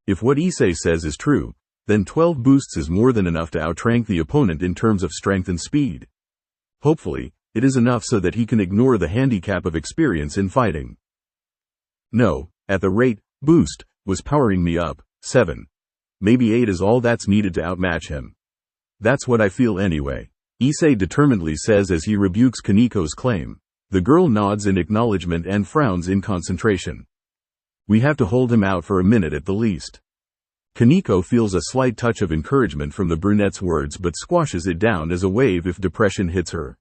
If what Issei says is true, then 12 boosts is more than enough to outrank the opponent in terms of strength and speed. Hopefully, it is enough so that he can ignore the handicap of experience in fighting. No, at the rate boost was powering me up, 7. Maybe 8 is all that's needed to outmatch him. That's what I feel anyway, Issei determinedly says as he rebukes Kaneko's claim. The girl nods in acknowledgement and frowns in concentration. We have to hold him out for a minute at the least. Kaneko feels a slight touch of encouragement from the brunette's words but squashes it down as a wave if depression hits her.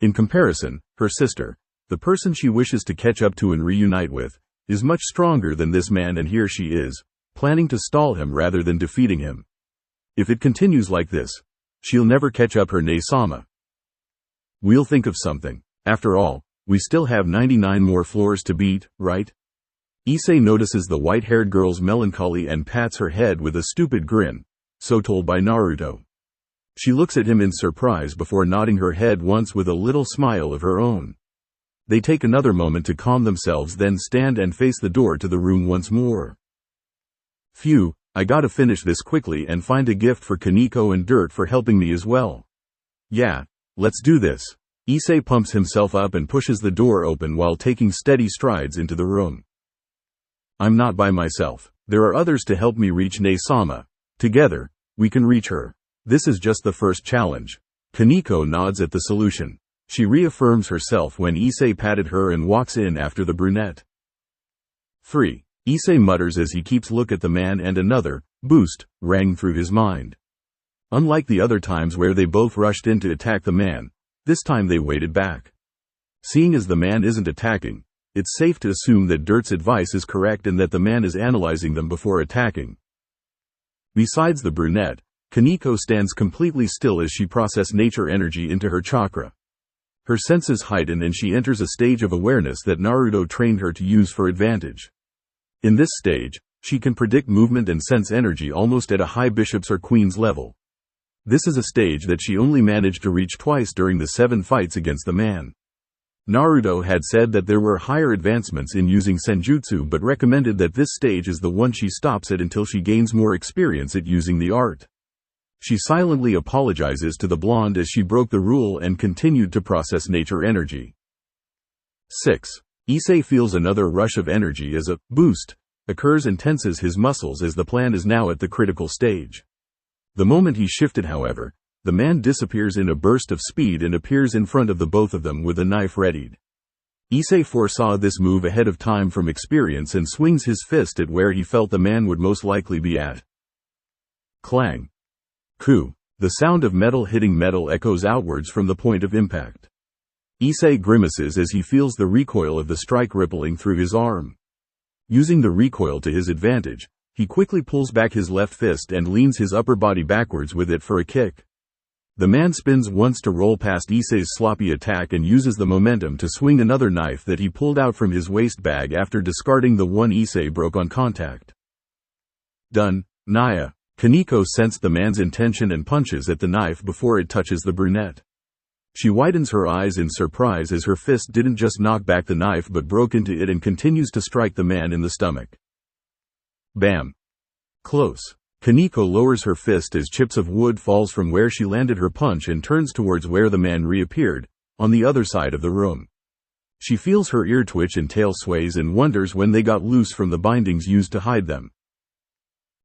In comparison, her sister, the person she wishes to catch up to and reunite with, is much stronger than this man, and here she is, planning to stall him rather than defeating him. If it continues like this, she'll never catch up her Nei-sama. We'll think of something. After all, we still have 99 more floors to beat, right? Issei notices the white-haired girl's melancholy and pats her head with a stupid grin, so told by Naruto. She looks at him in surprise before nodding her head once with a little smile of her own. They take another moment to calm themselves, then stand and face the door to the room once more. Phew, I gotta finish this quickly and find a gift for Kaneko and Dirt for helping me as well. Yeah, let's do this. Issei pumps himself up and pushes the door open while taking steady strides into the room. I'm not by myself. There are others to help me reach Ne-sama. Together, we can reach her. This is just the first challenge. Kaneko nods at the solution. She reaffirms herself when Issei patted her and walks in after the brunette. 3. Issei mutters as he keeps look at the man, and another boost rang through his mind. Unlike the other times where they both rushed in to attack the man, this time they waited back. Seeing as the man isn't attacking, it's safe to assume that Dirt's advice is correct and that the man is analyzing them before attacking. Besides the brunette, Kaneko stands completely still as she processes nature energy into her chakra. Her senses heighten and she enters a stage of awareness that Naruto trained her to use for advantage. In this stage, she can predict movement and sense energy almost at a high bishop's or queen's level. This is a stage that she only managed to reach twice during the 7 fights against the man. Naruto had said that there were higher advancements in using senjutsu but recommended that this stage is the one she stops at until she gains more experience at using the art. She silently apologizes to the blonde as she broke the rule and continued to process nature energy. 6. Issei feels another rush of energy as a boost occurs and tenses his muscles as the plan is now at the critical stage. The moment he shifted, however, the man disappears in a burst of speed and appears in front of the both of them with a knife readied. Issei foresaw this move ahead of time from experience and swings his fist at where he felt the man would most likely be at. Clang. Ku. The sound of metal hitting metal echoes outwards from the point of impact. Issei grimaces as he feels the recoil of the strike rippling through his arm. Using the recoil to his advantage, he quickly pulls back his left fist and leans his upper body backwards with it for a kick. The man spins once to roll past Issei's sloppy attack and uses the momentum to swing another knife that he pulled out from his waist bag after discarding the one Issei broke on contact. Done, Naya. Kaneko sensed the man's intention and punches at the knife before it touches the brunette. She widens her eyes in surprise as her fist didn't just knock back the knife but broke into it and continues to strike the man in the stomach. Bam. Close. Kaneko lowers her fist as chips of wood falls from where she landed her punch and turns towards where the man reappeared, on the other side of the room. She feels her ear twitch and tail sways and wonders when they got loose from the bindings used to hide them.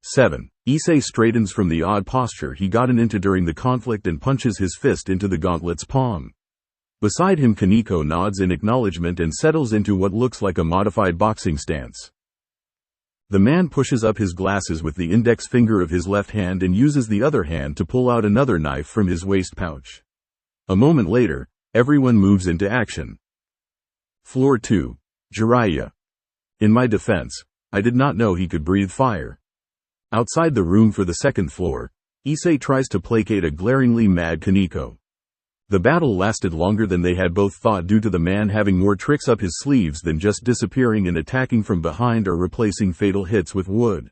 7. Issei straightens from the odd posture he gotten into during the conflict and punches his fist into the gauntlet's palm. Beside him, Kaneko nods in acknowledgement and settles into what looks like a modified boxing stance. The man pushes up his glasses with the index finger of his left hand and uses the other hand to pull out another knife from his waist pouch. A moment later, everyone moves into action. Floor 2. Jiraiya. In my defense, I did not know he could breathe fire. Outside the room for the second floor, Issei tries to placate a glaringly mad Kaneko. The battle lasted longer than they had both thought due to the man having more tricks up his sleeves than just disappearing and attacking from behind or replacing fatal hits with wood.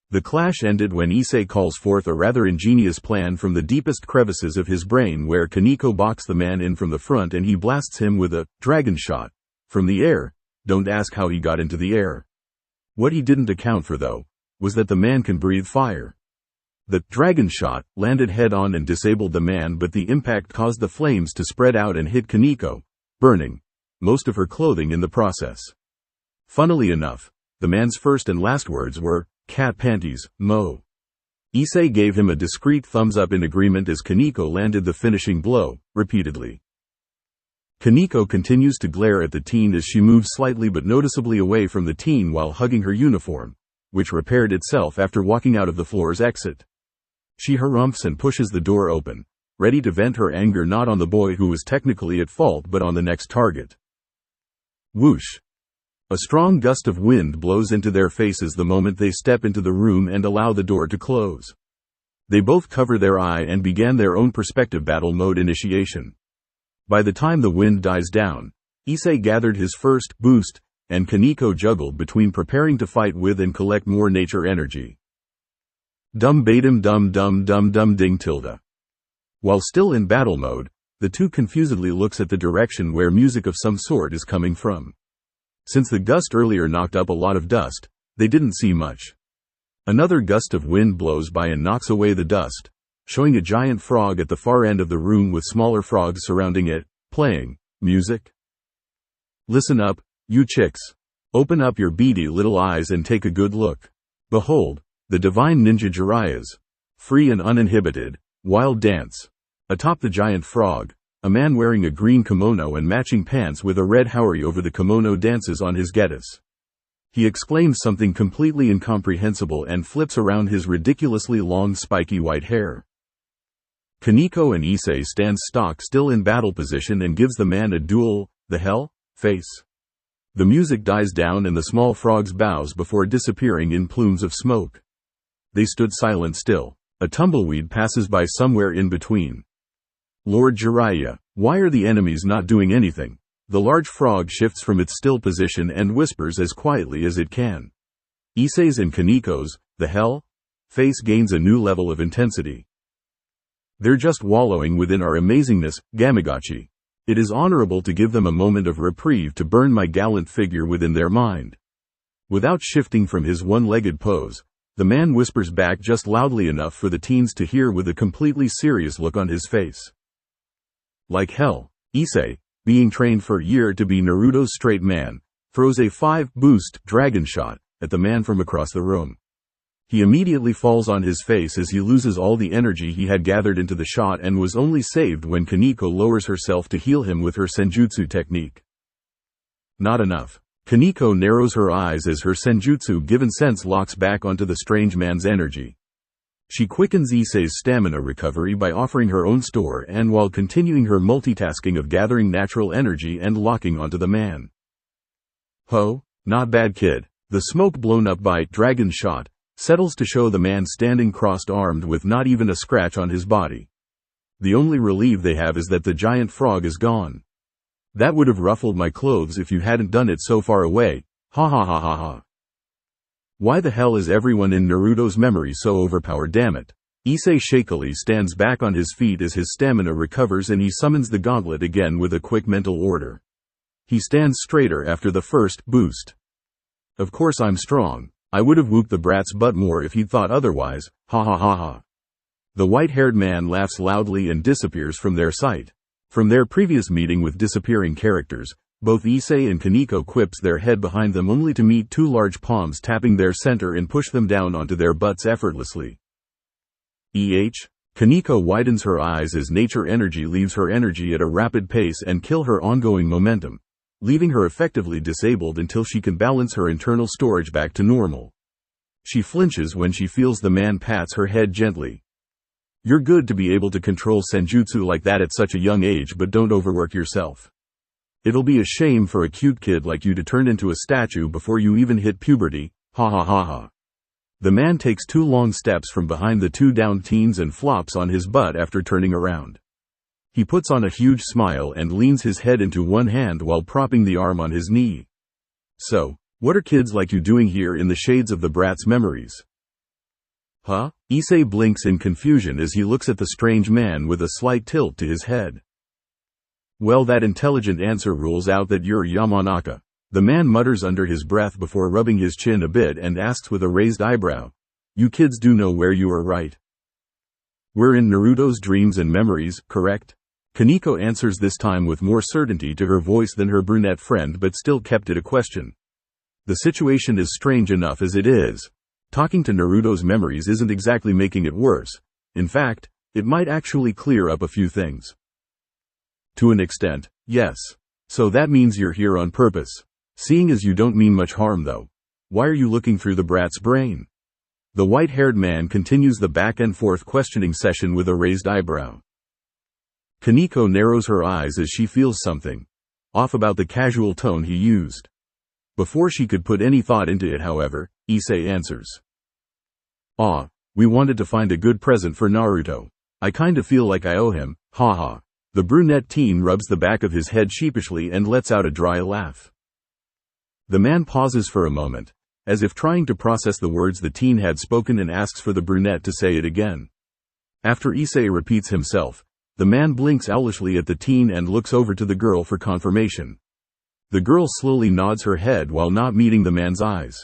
The clash ended when Issei calls forth a rather ingenious plan from the deepest crevices of his brain where Kaneko boxed the man in from the front and he blasts him with a dragon shot from the air. Don't ask how he got into the air. What he didn't account for, though, was that the man can breathe fire. The dragon shot landed head-on and disabled the man, but the impact caused the flames to spread out and hit Kaneko, burning most of her clothing in the process. Funnily enough, the man's first and last words were, "Cat panties, mo." Issei gave him a discreet thumbs up in agreement as Kaneko landed the finishing blow, repeatedly. Kaneko continues to glare at the teen as she moves slightly but noticeably away from the teen while hugging her uniform, which repaired itself after walking out of the floor's exit. She harumphs and pushes the door open, ready to vent her anger not on the boy who was technically at fault but on the next target. Whoosh! A strong gust of wind blows into their faces the moment they step into the room and allow the door to close. They both cover their eye and began their own perspective battle mode initiation. By the time the wind dies down, Issei gathered his first boost, and Kaneko juggled between preparing to fight with and collect more nature energy. Dum batum dum dum dum dum ding tilde. While still in battle mode, the two confusedly looks at the direction where music of some sort is coming from. Since the gust earlier knocked up a lot of dust, they didn't see much. Another gust of wind blows by and knocks away the dust, showing a giant frog at the far end of the room with smaller frogs surrounding it, playing music. Listen up, you chicks. Open up your beady little eyes and take a good look. Behold, the divine ninja Jiraiya's free and uninhibited, wild dance. Atop the giant frog, a man wearing a green kimono and matching pants with a red haori over the kimono dances on his gettys. He exclaims something completely incomprehensible and flips around his ridiculously long spiky white hair. Kaneko and Issei stand stock still in battle position and gives the man a dual, the hell, face. The music dies down and the small frogs bows before disappearing in plumes of smoke. They stood silent still. A tumbleweed passes by somewhere in between. Lord Jiraiya, why are the enemies not doing anything? The large frog shifts from its still position and whispers as quietly as it can. Issei's and Kaneko's, the hell, face gains a new level of intensity. They're just wallowing within our amazingness, Gamagachi. It is honorable to give them a moment of reprieve to burn my gallant figure within their mind. Without shifting from his one-legged pose, the man whispers back just loudly enough for the teens to hear with a completely serious look on his face. Like hell, Issei, being trained for a year to be Naruto's straight man, throws a 5-boost dragon shot at the man from across the room. He immediately falls on his face as he loses all the energy he had gathered into the shot and was only saved when Kaneko lowers herself to heal him with her senjutsu technique. Not enough. Kaneko narrows her eyes as her senjutsu given sense locks back onto the strange man's energy. She quickens Issei's stamina recovery by offering her own store and while continuing her multitasking of gathering natural energy and locking onto the man. Ho, not bad kid. The smoke blown up by dragon shot settles to show the man standing crossed-armed with not even a scratch on his body. The only relief they have is that the giant frog is gone. That would have ruffled my clothes if you hadn't done it so far away, ha ha ha ha ha. Why the hell is everyone in Naruto's memory so overpowered, damn it? Issei shakily stands back on his feet as his stamina recovers and he summons the gauntlet again with a quick mental order. He stands straighter after the first boost. Of course I'm strong. I would have whooped the brat's butt more if he'd thought otherwise, ha ha ha ha. The white-haired man laughs loudly and disappears from their sight. From their previous meeting with disappearing characters, both Issei and Kaneko quips their head behind them only to meet two large palms tapping their center and push them down onto their butts effortlessly. Kaneko widens her eyes as nature energy leaves her energy at a rapid pace and kill her ongoing momentum, leaving her effectively disabled until she can balance her internal storage back to normal. She flinches when she feels the man pats her head gently. You're good to be able to control senjutsu like that at such a young age, but don't overwork yourself. It'll be a shame for a cute kid like you to turn into a statue before you even hit puberty, ha ha ha ha. The man takes 2 long steps from behind the 2 downed teens and flops on his butt after turning around. He puts on a huge smile and leans his head into one hand while propping the arm on his knee. So, what are kids like you doing here in the shades of the brat's memories? Huh? Issei blinks in confusion as he looks at the strange man with a slight tilt to his head. Well, that intelligent answer rules out that you're Yamanaka. The man mutters under his breath before rubbing his chin a bit and asks with a raised eyebrow. You kids do know where you are, right? We're in Naruto's dreams and memories, correct? Kaneko answers this time with more certainty to her voice than her brunette friend, but still kept it a question. The situation is strange enough as it is. Talking to Naruto's memories isn't exactly making it worse. In fact, it might actually clear up a few things. To an extent, yes. So that means you're here on purpose. Seeing as you don't mean much harm though. Why are you looking through the brat's brain? The white-haired man continues the back and forth questioning session with a raised eyebrow. Kaneko narrows her eyes as she feels something off about the casual tone he used. Before she could put any thought into it, however, Issei answers. We wanted to find a good present for Naruto. I kinda feel like I owe him, haha. The brunette teen rubs the back of his head sheepishly and lets out a dry laugh. The man pauses for a moment, as if trying to process the words the teen had spoken, and asks for the brunette to say it again. After Issei repeats himself, the man blinks owlishly at the teen and looks over to the girl for confirmation. The girl slowly nods her head while not meeting the man's eyes.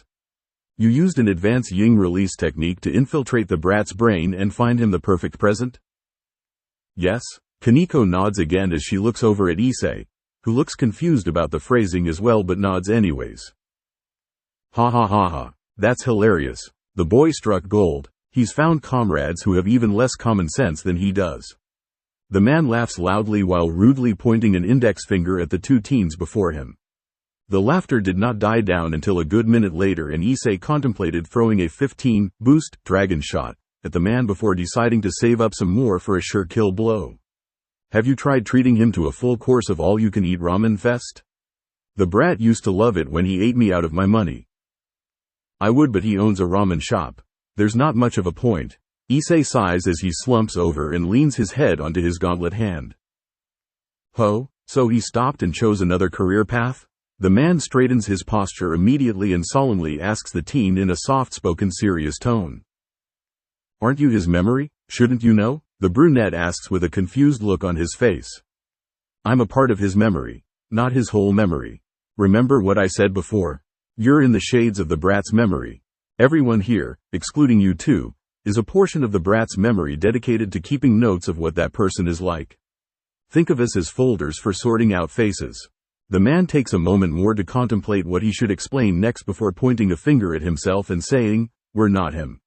You used an advanced Ying release technique to infiltrate the brat's brain and find him the perfect present? Yes. Kaneko nods again as she looks over at Issei, who looks confused about the phrasing as well but nods anyways. Ha ha ha ha. That's hilarious. The boy struck gold. He's found comrades who have even less common sense than he does. The man laughs loudly while rudely pointing an index finger at the two teens before him. The laughter did not die down until a good minute later, and Issei contemplated throwing a 15-boost dragon shot at the man before deciding to save up some more for a sure kill blow. Have you tried treating him to a full course of all-you-can-eat ramen fest? The brat used to love it when he ate me out of my money. I would, but he owns a ramen shop. There's not much of a point. Issei sighs as he slumps over and leans his head onto his gauntlet hand. Ho, so he stopped and chose another career path? The man straightens his posture immediately and solemnly asks the teen in a soft-spoken, serious tone. Aren't you his memory? Shouldn't you know? The brunette asks with a confused look on his face. I'm a part of his memory, not his whole memory. Remember what I said before? You're in the shades of the brat's memory. Everyone here, excluding you two, is a portion of the brat's memory dedicated to keeping notes of what that person is like. Think of us as folders for sorting out faces. The man takes a moment more to contemplate what he should explain next before pointing a finger at himself and saying, we're not him.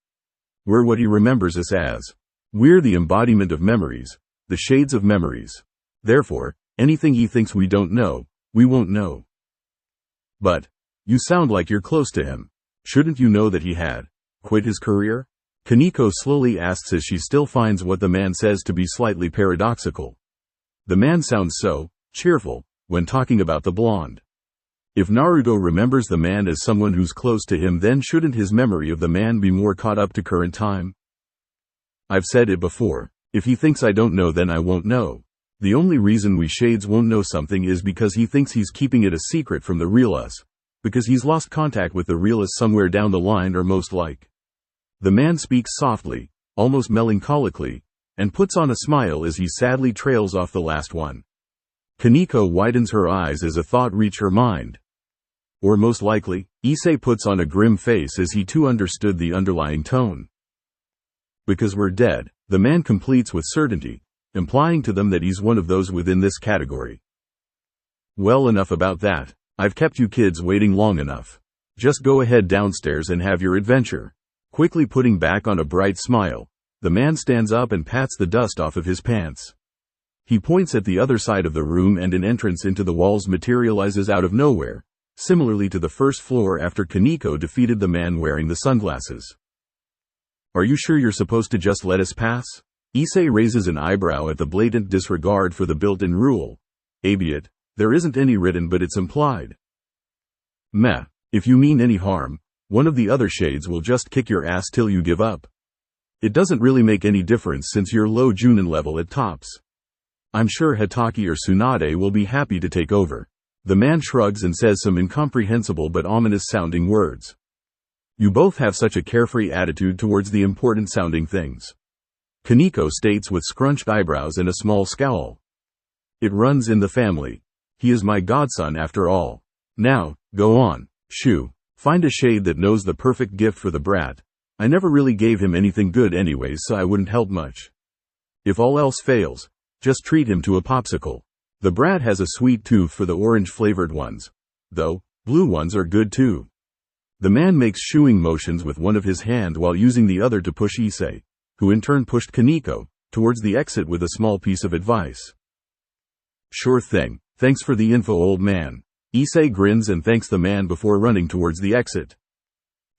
We're what he remembers us as. We're the embodiment of memories, the shades of memories. Therefore, anything he thinks we don't know, we won't know. But, you sound like you're close to him. Shouldn't you know that he had quit his career? Kaneko slowly asks as she still finds what the man says to be slightly paradoxical. The man sounds so cheerful when talking about the blonde. If Naruto remembers the man as someone who's close to him, then shouldn't his memory of the man be more caught up to current time? I've said it before. If he thinks I don't know, then I won't know. The only reason we shades won't know something is because he thinks he's keeping it a secret from the real us. Because he's lost contact with the real us somewhere down the line, or most like. The man speaks softly, almost melancholically, and puts on a smile as he sadly trails off the last one. Kaneko widens her eyes as a thought reaches her mind. Or most likely, Issei puts on a grim face as he too understood the underlying tone. Because we're dead, the man completes with certainty, implying to them that he's one of those within this category. Well, enough about that. I've kept you kids waiting long enough. Just go ahead downstairs and have your adventure. Quickly putting back on a bright smile, the man stands up and pats the dust off of his pants. He points at the other side of the room and an entrance into the walls materializes out of nowhere, similarly to the first floor after Kaneko defeated the man wearing the sunglasses. Are you sure you're supposed to just let us pass? Issei raises an eyebrow at the blatant disregard for the built-in rule. Albeit, there isn't any written, but it's implied. Meh, if you mean any harm, one of the other shades will just kick your ass till you give up. It doesn't really make any difference since you're low Junin level at tops. I'm sure Hatake or Tsunade will be happy to take over. The man shrugs and says some incomprehensible but ominous sounding words. You both have such a carefree attitude towards the important sounding things. Kaneko states with scrunched eyebrows and a small scowl. It runs in the family. He is my godson after all. Now, go on, shoo. Find a shade that knows the perfect gift for the brat. I never really gave him anything good anyways, so I wouldn't help much. If all else fails, just treat him to a popsicle. The brat has a sweet tooth for the orange-flavored ones. Though, blue ones are good too. The man makes shooing motions with one of his hand while using the other to push Issei, who in turn pushed Kaneko, towards the exit with a small piece of advice. Sure thing, thanks for the info, old man. Issei grins and thanks the man before running towards the exit.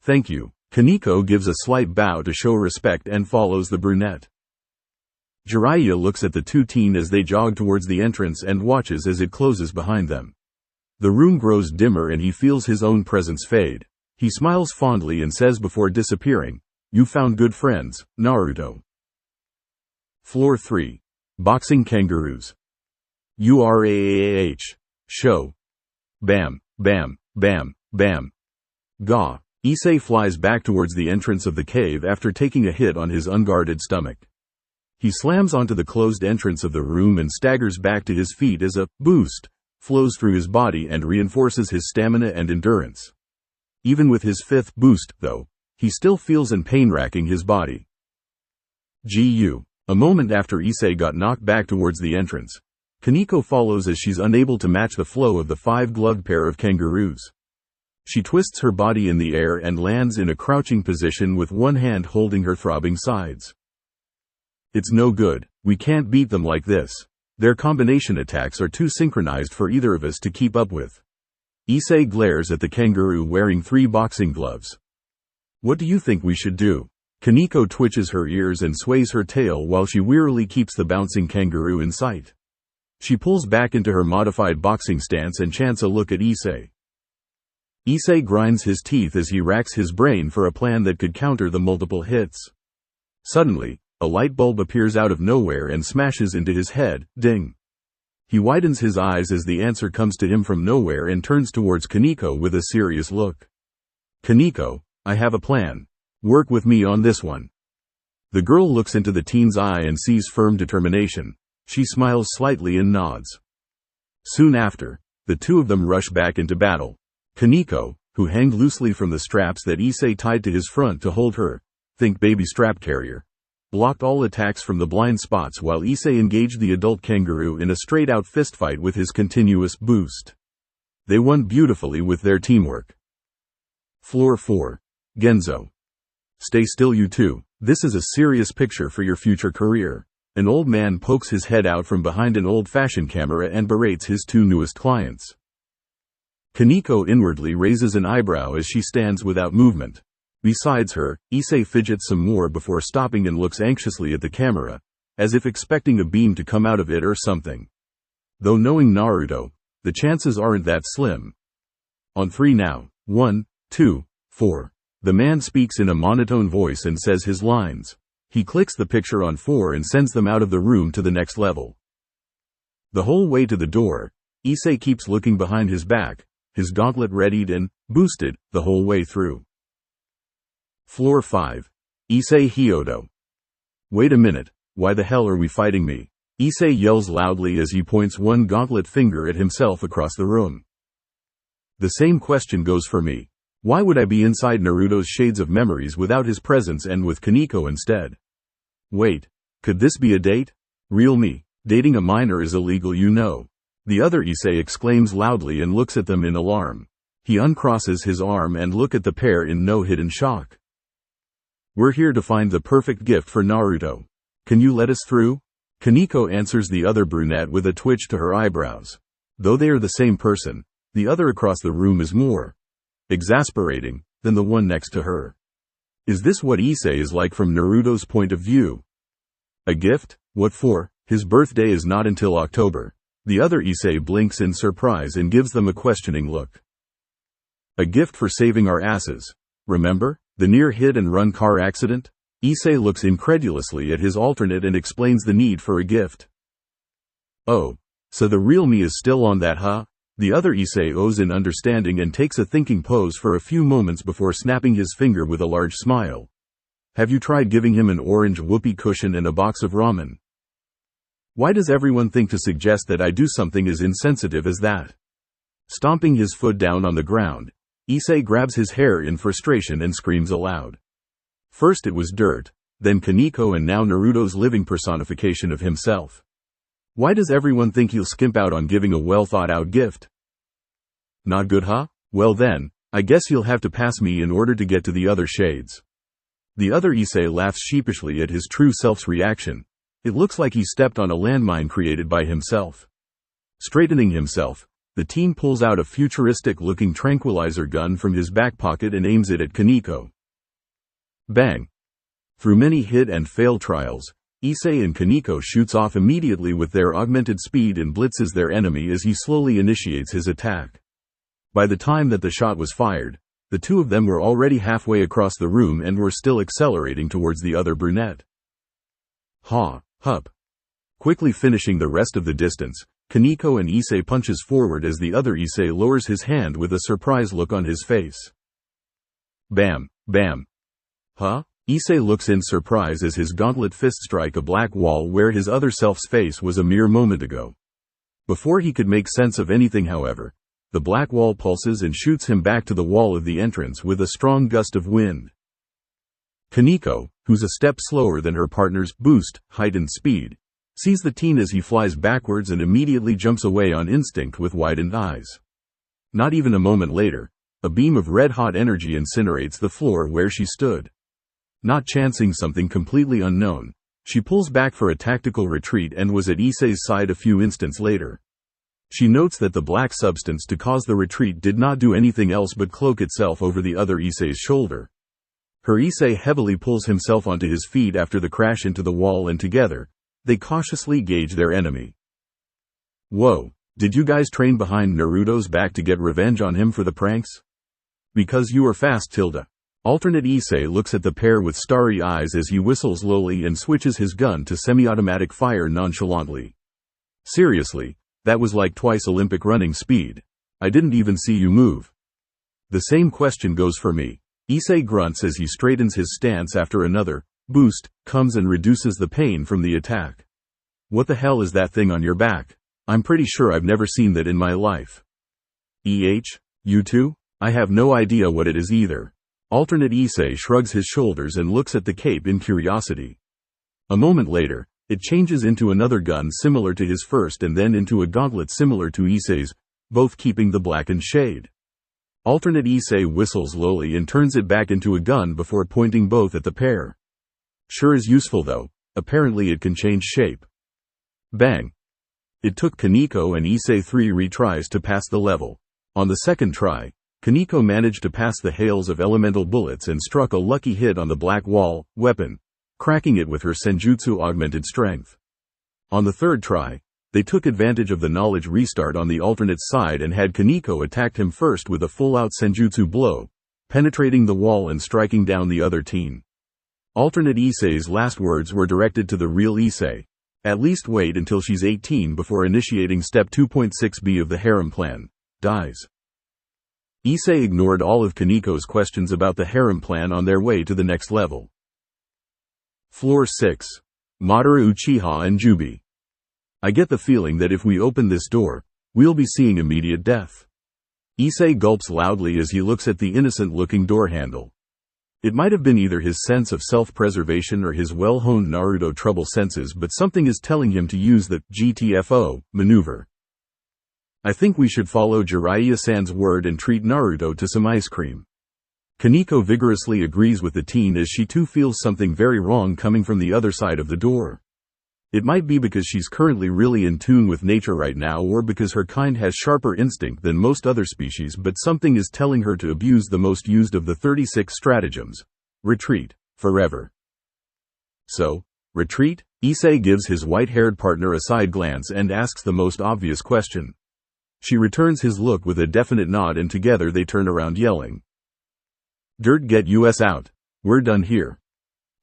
Thank you. Kaneko gives a slight bow to show respect and follows the brunette. Jiraiya looks at the two teens as they jog towards the entrance and watches as it closes behind them. The room grows dimmer and he feels his own presence fade. He smiles fondly and says before disappearing, "You found good friends, Naruto." Floor 3. Boxing Kangaroos. URAAH. Show. Bam, bam, bam, bam. Gah. Issei flies back towards the entrance of the cave after taking a hit on his unguarded stomach. He slams onto the closed entrance of the room and staggers back to his feet as a boost flows through his body and reinforces his stamina and endurance. Even with his fifth boost, though, he still feels in pain racking his body. GU. A moment after Issei got knocked back towards the entrance, Kaneko follows as she's unable to match the flow of the five-gloved pair of kangaroos. She twists her body in the air and lands in a crouching position with one hand holding her throbbing sides. It's no good, we can't beat them like this. Their combination attacks are too synchronized for either of us to keep up with. Issei glares at the kangaroo wearing 3 boxing gloves. What do you think we should do? Kaneko twitches her ears and sways her tail while she wearily keeps the bouncing kangaroo in sight. She pulls back into her modified boxing stance and chants a look at Issei. Issei grinds his teeth as he racks his brain for a plan that could counter the multiple hits. Suddenly, a light bulb appears out of nowhere and smashes into his head, ding. He widens his eyes as the answer comes to him from nowhere and turns towards Kaneko with a serious look. Kaneko, I have a plan. Work with me on this one. The girl looks into the teen's eye and sees firm determination. She smiles slightly and nods. Soon after, the two of them rush back into battle. Kaneko, who hanged loosely from the straps that Issei tied to his front to hold her, think baby strap carrier, blocked all attacks from the blind spots while Issei engaged the adult kangaroo in a straight-out fistfight with his continuous boost. They won beautifully with their teamwork. Floor 4. Genzo. Stay still you two, this is a serious picture for your future career. An old man pokes his head out from behind an old-fashioned camera and berates his 2 newest clients. Kaneko inwardly raises an eyebrow as she stands without movement. Besides her, Issei fidgets some more before stopping and looks anxiously at the camera, as if expecting a beam to come out of it or something. Though knowing Naruto, the chances aren't that slim. On 3 now. 1, 2, 4. The man speaks in a monotone voice and says his lines. He clicks the picture on 4 and sends them out of the room to the next level. The whole way to the door, Issei keeps looking behind his back, his gauntlet readied and boosted the whole way through. Floor 5. Issei Hyodo. Wait a minute, why the hell are we fighting me? Issei yells loudly as he points one gauntlet finger at himself across the room. The same question goes for me. Why would I be inside Naruto's Shades of Memories without his presence and with Kaneko instead? Wait, could this be a date? Real me, dating a minor is illegal you know. The other Issei exclaims loudly and looks at them in alarm. He uncrosses his arm and looks at the pair in no hidden shock. We're here to find the perfect gift for Naruto. Can you let us through? Kaneko answers the other brunette with a twitch to her eyebrows. Though they are the same person, the other across the room is more exasperating than the one next to her. Is this what Issei is like from Naruto's point of view? A gift? What for? His birthday is not until October. The other Issei blinks in surprise and gives them a questioning look. A gift for saving our asses. Remember, the near hit-and-run car accident? Issei looks incredulously at his alternate and explains the need for a gift. Oh, so the real me is still on that, huh? The other Issei owes in understanding and takes a thinking pose for a few moments before snapping his finger with a large smile. Have you tried giving him an orange whoopee cushion and a box of ramen? Why does everyone think to suggest that I do something as insensitive as that? Stomping his foot down on the ground, Issei grabs his hair in frustration and screams aloud. First it was dirt, then Kaneko and now Naruto's living personification of himself. Why does everyone think he'll skimp out on giving a well-thought-out gift? Not good, huh? Well then, I guess he'll have to pass me in order to get to the other shades. The other Issei laughs sheepishly at his true self's reaction. It looks like he stepped on a landmine created by himself. Straightening himself, the teen pulls out a futuristic-looking tranquilizer gun from his back pocket and aims it at Kaneko. Bang! Through many hit-and-fail trials, Issei and Kaneko shoots off immediately with their augmented speed and blitzes their enemy as he slowly initiates his attack. By the time that the shot was fired, the two of them were already halfway across the room and were still accelerating towards the other brunette. Ha, hup. Quickly finishing the rest of the distance, Kaneko and Issei punches forward as the other Issei lowers his hand with a surprised look on his face. Bam, bam. Huh? Issei looks in surprise as his gauntlet fist strike a black wall where his other self's face was a mere moment ago. Before he could make sense of anything, however, the black wall pulses and shoots him back to the wall of the entrance with a strong gust of wind. Kaneko, who's a step slower than her partner's boost, heightened speed, sees the teen as he flies backwards and immediately jumps away on instinct with widened eyes. Not even a moment later, A beam of red-hot energy incinerates the floor where she stood. Not chancing something completely unknown, she pulls back for a tactical retreat and was at Issei's side a few instants later. She notes that the black substance to cause the retreat did not do anything else but cloak itself over the other Issei's shoulder. Her Issei heavily pulls himself onto his feet after the crash into the wall, and together, they cautiously gauge their enemy. Whoa, did you guys train behind Naruto's back to get revenge on him for the pranks? Because you are fast, Tilda. Alternate Issei looks at the pair with starry eyes as he whistles lowly and switches his gun to semi-automatic fire nonchalantly. Seriously, that was like twice Olympic running speed. I didn't even see you move. The same question goes for me. Issei grunts as he straightens his stance after another boost comes and reduces the pain from the attack. What the hell is that thing on your back? I'm pretty sure I've never seen that in my life. You too? I have no idea what it is either. Alternate Issei shrugs his shoulders and looks at the cape in curiosity. A moment later, it changes into another gun similar to his first and then into a gauntlet similar to Issei's, both keeping the blackened shade. Alternate Issei whistles lowly and turns it back into a gun before pointing both at the pair. Sure is useful though, apparently it can change shape. Bang! It took Kaneko and Issei 3 retries to pass the level. On the second try, Kaneko managed to pass the hails of elemental bullets and struck a lucky hit on the black wall weapon, cracking it with her senjutsu augmented strength. On the third try, they took advantage of the knowledge restart on the alternate side and had Kaneko attacked him first with a full-out senjutsu blow, penetrating the wall and striking down the other teen. Alternate Issei's last words were directed to the real Issei. At least wait until she's 18 before initiating step 2.6b of the harem plan. Dies. Issei ignored all of Kaneko's questions about the harem plan on their way to the next level. Floor 6. Madara Uchiha and Jubi. I get the feeling that if we open this door, we'll be seeing immediate death. Issei gulps loudly as he looks at the innocent-looking door handle. It might have been either his sense of self-preservation or his well-honed Naruto trouble senses, but something is telling him to use the GTFO maneuver. I think we should follow Jiraiya-san's word and treat Naruto to some ice cream. Kaneko vigorously agrees with the teen as she too feels something very wrong coming from the other side of the door. It might be because she's currently really in tune with nature right now, or because her kind has sharper instinct than most other species, but something is telling her to abuse the most used of the 36 stratagems. Retreat. Forever. So, retreat? Issei gives his white-haired partner a side glance and asks the most obvious question. She returns his look with a definite nod and together they turn around yelling. Dirt, get us out. We're done here.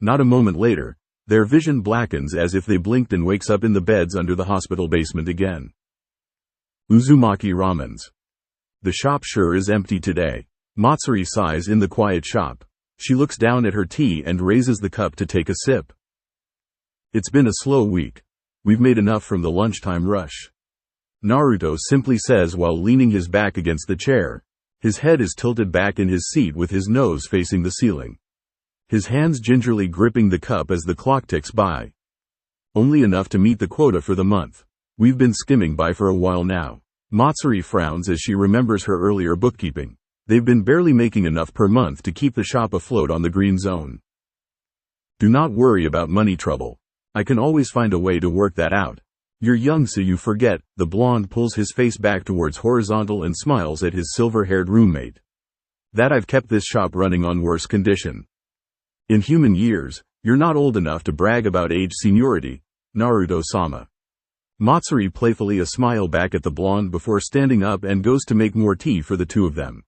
Not a moment later, their vision blackens as if they blinked and wakes up in the beds under the hospital basement again. Uzumaki Ramens. The shop sure is empty today. Matsuri sighs in the quiet shop. She looks down at her tea and raises the cup to take a sip. It's been a slow week. We've made enough from the lunchtime rush. Naruto simply says while leaning his back against the chair. His head is tilted back in his seat with his nose facing the ceiling. His hands gingerly gripping the cup as the clock ticks by. Only enough to meet the quota for the month. We've been skimming by for a while now. Matsuri frowns as she remembers her earlier bookkeeping. They've been barely making enough per month to keep the shop afloat on the green zone. Do not worry about money trouble. I can always find a way to work that out. You're young so you forget. The blonde pulls his face back towards horizontal and smiles at his silver-haired roommate. That I've kept this shop running on worse condition. In human years, you're not old enough to brag about age seniority, Naruto-sama. Matsuri playfully a smile back at the blonde before standing up and goes to make more tea for the two of them.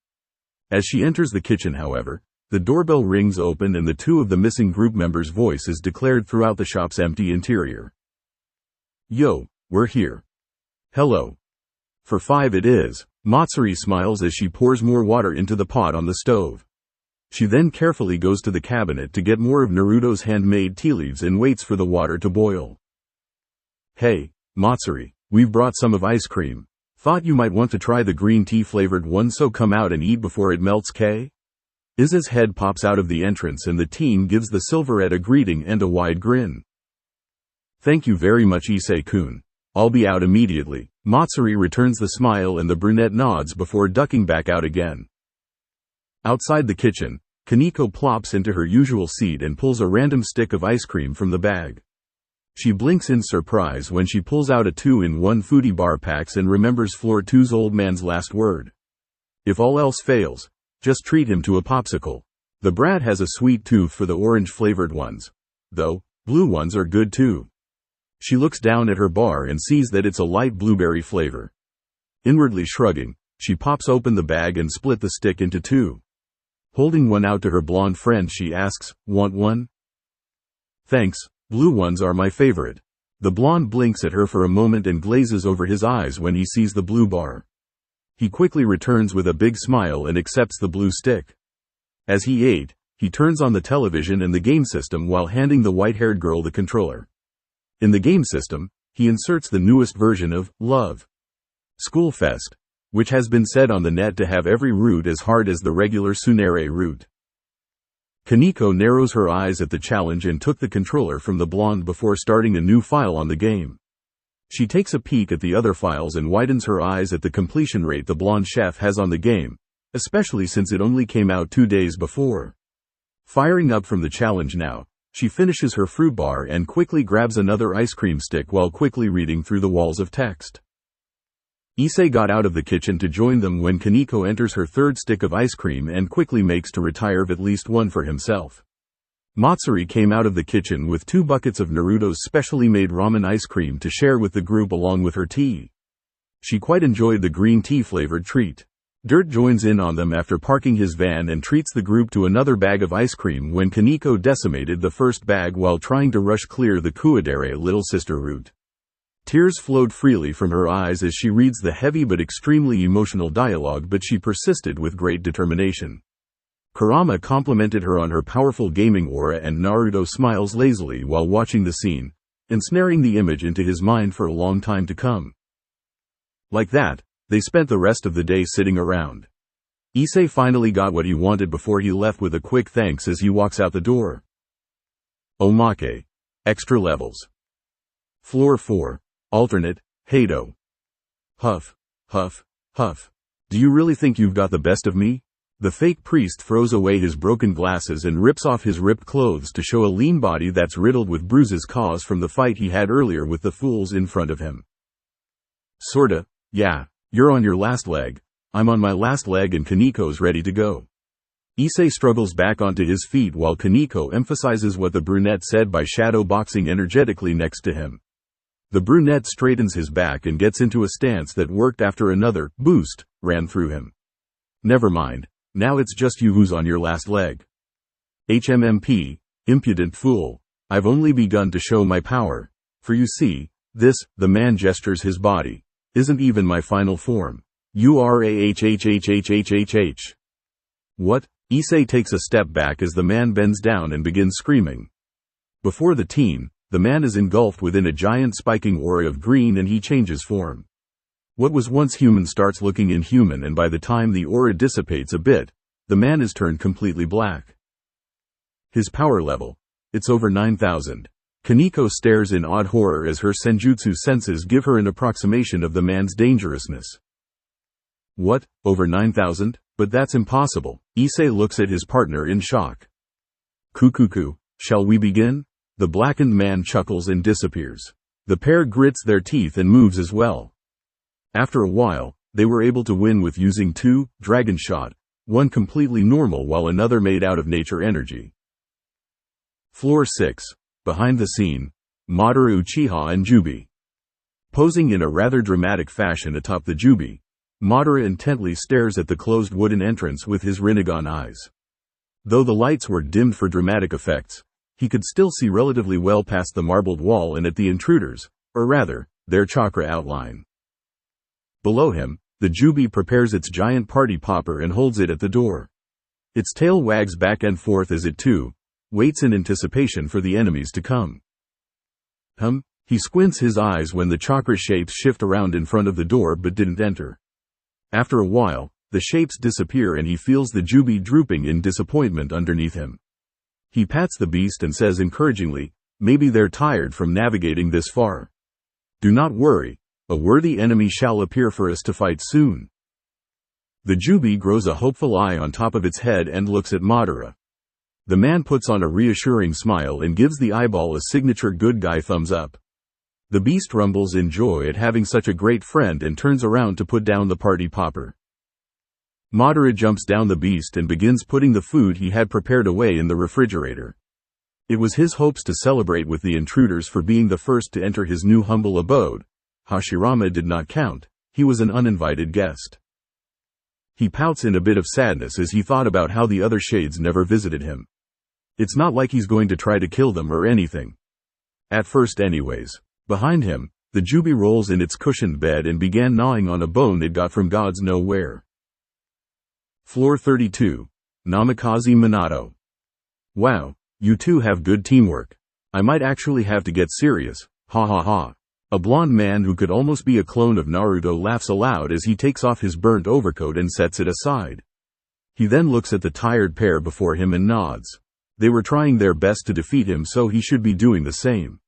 As she enters the kitchen, however, the doorbell rings open and the two of the missing group members' voice is declared throughout the shop's empty interior. Yo, we're here. Hello. For 5 it is. Matsuri smiles as she pours more water into the pot on the stove. She then carefully goes to the cabinet to get more of Naruto's handmade tea leaves and waits for the water to boil. Hey, Matsuri, we've brought some of ice cream. Thought you might want to try the green tea flavored one, so come out and eat before it melts, K? Iz's head pops out of the entrance and the teen gives the silverette a greeting and a wide grin. Thank you very much, Issei-kun. I'll be out immediately. Matsuri returns the smile and the brunette nods before ducking back out again. Outside the kitchen, Kaneko plops into her usual seat and pulls a random stick of ice cream from the bag. She blinks in surprise when she pulls out a 2-in-1 foodie bar packs and remembers Floor 2's old man's last word. If all else fails, just treat him to a popsicle. The brat has a sweet tooth for the orange-flavored ones. Though, blue ones are good too. She looks down at her bar and sees that it's a light blueberry flavor. Inwardly shrugging, she pops open the bag and split the stick into 2. Holding one out to her blonde friend, she asks, "Want one?" "Thanks, blue ones are my favorite." The blonde blinks at her for a moment and glazes over his eyes when he sees the blue bar. He quickly returns with a big smile and accepts the blue stick. As he ate, he turns on the television and the game system while handing the white-haired girl the controller. In the game system, he inserts the newest version of Love Schoolfest, which has been said on the net to have every route as hard as the regular Tsunere route. Kaneko narrows her eyes at the challenge and took the controller from the blonde before starting a new file on the game. She takes a peek at the other files and widens her eyes at the completion rate the blonde chef has on the game, especially since it only came out 2 days before. Firing up from the challenge now, she finishes her fruit bar and quickly grabs another ice cream stick while quickly reading through the walls of text. Issei got out of the kitchen to join them when Kaneko enters her 3rd stick of ice cream and quickly makes to retire at least one for himself. Matsuri came out of the kitchen with 2 buckets of Naruto's specially made ramen ice cream to share with the group along with her tea. She quite enjoyed the green tea flavored treat. Dirt joins in on them after parking his van and treats the group to another bag of ice cream when Kaneko decimated the first bag while trying to rush clear the Kuwadere little sister route. Tears flowed freely from her eyes as she reads the heavy but extremely emotional dialogue, but she persisted with great determination. Kurama complimented her on her powerful gaming aura and Naruto smiles lazily while watching the scene, ensnaring the image into his mind for a long time to come. Like that, they spent the rest of the day sitting around. Issei finally got what he wanted before he left with a quick thanks as he walks out the door. Omake. Extra levels. Floor 4. Alternate, Hado. Huff, huff, huff. Do you really think you've got the best of me? The fake priest throws away his broken glasses and rips off his ripped clothes to show a lean body that's riddled with bruises caused from the fight he had earlier with the fools in front of him. Sorta, yeah, you're on your last leg. I'm on my last leg and Kaneko's ready to go. Issei struggles back onto his feet while Kaneko emphasizes what the brunette said by shadow boxing energetically next to him. The brunette straightens his back and gets into a stance that worked after another boost ran through him. Never mind, now it's just you who's on your last leg. HMMP, impudent fool, I've only begun to show my power, for you see, this, the man gestures his body, isn't even my final form. URAHHHHHHH. What? Issei takes a step back as the man bends down and begins screaming. Before the teen, the man is engulfed within a giant spiking aura of green and he changes form. What was once human starts looking inhuman, and by the time the aura dissipates a bit, the man is turned completely black. His power level. It's over 9,000. Kaneko stares in odd horror as her senjutsu senses give her an approximation of the man's dangerousness. What, over 9,000? But that's impossible. Issei looks at his partner in shock. Kukuku, shall we begin? The blackened man chuckles and disappears. The pair grits their teeth and moves as well. After a while, they were able to win with using 2 dragon shot, one completely normal while another made out of nature energy. Floor 6. Behind the scene, Madara, Uchiha and Jubi. Posing in a rather dramatic fashion atop the Jubi, Madara intently stares at the closed wooden entrance with his Rinnegan eyes. Though the lights were dimmed for dramatic effects, he could still see relatively well past the marbled wall and at the intruders, or rather, their chakra outline. Below him, the Jubi prepares its giant party popper and holds it at the door. Its tail wags back and forth as it too waits in anticipation for the enemies to come. He squints his eyes when the chakra shapes shift around in front of the door but didn't enter. After a while, the shapes disappear and he feels the Jubi drooping in disappointment underneath him. He pats the beast and says encouragingly, maybe they're tired from navigating this far. Do not worry, a worthy enemy shall appear for us to fight soon. The Jubi grows a hopeful eye on top of its head and looks at Madara. The man puts on a reassuring smile and gives the eyeball a signature good guy thumbs up. The beast rumbles in joy at having such a great friend and turns around to put down the party popper. Madara jumps down the beast and begins putting the food he had prepared away in the refrigerator. It was his hopes to celebrate with the intruders for being the first to enter his new humble abode. Hashirama did not count, he was an uninvited guest. He pouts in a bit of sadness as he thought about how the other shades never visited him. It's not like he's going to try to kill them or anything. At first anyways. Behind him, the Jubi rolls in its cushioned bed and began gnawing on a bone it got from God's nowhere. Floor 32. Namikaze Minato. Wow, you two have good teamwork. I might actually have to get serious, ha ha ha. A blonde man who could almost be a clone of Naruto laughs aloud as he takes off his burnt overcoat and sets it aside. He then looks at the tired pair before him and nods. They were trying their best to defeat him, so he should be doing the same.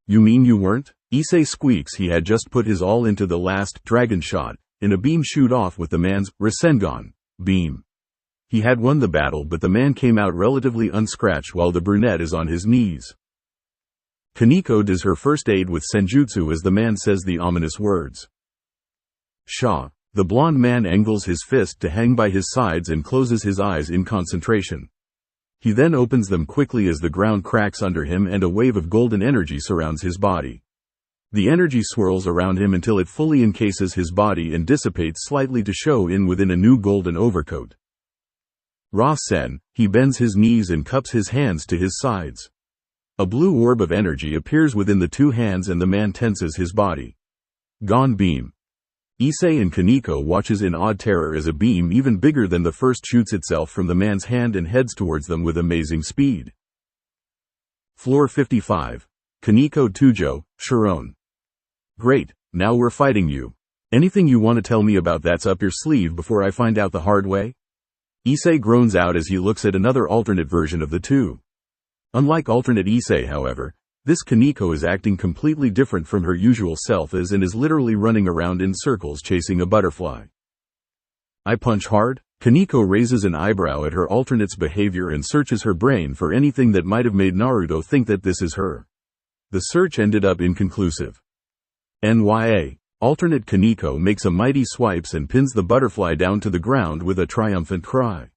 You mean you weren't? Issei squeaks. He had just put his all into the last dragon shot, in a beam shoot off with the man's Rasengan beam. He had won the battle, but the man came out relatively unscratched while the brunette is on his knees. Kaneko does her first aid with Senjutsu as the man says the ominous words. Shaw. The blonde man angles his fist to hang by his sides and closes his eyes in concentration. He then opens them quickly as the ground cracks under him and a wave of golden energy surrounds his body. The energy swirls around him until it fully encases his body and dissipates slightly to show in within a new golden overcoat. Ra-sen, he bends his knees and cups his hands to his sides. A blue orb of energy appears within the two hands and the man tenses his body. Gon beam. Issei and Kaneko watches in odd terror as a beam even bigger than the first shoots itself from the man's hand and heads towards them with amazing speed. Floor 55. Kaneko Tujo, Sharon. Great, now we're fighting you. Anything you want to tell me about that's up your sleeve before I find out the hard way? Issei groans out as he looks at another alternate version of the two. Unlike alternate Issei, however, this Kaneko is acting completely different from her usual self and is literally running around in circles chasing a butterfly. I punch hard? Kaneko raises an eyebrow at her alternate's behavior and searches her brain for anything that might have made Naruto think that this is her. The search ended up inconclusive. NYA. Alternate Kaneko makes a mighty swipes and pins the butterfly down to the ground with a triumphant cry.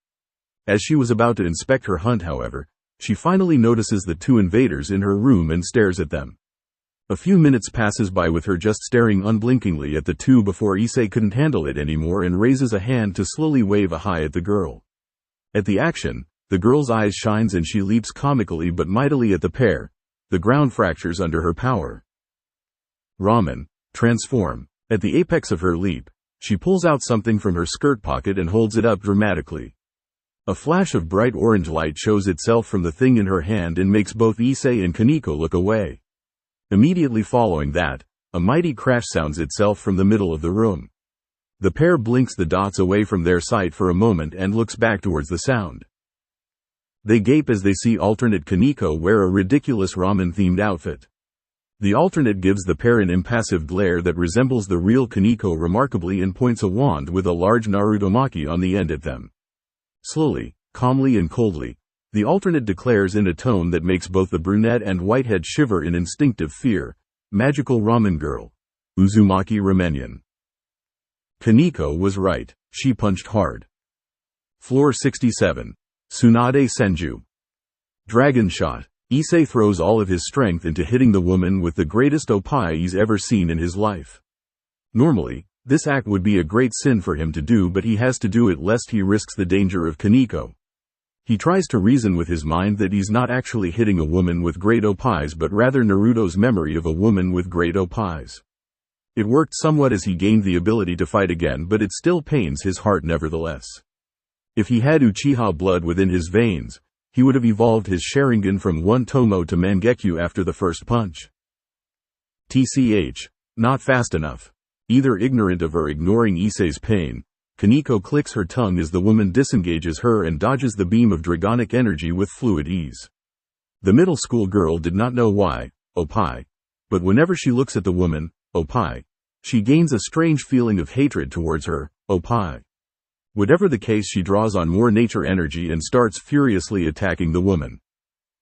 As she was about to inspect her hunt, however, she finally notices the two invaders in her room and stares at them. A few minutes passes by with her just staring unblinkingly at the two before Issei couldn't handle it anymore and raises a hand to slowly wave a hi at the girl. At the action, the girl's eyes shines and she leaps comically but mightily at the pair. The ground fractures under her power. Ramen. Transform. At the apex of her leap, she pulls out something from her skirt pocket and holds it up dramatically. A flash of bright orange light shows itself from the thing in her hand and makes both Issei and Kaneko look away. Immediately following that, a mighty crash sounds itself from the middle of the room. The pair blinks the dots away from their sight for a moment and looks back towards the sound. They gape as they see alternate Kaneko wear a ridiculous ramen-themed outfit. The alternate gives the pair an impassive glare that resembles the real Kaneko remarkably and points a wand with a large Narutomaki on the end at them. Slowly, calmly and coldly, the alternate declares in a tone that makes both the brunette and whitehead shiver in instinctive fear, "Magical Ramen Girl. Uzumaki Ramenian." Kaneko was right, she punched hard. Floor 67. Tsunade Senju. Dragon Shot. Issei throws all of his strength into hitting the woman with the greatest Oppai he's ever seen in his life. Normally, this act would be a great sin for him to do, but he has to do it lest he risks the danger of Kaneko. He tries to reason with his mind that he's not actually hitting a woman with great Oppais but rather Naruto's memory of a woman with great Oppais. It worked somewhat as he gained the ability to fight again, but it still pains his heart nevertheless. If he had Uchiha blood within his veins, he would have evolved his Sharingan from one Tomo to Mangekyo after the first punch. TCH. Not fast enough. Either ignorant of or ignoring Issei's pain, Kaneko clicks her tongue as the woman disengages her and dodges the beam of dragonic energy with fluid ease. The middle school girl did not know why, Oppai, but whenever she looks at the woman, Oppai, she gains a strange feeling of hatred towards her, Oppai. Whatever the case, she draws on more nature energy and starts furiously attacking the woman.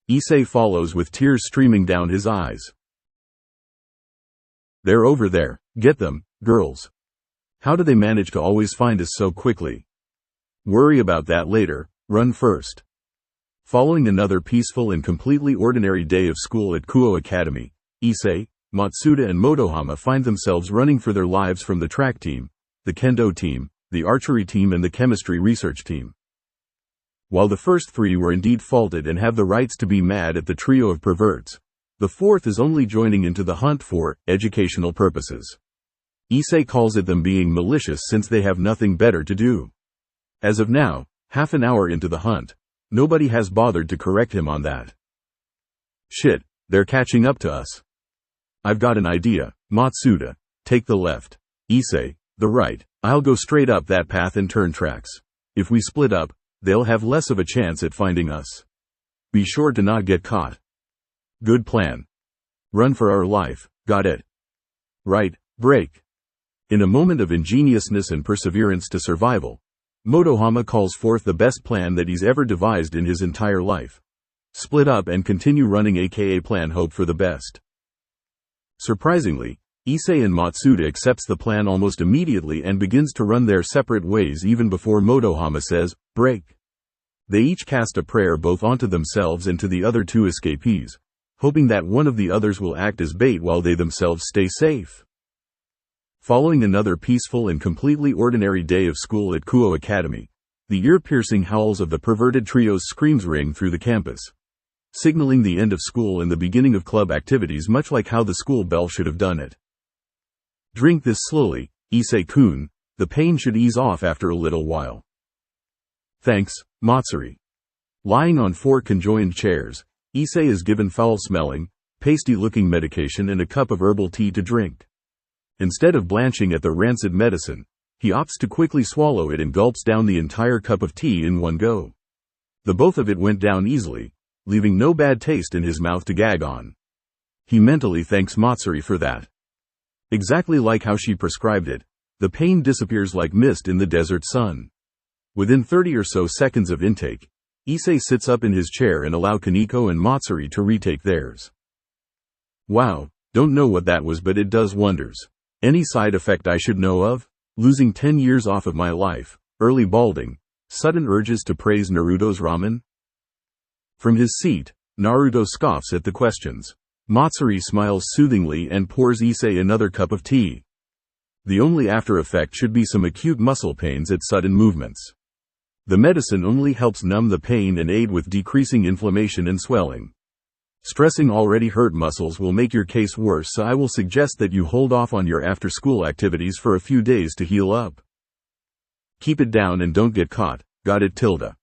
Issei follows with tears streaming down his eyes. They're over there. Get them, girls. How do they manage to always find us so quickly? Worry about that later, run first. Following another peaceful and completely ordinary day of school at Kuo Academy, Issei, Matsuda and Motohama find themselves running for their lives from the track team, the kendo team, the archery team and the chemistry research team. While the first three were indeed faulted and have the rights to be mad at the trio of perverts, the fourth is only joining into the hunt for educational purposes. Issei calls it them being malicious since they have nothing better to do. As of now, half an hour into the hunt, nobody has bothered to correct him on that. Shit, they're catching up to us. I've got an idea. Matsuda, take the left. Issei, the right. I'll go straight up that path and turn tracks. If we split up, they'll have less of a chance at finding us. Be sure to not get caught. Good plan. Run for our life, got it? Right, break. In a moment of ingeniousness and perseverance to survival, Motohama calls forth the best plan that he's ever devised in his entire life. Split up and continue running, aka plan hope for the best. Surprisingly, Issei and Matsuda accepts the plan almost immediately and begins to run their separate ways even before Motohama says, break. They each cast a prayer both onto themselves and to the other two escapees, hoping that one of the others will act as bait while they themselves stay safe. Following another peaceful and completely ordinary day of school at Kuo Academy, the ear-piercing howls of the perverted trio's screams ring through the campus, signaling the end of school and the beginning of club activities, much like how the school bell should have done it. Drink this slowly, Issei-kun, the pain should ease off after a little while. Thanks, Matsuri. Lying on 4 conjoined chairs, Issei is given foul-smelling, pasty-looking medication and a cup of herbal tea to drink. Instead of blanching at the rancid medicine, he opts to quickly swallow it and gulps down the entire cup of tea in one go. The both of it went down easily, leaving no bad taste in his mouth to gag on. He mentally thanks Matsuri for that. Exactly like how she prescribed it, the pain disappears like mist in the desert sun. Within 30 or so seconds of intake, Issei sits up in his chair and allows Kaneko and Matsuri to retake theirs. Wow, don't know what that was, but it does wonders. Any side effect I should know of? Losing 10 years off of my life, early balding, sudden urges to praise Naruto's ramen? From his seat, Naruto scoffs at the questions. Matsuri smiles soothingly and pours Issei another cup of tea. The only after effect should be some acute muscle pains at sudden movements. The medicine only helps numb the pain and aid with decreasing inflammation and swelling. Stressing already hurt muscles will make your case worse, so I will suggest that you hold off on your after-school activities for a few days to heal up. Keep it down and don't get caught, got it tilde.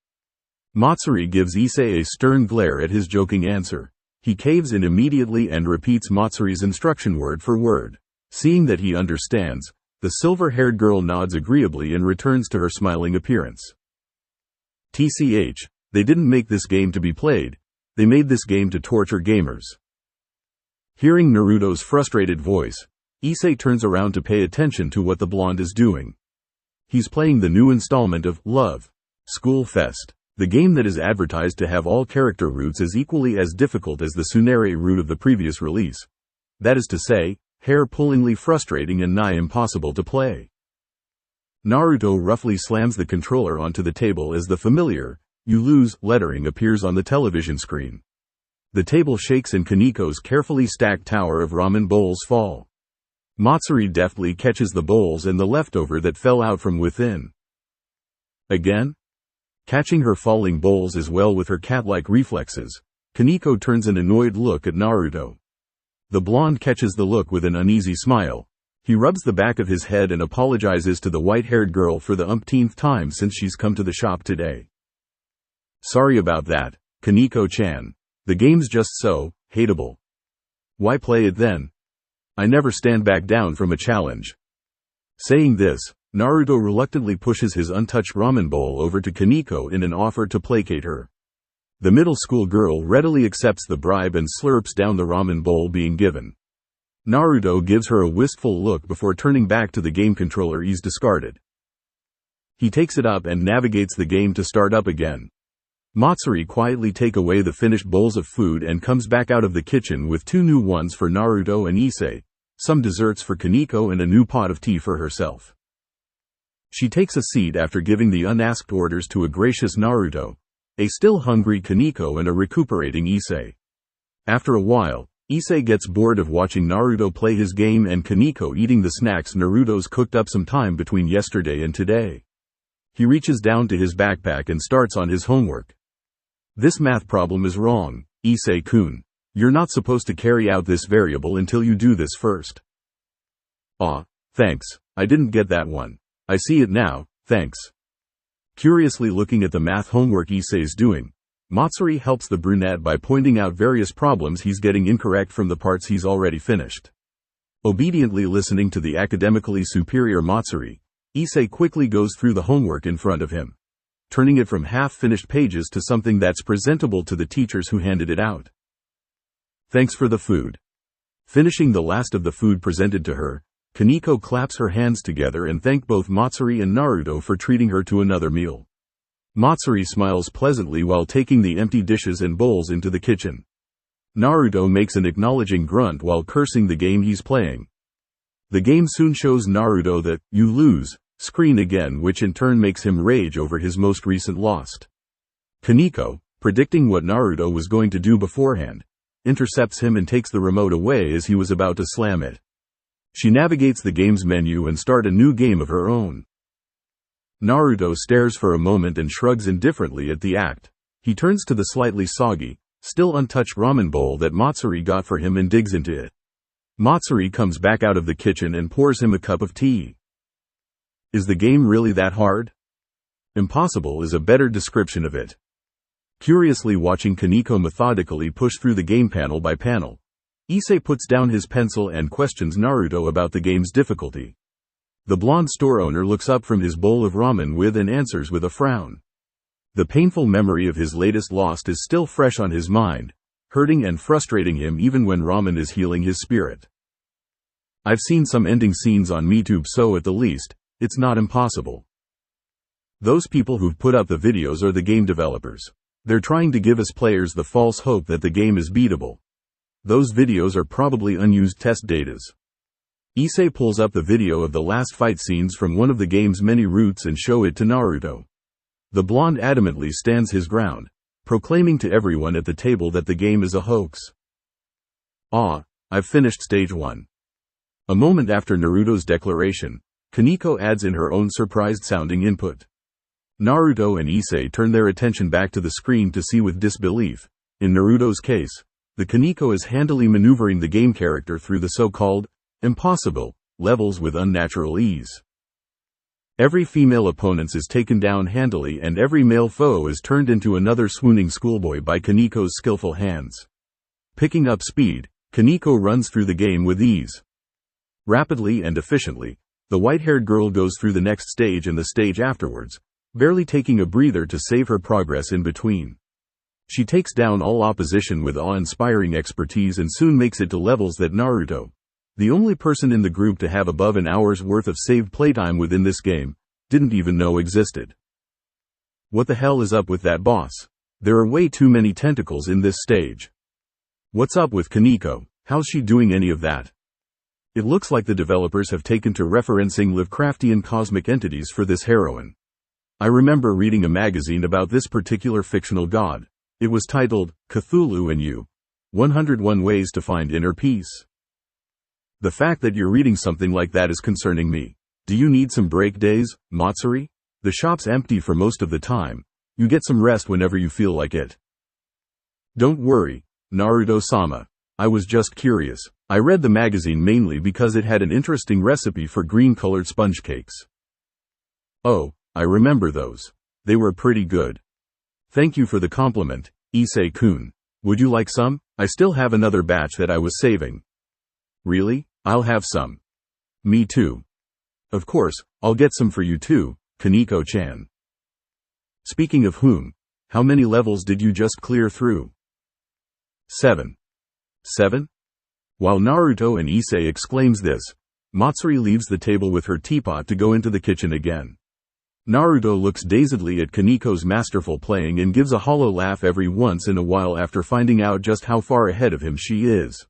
Matsuri gives Issei a stern glare at his joking answer. He caves in immediately and repeats Matsuri's instruction word for word. Seeing that he understands, the silver-haired girl nods agreeably and returns to her smiling appearance. TCH, they didn't make this game to be played. They made this game to torture gamers. Hearing Naruto's frustrated voice, Issei turns around to pay attention to what the blonde is doing. He's playing the new installment of Love School Fest, the game that is advertised to have all character routes as equally as difficult as the Tsunere route of the previous release. That is to say, hair-pullingly frustrating and nigh impossible to play. Naruto roughly slams the controller onto the table as the familiar "You lose" lettering appears on the television screen. The table shakes and Kaneko's carefully stacked tower of ramen bowls fall. Matsuri deftly catches the bowls and the leftover that fell out from within. Again? Catching her falling bowls as well with her cat-like reflexes, Kaneko turns an annoyed look at Naruto. The blonde catches the look with an uneasy smile. He rubs the back of his head and apologizes to the white-haired girl for the umpteenth time since she's come to the shop today. Sorry about that, Kaneko-chan. The game's just so hateable. Why play it then? I never stand back down from a challenge. Saying this, Naruto reluctantly pushes his untouched ramen bowl over to Kaneko in an offer to placate her. The middle school girl readily accepts the bribe and slurps down the ramen bowl being given. Naruto gives her a wistful look before turning back to the game controller he's discarded. He takes it up and navigates the game to start up again. Matsuri quietly take away the finished bowls of food and comes back out of the kitchen with 2 new ones for Naruto and Issei, some desserts for Kaneko and a new pot of tea for herself. She takes a seat after giving the unasked orders to a gracious Naruto, a still hungry Kaneko and a recuperating Issei. After a while, Issei gets bored of watching Naruto play his game and Kaneko eating the snacks Naruto's cooked up some time between yesterday and today. He reaches down to his backpack and starts on his homework. This math problem is wrong, Issei-kun. You're not supposed to carry out this variable until you do this first. Aw, thanks, I didn't get that one. I see it now, thanks. Curiously looking at the math homework Issei's doing, Matsuri helps the brunette by pointing out various problems he's getting incorrect from the parts he's already finished. Obediently listening to the academically superior Matsuri, Issei quickly goes through the homework in front of him, turning it from half-finished pages to something that's presentable to the teachers who handed it out. Thanks for the food. Finishing the last of the food presented to her, Kaneko claps her hands together and thanks both Matsuri and Naruto for treating her to another meal. Matsuri smiles pleasantly while taking the empty dishes and bowls into the kitchen. Naruto makes an acknowledging grunt while cursing the game he's playing. The game soon shows Naruto the "you lose" screen again, which in turn makes him rage over his most recent loss. Kaneko, predicting what Naruto was going to do beforehand, intercepts him and takes the remote away as he was about to slam it. She navigates the game's menu and starts a new game of her own. Naruto stares for a moment and shrugs indifferently at the act. He turns to the slightly soggy, still untouched ramen bowl that Matsuri got for him and digs into it. Matsuri comes back out of the kitchen and pours him a cup of tea. Is the game really that hard? Impossible is a better description of it. Curiously watching Kaneko methodically push through the game panel by panel, Issei puts down his pencil and questions Naruto about the game's difficulty. The blonde store owner looks up from his bowl of ramen and answers with a frown. The painful memory of his latest loss is still fresh on his mind, hurting and frustrating him even when ramen is healing his spirit. I've seen some ending scenes on MeTube, so at the least, it's not impossible. Those people who've put up the videos are the game developers. They're trying to give us players the false hope that the game is beatable. Those videos are probably unused test datas. Issei pulls up the video of the last fight scenes from one of the game's many routes and show it to Naruto. The blonde adamantly stands his ground, proclaiming to everyone at the table that the game is a hoax. I've finished stage 1. A moment after Naruto's declaration, Kaneko adds in her own surprised-sounding input. Naruto and Issei turn their attention back to the screen to see with disbelief. In Naruto's case, the Kaneko is handily maneuvering the game character through the so-called impossible levels with unnatural ease. Every female opponent is taken down handily and every male foe is turned into another swooning schoolboy by Kaneko's skillful hands. Picking up speed, Kaneko runs through the game with ease. Rapidly and efficiently, the white-haired girl goes through the next stage and the stage afterwards, barely taking a breather to save her progress in between. She takes down all opposition with awe-inspiring expertise and soon makes it to levels that Naruto, the only person in the group to have above an hour's worth of saved playtime within this game, didn't even know existed. What the hell is up with that boss? There are way too many tentacles in this stage. What's up with Kaneko? How's she doing any of that? It looks like the developers have taken to referencing Lovecraftian cosmic entities for this heroine. I remember reading a magazine about this particular fictional god. It was titled, Cthulhu and You. 101 Ways to Find Inner Peace. The fact that you're reading something like that is concerning me. Do you need some break days, Matsuri? The shop's empty for most of the time. You get some rest whenever you feel like it. Don't worry, Naruto-sama. I was just curious. I read the magazine mainly because it had an interesting recipe for green-colored sponge cakes. Oh, I remember those. They were pretty good. Thank you for the compliment, Issei-kun. Would you like some? I still have another batch that I was saving. Really? I'll have some. Me too. Of course, I'll get some for you too, Kaneko-chan. Speaking of whom, how many levels did you just clear through? 7. 7? While Naruto and Issei exclaims this, Matsuri leaves the table with her teapot to go into the kitchen again. Naruto looks dazedly at Kaniko's masterful playing and gives a hollow laugh every once in a while after finding out just how far ahead of him she is.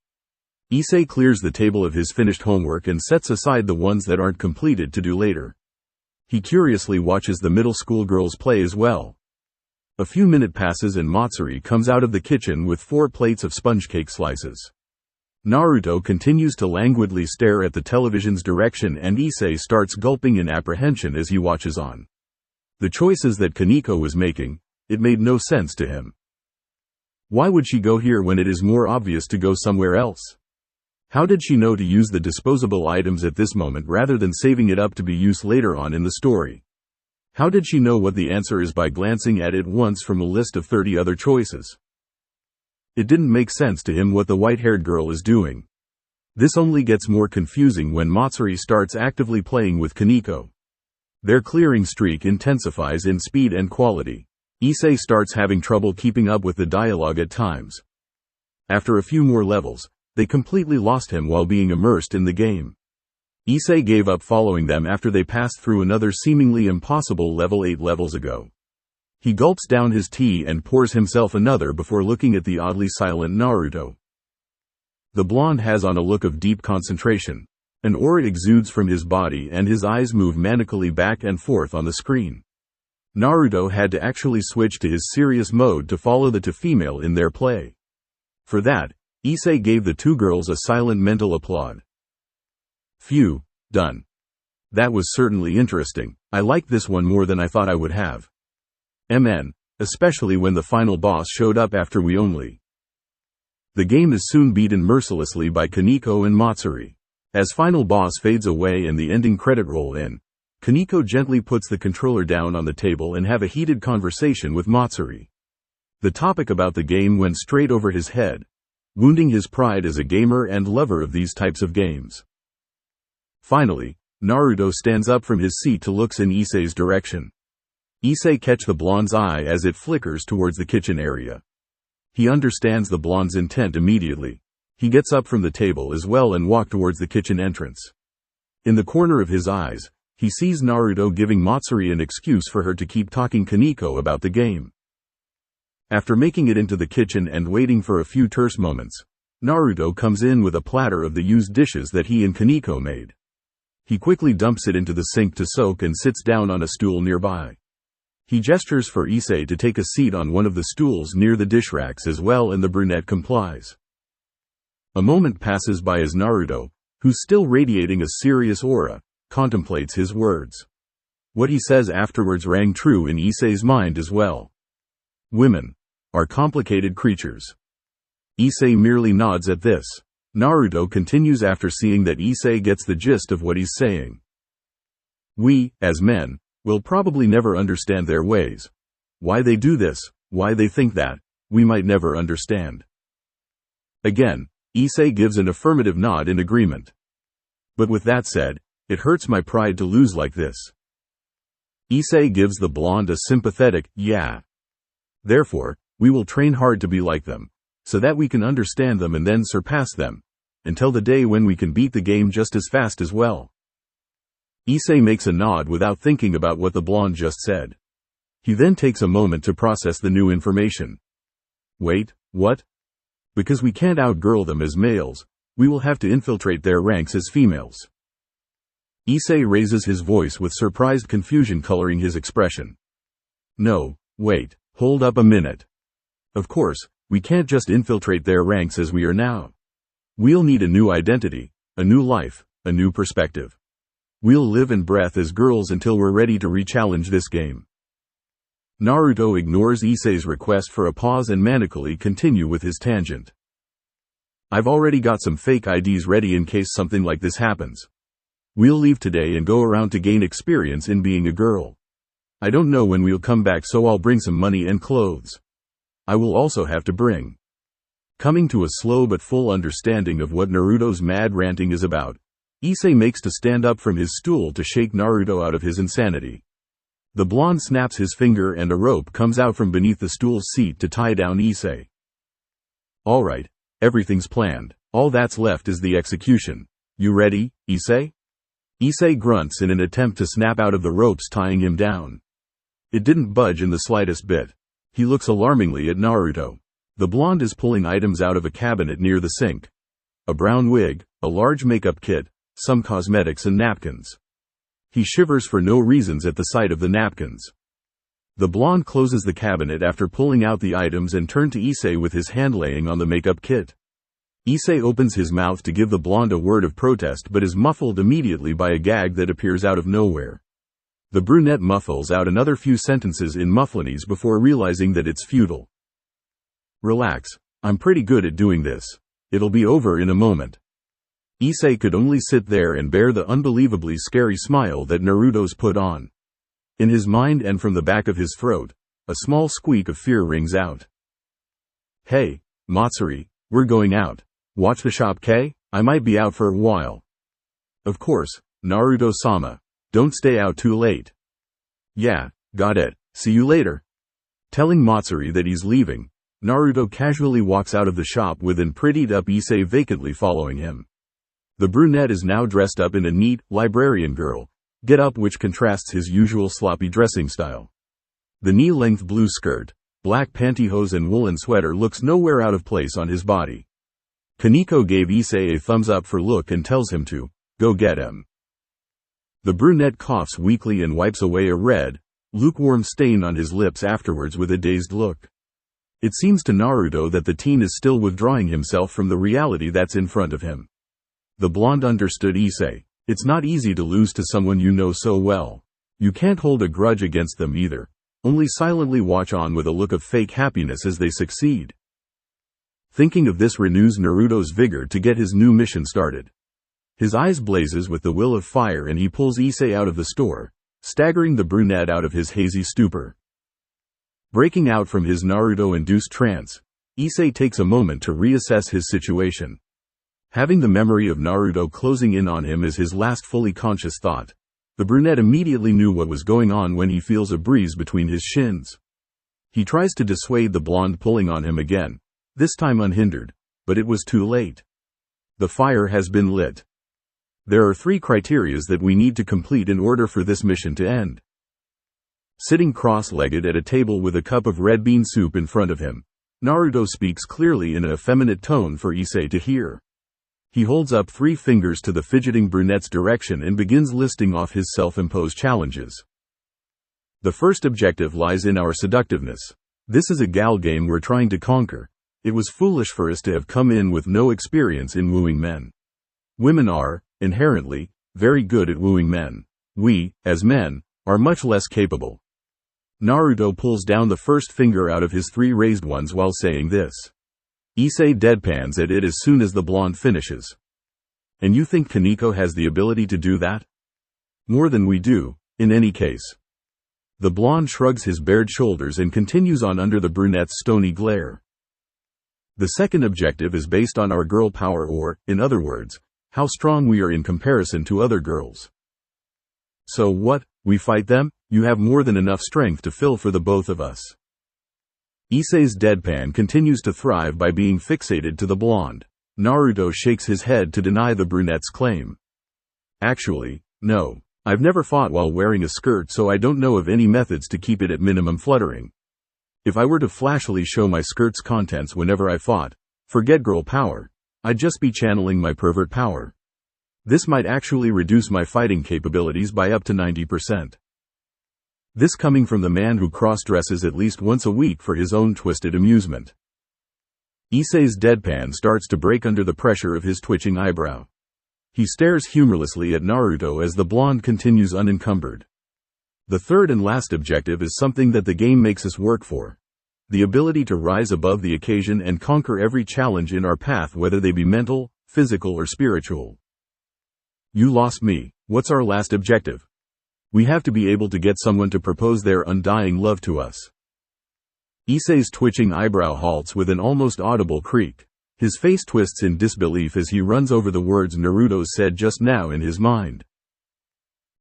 Issei clears the table of his finished homework and sets aside the ones that aren't completed to do later. He curiously watches the middle school girls play as well. A few minutes passes and Matsuri comes out of the kitchen with 4 plates of sponge cake slices. Naruto continues to languidly stare at the television's direction and Issei starts gulping in apprehension as he watches on. The choices that Kaniko was making, it made no sense to him. Why would she go here when it is more obvious to go somewhere else? How did she know to use the disposable items at this moment rather than saving it up to be used later on in the story? How did she know what the answer is by glancing at it once from a list of 30 other choices? It didn't make sense to him what the white-haired girl is doing. This only gets more confusing when Matsuri starts actively playing with Kaniko. Their clearing streak intensifies in speed and quality. Issei starts having trouble keeping up with the dialogue at times. After a few more levels, they completely lost him while being immersed in the game. Issei gave up following them after they passed through another seemingly impossible level 8 levels ago. He gulps down his tea and pours himself another before looking at the oddly silent Naruto. The blonde has on a look of deep concentration. An aura exudes from his body and his eyes move manically back and forth on the screen. Naruto had to actually switch to his serious mode to follow the two female in their play. For that, Issei gave the 2 girls a silent mental applaud. Phew, done. That was certainly interesting. I liked this one more than I thought I would have. Especially when the final boss showed up after we only. The game is soon beaten mercilessly by Kaniko and Matsuri. As final boss fades away and the ending credit roll in, Kaniko gently puts the controller down on the table and have a heated conversation with Matsuri. The topic about the game went straight over his head, wounding his pride as a gamer and lover of these types of games. Finally, Naruto stands up from his seat to look in Issei's direction. Issei catches the blonde's eye as it flickers towards the kitchen area. He understands the blonde's intent immediately. He gets up from the table as well and walks towards the kitchen entrance. In the corner of his eyes, he sees Naruto giving Matsuri an excuse for her to keep talking Kaniko about the game. After making it into the kitchen and waiting for a few terse moments, Naruto comes in with a platter of the used dishes that he and Kaniko made. He quickly dumps it into the sink to soak and sits down on a stool nearby. He gestures for Issei to take a seat on one of the stools near the dish racks as well and the brunette complies. A moment passes by as Naruto, who's still radiating a serious aura, contemplates his words. What he says afterwards rang true in Issei's mind as well. Women are complicated creatures. Issei merely nods at this. Naruto continues after seeing that Issei gets the gist of what he's saying. We, as men, will probably never understand their ways. Why they do this, why they think that, we might never understand. Again, Issei gives an affirmative nod in agreement. But with that said, it hurts my pride to lose like this. Issei gives the blonde a sympathetic, yeah. Therefore, we will train hard to be like them, so that we can understand them and then surpass them, until the day when we can beat the game just as fast as well. Issei makes a nod without thinking about what the blonde just said. He then takes a moment to process the new information. Wait, what? Because we can't outgirl them as males, we will have to infiltrate their ranks as females. Issei raises his voice with surprised confusion coloring his expression. No, wait, hold up a minute. Of course, we can't just infiltrate their ranks as we are now. We'll need a new identity, a new life, a new perspective. We'll live and breath as girls until we're ready to re-challenge this game. Naruto ignores Issei's request for a pause and manically continue with his tangent. I've already got some fake IDs ready in case something like this happens. We'll leave today and go around to gain experience in being a girl. I don't know when we'll come back, so I'll bring some money and clothes. I will also have to bring. Coming to a slow but full understanding of what Naruto's mad ranting is about, Issei makes to stand up from his stool to shake Naruto out of his insanity. The blonde snaps his finger and a rope comes out from beneath the stool's seat to tie down Issei. Alright, everything's planned. All that's left is the execution. You ready, Issei? Issei grunts in an attempt to snap out of the ropes tying him down. It didn't budge in the slightest bit. He looks alarmingly at Naruto. The blonde is pulling items out of a cabinet near the sink. A brown wig, a large makeup kit, some cosmetics and napkins. He shivers for no reasons at the sight of the napkins. The blonde closes the cabinet after pulling out the items and turns to Issei with his hand laying on the makeup kit. Issei opens his mouth to give the blonde a word of protest but is muffled immediately by a gag that appears out of nowhere. The brunette muffles out another few sentences in mufflinese before realizing that it's futile. Relax, I'm pretty good at doing this. It'll be over in a moment. Issei could only sit there and bear the unbelievably scary smile that Naruto's put on. In his mind and from the back of his throat, a small squeak of fear rings out. Hey, Matsuri, we're going out. Watch the shop, K? I might be out for a while. Of course, Naruto-sama. Don't stay out too late. Yeah, got it. See you later. Telling Matsuri that he's leaving, Naruto casually walks out of the shop with an prettied-up Issei vacantly following him. The brunette is now dressed up in a neat, librarian girl get-up which contrasts his usual sloppy dressing style. The knee-length blue skirt, black pantyhose and woolen sweater looks nowhere out of place on his body. Kaneko gave Issei a thumbs up for look and tells him to go get him. The brunette coughs weakly and wipes away a red, lukewarm stain on his lips afterwards with a dazed look. It seems to Naruto that the teen is still withdrawing himself from the reality that's in front of him. The blonde understood Issei. It's not easy to lose to someone you know so well. You can't hold a grudge against them either, only silently watch on with a look of fake happiness as they succeed. Thinking of this renews Naruto's vigor to get his new mission started. His eyes blazes with the will of fire and he pulls Issei out of the store, staggering the brunette out of his hazy stupor. Breaking out from his Naruto-induced trance, Issei takes a moment to reassess his situation. Having the memory of Naruto closing in on him as his last fully conscious thought, the brunette immediately knew what was going on when he feels a breeze between his shins. He tries to dissuade the blonde pulling on him again, this time unhindered, but it was too late. The fire has been lit. There are 3 criteria that we need to complete in order for this mission to end. Sitting cross-legged at a table with a cup of red bean soup in front of him, Naruto speaks clearly in an effeminate tone for Issei to hear. He holds up 3 fingers to the fidgeting brunette's direction and begins listing off his self-imposed challenges. The first objective lies in our seductiveness. This is a gal game we're trying to conquer. It was foolish for us to have come in with no experience in wooing men. Women are, inherently, very good at wooing men. We, as men, are much less capable. Naruto pulls down the first finger out of his 3 raised ones while saying this. Issei deadpans at it as soon as the blonde finishes. And you think Kaneko has the ability to do that? More than we do, in any case. The blonde shrugs his bared shoulders and continues on under the brunette's stony glare. The second objective is based on our girl power or, in other words, how strong we are in comparison to other girls. So what, we fight them? You have more than enough strength to fill for the both of us. Issei's deadpan continues to thrive by being fixated to the blonde. Naruto shakes his head to deny the brunette's claim. Actually, no. I've never fought while wearing a skirt, so I don't know of any methods to keep it at minimum fluttering. If I were to flashily show my skirt's contents whenever I fought, forget girl power, I'd just be channeling my pervert power. This might actually reduce my fighting capabilities by up to 90%. This coming from the man who cross-dresses at least once a week for his own twisted amusement. Issei's deadpan starts to break under the pressure of his twitching eyebrow. He stares humorlessly at Naruto as the blonde continues unencumbered. The third and last objective is something that the game makes us work for. The ability to rise above the occasion and conquer every challenge in our path, whether they be mental, physical, or spiritual. You lost me. What's our last objective? We have to be able to get someone to propose their undying love to us. Issei's twitching eyebrow halts with an almost audible creak. His face twists in disbelief as he runs over the words Naruto said just now in his mind.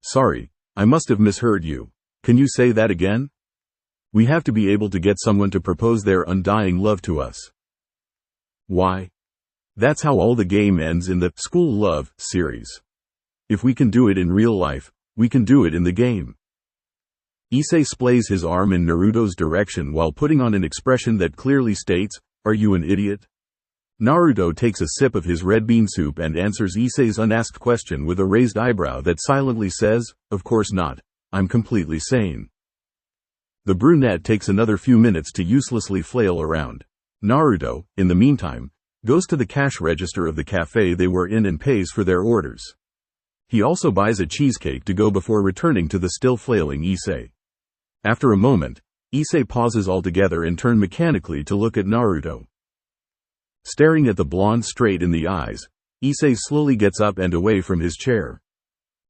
Sorry, I must have misheard you. Can you say that again? We have to be able to get someone to propose their undying love to us. Why? That's how all the game ends in the School Love series. If we can do it in real life, we can do it in the game. Issei splays his arm in Naruto's direction while putting on an expression that clearly states, "Are you an idiot?" Naruto takes a sip of his red bean soup and answers Issei's unasked question with a raised eyebrow that silently says, "Of course not. I'm completely sane." The brunette takes another few minutes to uselessly flail around. Naruto, in the meantime, goes to the cash register of the cafe they were in and pays for their orders. He also buys a cheesecake to go before returning to the still flailing Issei. After a moment, Issei pauses altogether and turns mechanically to look at Naruto. Staring at the blonde straight in the eyes, Issei slowly gets up and away from his chair.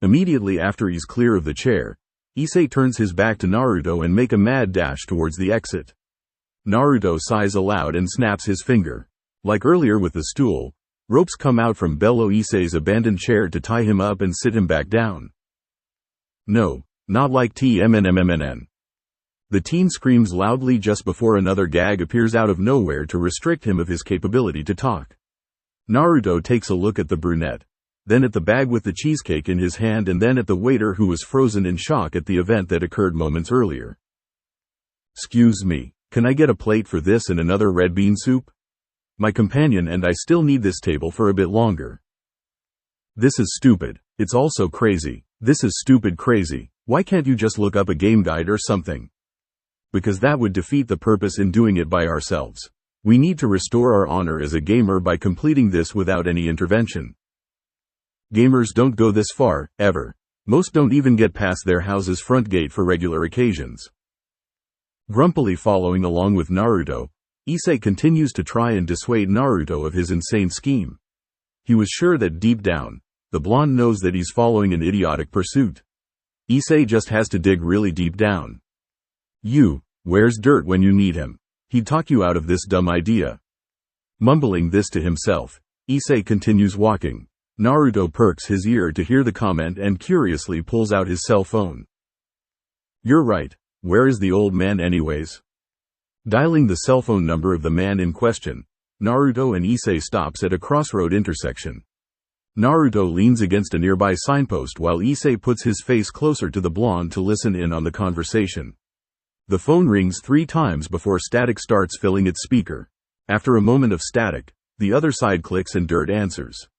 Immediately after he's clear of the chair, Issei turns his back to Naruto and make a mad dash towards the exit. Naruto sighs aloud and snaps his finger. Like earlier with the stool, ropes come out from below Issei's abandoned chair to tie him up and sit him back down. No, not like TMNMMNN. The teen screams loudly just before another gag appears out of nowhere to restrict him of his capability to talk. Naruto takes a look at the brunette, then at the bag with the cheesecake in his hand, and then at the waiter who was frozen in shock at the event that occurred moments earlier. "Excuse me, can I get a plate for this and another red bean soup? My companion and I still need this table for a bit longer." "This is stupid. It's all so crazy. This is stupid crazy. Why can't you just look up a game guide or something?" "Because that would defeat the purpose in doing it by ourselves. We need to restore our honor as a gamer by completing this without any intervention. Gamers don't go this far, ever. Most don't even get past their house's front gate for regular occasions." Grumpily following along with Naruto, Issei continues to try and dissuade Naruto of his insane scheme. He was sure that deep down, the blonde knows that he's following an idiotic pursuit. Issei just has to dig really deep down. Where's Dirt when you need him? He'd talk you out of this dumb idea. Mumbling this to himself, Issei continues walking. Naruto perks his ear to hear the comment and curiously pulls out his cell phone. "You're right. Where is the old man anyways?" Dialing the cell phone number of the man in question, Naruto and Issei stops at a crossroad intersection. Naruto leans against a nearby signpost while Issei puts his face closer to the blonde to listen in on the conversation. The phone rings 3 times before static starts filling its speaker. After a moment of static, the other side clicks and Dirt answers.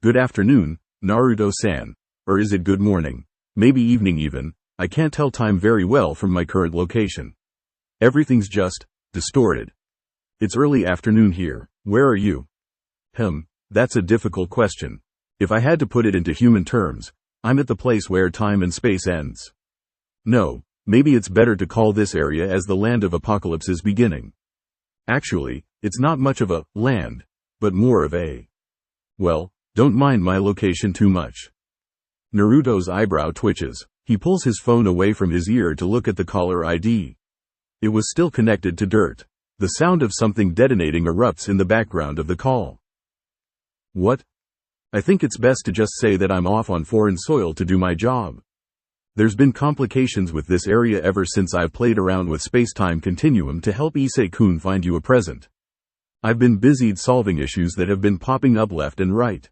"Good afternoon, Naruto-san. Or is it good morning? Maybe evening even. I can't tell time very well from my current location. Everything's just distorted. It's early afternoon here. Where are you?" That's a difficult question. If I had to put it into human terms, I'm at the place where time and space ends. No, maybe it's better to call this area as the land of apocalypse is beginning. Actually, it's not much of a land, but more of a... Well, don't mind my location too much. Naruto's eyebrow twitches. He pulls his phone away from his ear to look at the caller ID. It was still connected to Dirt. The sound of something detonating erupts in the background of the call. "What? I think it's best to just say that I'm off on foreign soil to do my job. There's been complications with this area ever since I've played around with space-time continuum to help Issei-kun find you a present. I've been busied solving issues that have been popping up left and right."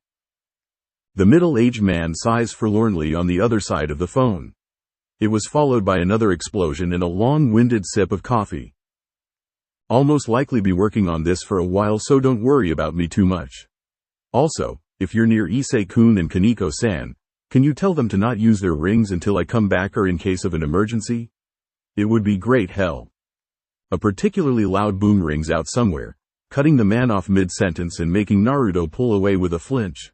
The middle-aged man sighs forlornly on the other side of the phone. It was followed by another explosion and a long-winded sip of coffee. "I'll most likely be working on this for a while, so don't worry about me too much. Also, if you're near Issei-kun and Kaneko-san, can you tell them to not use their rings until I come back or in case of an emergency? It would be great help." A particularly loud boom rings out somewhere, cutting the man off mid-sentence and making Naruto pull away with a flinch.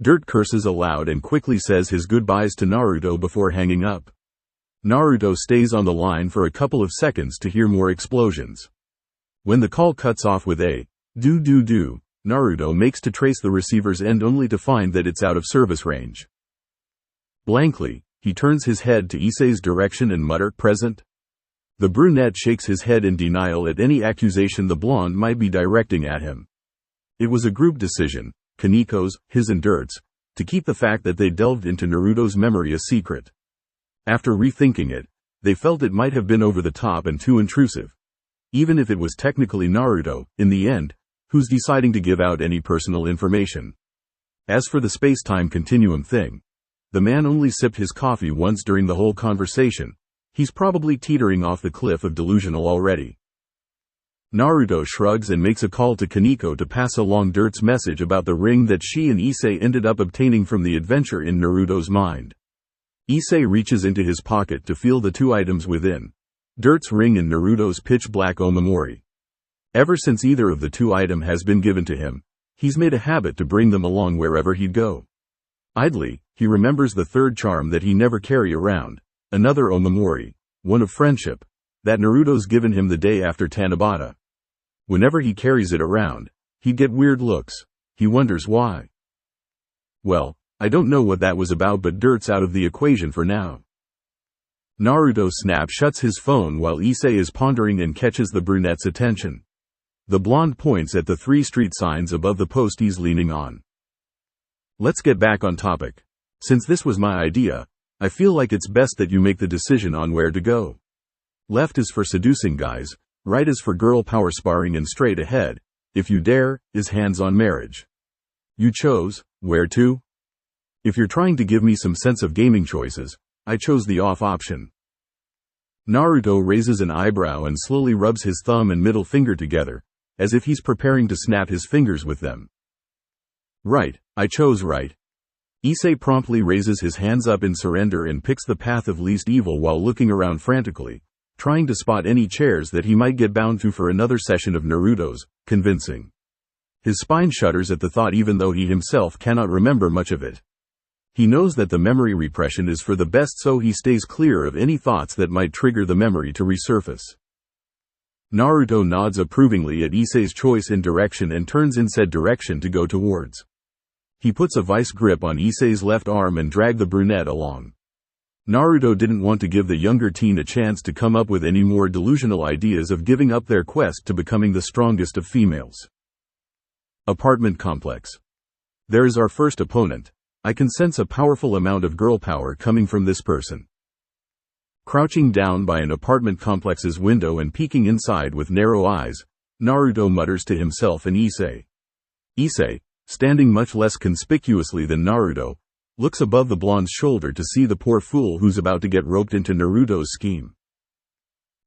Dirt curses aloud and quickly says his goodbyes to Naruto before hanging up. Naruto stays on the line for a couple of seconds to hear more explosions. When the call cuts off with a do, Naruto makes to trace the receiver's end only to find that it's out of service range. Blankly, he turns his head to Issei's direction and mutter, "Present?" The brunette shakes his head in denial at any accusation the blonde might be directing at him. It was a group decision, Kaneko's, his and Dirt's, to keep the fact that they delved into Naruto's memory a secret. After rethinking it, they felt it might have been over the top and too intrusive. Even if it was technically Naruto, in the end, who's deciding to give out any personal information. As for the space-time continuum thing, the man only sipped his coffee once during the whole conversation. He's probably teetering off the cliff of delusional already. Naruto shrugs and makes a call to Kaneko to pass along Dirt's message about the ring that she and Issei ended up obtaining from the adventure in Naruto's mind. Issei reaches into his pocket to feel the two items within. Dirt's ring and Naruto's pitch-black omamori. Ever since either of the two items has been given to him, he's made a habit to bring them along wherever he'd go. Idly, he remembers the third charm that he never carry around, another omamori, one of friendship, that Naruto's given him the day after Tanabata. Whenever he carries it around, he'd get weird looks. He wonders why. Well, I don't know what that was about, but Dirt's out of the equation for now. Naruto shuts his phone while Issei is pondering and catches the brunette's attention. The blonde points at the 3 street signs above the post he's leaning on. Let's get back on topic. Since this was my idea, I feel like it's best that you make the decision on where to go. Left is for seducing guys, right is for girl power sparring, and straight ahead, if you dare, is hands-on marriage. You chose, where to? If you're trying to give me some sense of gaming choices, I chose the off option. Naruto raises an eyebrow and slowly rubs his thumb and middle finger together, as if he's preparing to snap his fingers with them. Right, I chose right. Issei promptly raises his hands up in surrender and picks the path of least evil while looking around frantically, trying to spot any chairs that he might get bound to for another session of Naruto's convincing. His spine shudders at the thought, even though he himself cannot remember much of it. He knows that the memory repression is for the best, so he stays clear of any thoughts that might trigger the memory to resurface. Naruto nods approvingly at Issei's choice in direction and turns in said direction to go towards. He puts a vice grip on Issei's left arm and drags the brunette along. Naruto didn't want to give the younger teen a chance to come up with any more delusional ideas of giving up their quest to becoming the strongest of females. Apartment complex. There is our first opponent. I can sense a powerful amount of girl power coming from this person. Crouching down by an apartment complex's window and peeking inside with narrow eyes, Naruto mutters to himself and Issei. Issei, standing much less conspicuously than Naruto, looks above the blonde's shoulder to see the poor fool who's about to get roped into Naruto's scheme.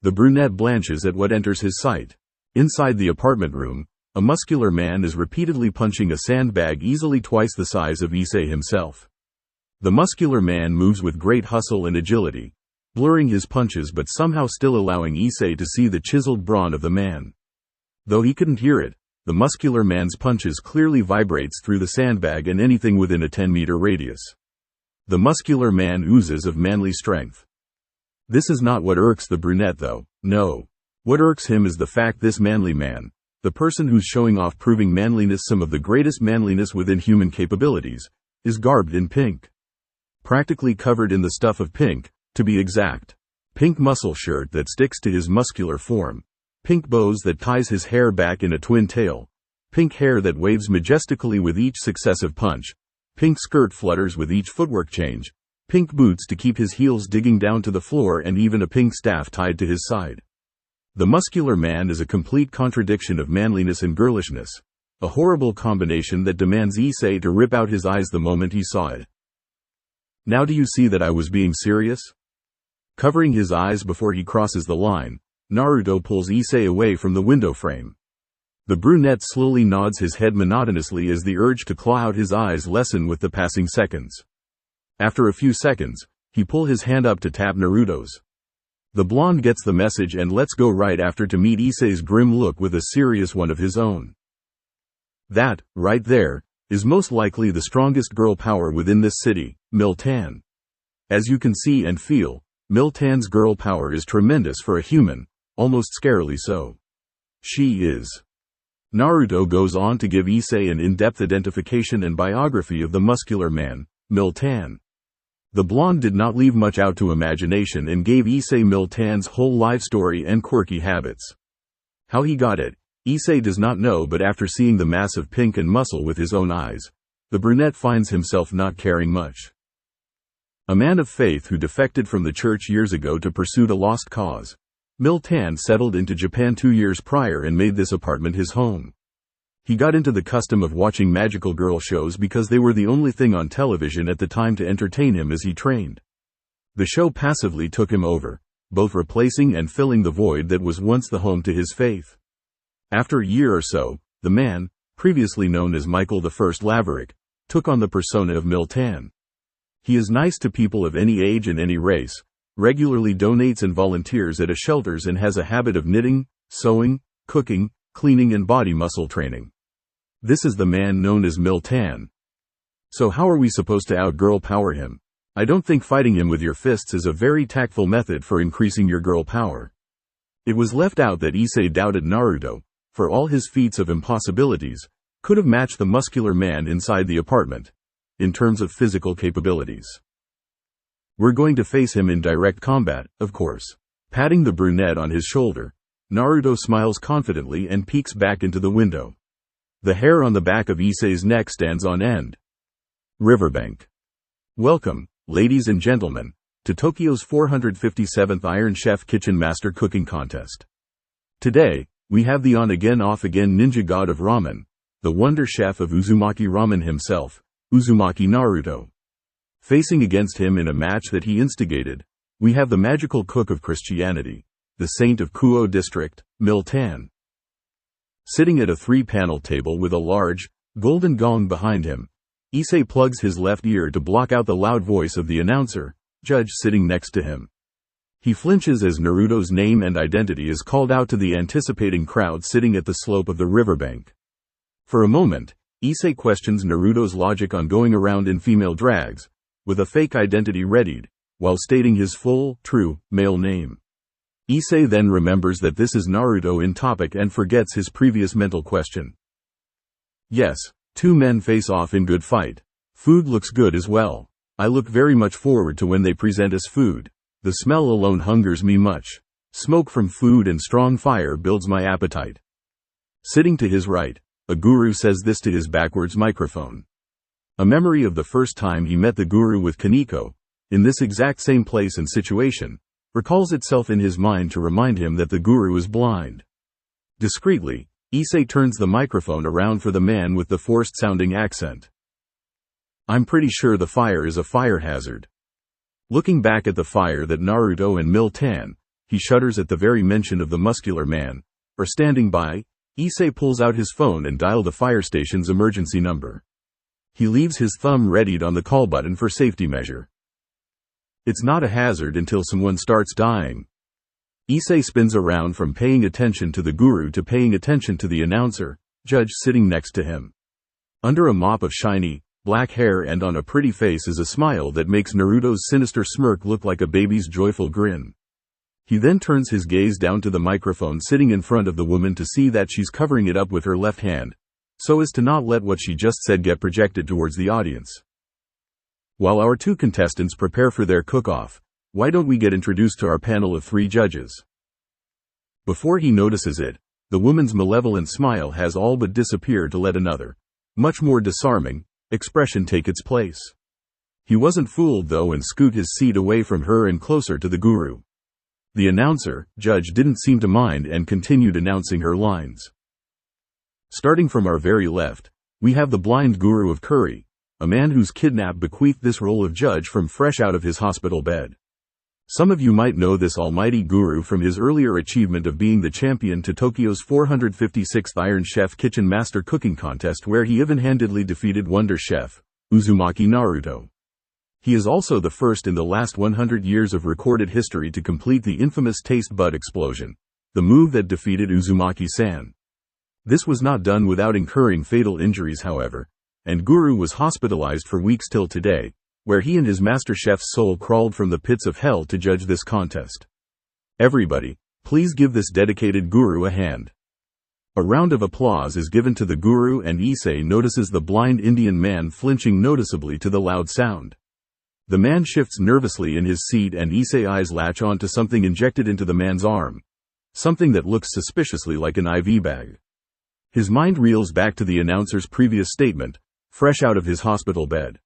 The brunette blanches at what enters his sight. Inside the apartment room, a muscular man is repeatedly punching a sandbag easily twice the size of Issei himself. The muscular man moves with great hustle and agility, blurring his punches but somehow still allowing Issei to see the chiseled brawn of the man. Though he couldn't hear it, the muscular man's punches clearly vibrates through the sandbag and anything within a 10-meter radius. The muscular man oozes of manly strength. This is not what irks the brunette though, no. What irks him is the fact this manly man, the person who's showing off proving manliness, some of the greatest manliness within human capabilities, is garbed in pink. Practically covered in the stuff of pink, to be exact. Pink muscle shirt that sticks to his muscular form. Pink bows that ties his hair back in a twin tail. Pink hair that waves majestically with each successive punch. Pink skirt flutters with each footwork change. Pink boots to keep his heels digging down to the floor, and even a pink staff tied to his side. The muscular man is a complete contradiction of manliness and girlishness. A horrible combination that demands Issei to rip out his eyes the moment he saw it. Now do you see that I was being serious? Covering his eyes before he crosses the line, Naruto pulls Issei away from the window frame. The brunette slowly nods his head monotonously as the urge to claw out his eyes lessen with the passing seconds. After a few seconds, he pulls his hand up to tap Naruto's. The blonde gets the message and lets go right after to meet Issei's grim look with a serious one of his own. That, right there, is most likely the strongest girl power within this city, Miltan. As you can see and feel, Miltan's girl power is tremendous for a human, almost scarily so. She is. Naruto goes on to give Issei an in-depth identification and biography of the muscular man, Miltan. The blonde did not leave much out to imagination and gave Issei Miltan's whole life story and quirky habits. How he got it, Issei does not know, but after seeing the mass of pink and muscle with his own eyes, the brunette finds himself not caring much. A man of faith who defected from the church years ago to pursue a lost cause, Miltan settled into Japan 2 years prior and made this apartment his home. He got into the custom of watching magical girl shows because they were the only thing on television at the time to entertain him as he trained. The show passively took him over, both replacing and filling the void that was once the home to his faith. After a year or so, the man, previously known as Michael I Laverick, took on the persona of Miltan. He is nice to people of any age and any race, regularly donates and volunteers at shelters and has a habit of knitting, sewing, cooking, cleaning and body muscle training. This is the man known as Miltan. So how are we supposed to out-girl power him? I don't think fighting him with your fists is a very tactful method for increasing your girl power. It was left out that Issei doubted Naruto, for all his feats of impossibilities, could have matched the muscular man inside the apartment, in terms of physical capabilities. We're going to face him in direct combat, of course. Patting the brunette on his shoulder, Naruto smiles confidently and peeks back into the window. The hair on the back of Issei's neck stands on end. Riverbank. Welcome, ladies and gentlemen, to Tokyo's 457th Iron Chef Kitchen Master Cooking Contest. Today, we have the on-again off-again ninja god of ramen, the wonder chef of Uzumaki Ramen himself, Uzumaki Naruto. Facing against him in a match that he instigated, we have the magical cook of Christianity, the saint of Kuo District, Miltan. Sitting at a 3-panel table with a large, golden gong behind him, Issei plugs his left ear to block out the loud voice of the announcer, judge sitting next to him. He flinches as Naruto's name and identity is called out to the anticipating crowd sitting at the slope of the riverbank. For a moment, Issei questions Naruto's logic on going around in female drags, with a fake identity readied, while stating his full, true, male name. Issei then remembers that this is Naruto in topic and forgets his previous mental question. Yes, 2 men face off in good fight. Food looks good as well. I look very much forward to when they present us food. The smell alone hungers me much. Smoke from food and strong fire builds my appetite. Sitting to his right, a guru says this to his backwards microphone. A memory of the first time he met the guru with Kaneko, in this exact same place and situation, recalls itself in his mind to remind him that the guru is blind. Discreetly, Issei turns the microphone around for the man with the forced-sounding accent. I'm pretty sure the fire is a fire hazard. Looking back at the fire that Naruto and Miltan, he shudders at the very mention of the muscular man, are standing by. Issei pulls out his phone and dials the fire station's emergency number. He leaves his thumb readied on the call button for safety measure. It's not a hazard until someone starts dying. Issei spins around from paying attention to the guru to paying attention to the announcer, judge sitting next to him. Under a mop of shiny, black hair and on a pretty face is a smile that makes Naruto's sinister smirk look like a baby's joyful grin. He then turns his gaze down to the microphone sitting in front of the woman to see that she's covering it up with her left hand, so as to not let what she just said get projected towards the audience. While our 2 contestants prepare for their cook-off, why don't we get introduced to our panel of 3 judges? Before he notices it, the woman's malevolent smile has all but disappeared to let another, much more disarming, expression take its place. He wasn't fooled though and scooted his seat away from her and closer to the guru. The announcer, judge didn't seem to mind and continued announcing her lines. Starting from our very left, we have the blind guru of Curry, a man whose kidnap bequeathed this role of judge from fresh out of his hospital bed. Some of you might know this almighty guru from his earlier achievement of being the champion to Tokyo's 456th Iron Chef Kitchen Master Cooking Contest, where he even-handedly defeated Wonder Chef Uzumaki Naruto. He is also the first in the last 100 years of recorded history to complete the infamous taste bud explosion, the move that defeated Uzumaki-san. This was not done without incurring fatal injuries, however, and Guru was hospitalized for weeks till today, where he and his master chef's soul crawled from the pits of hell to judge this contest. Everybody, please give this dedicated guru a hand. A round of applause is given to the guru and Issei notices the blind Indian man flinching noticeably to the loud sound. The man shifts nervously in his seat and Issei's eyes latch on to something injected into the man's arm. Something that looks suspiciously like an IV bag. His mind reels back to the announcer's previous statement, fresh out of his hospital bed.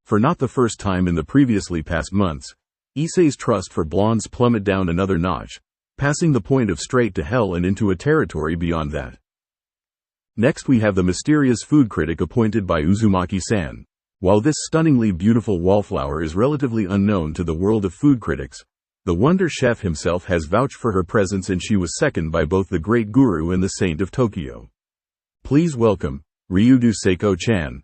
For not the first time in the previously past months, Issei's trust for blondes plummet down another notch, passing the point of straight to hell and into a territory beyond that. Next we have the mysterious food critic appointed by Uzumaki-san. While this stunningly beautiful wallflower is relatively unknown to the world of food critics, the Wonder Chef himself has vouched for her presence, and she was seconded by both the great guru and the saint of Tokyo. Please welcome, Ryudo Seiko-chan.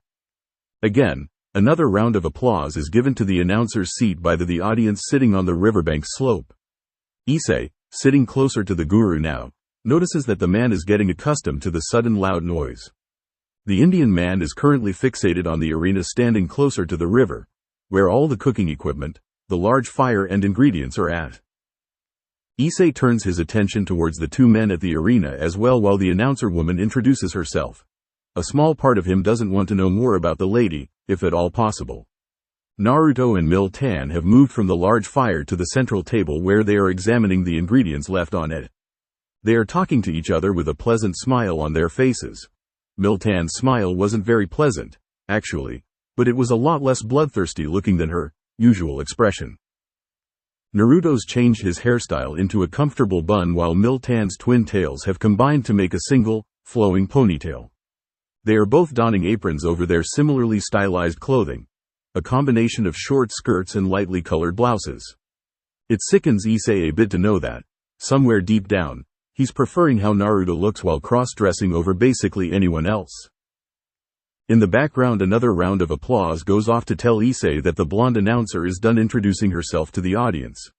Again, another round of applause is given to the announcer's seat by the audience sitting on the riverbank slope. Issei, sitting closer to the guru now, notices that the man is getting accustomed to the sudden loud noise. The Indian man is currently fixated on the arena standing closer to the river, where all the cooking equipment, the large fire and ingredients are at. Issei turns his attention towards the two men at the arena as well while the announcer woman introduces herself. A small part of him doesn't want to know more about the lady, if at all possible. Naruto and Mil-tan have moved from the large fire to the central table where they are examining the ingredients left on it. They are talking to each other with a pleasant smile on their faces. Mil-tan's smile wasn't very pleasant, actually, but it was a lot less bloodthirsty looking than her usual expression. Naruto's changed his hairstyle into a comfortable bun while Mil-tan's twin tails have combined to make a single, flowing ponytail. They are both donning aprons over their similarly stylized clothing, a combination of short skirts and lightly colored blouses. It sickens Issei a bit to know that, somewhere deep down, he's preferring how Naruto looks while cross-dressing over basically anyone else. In the background, another round of applause goes off to tell Issei that the blonde announcer is done introducing herself to the audience.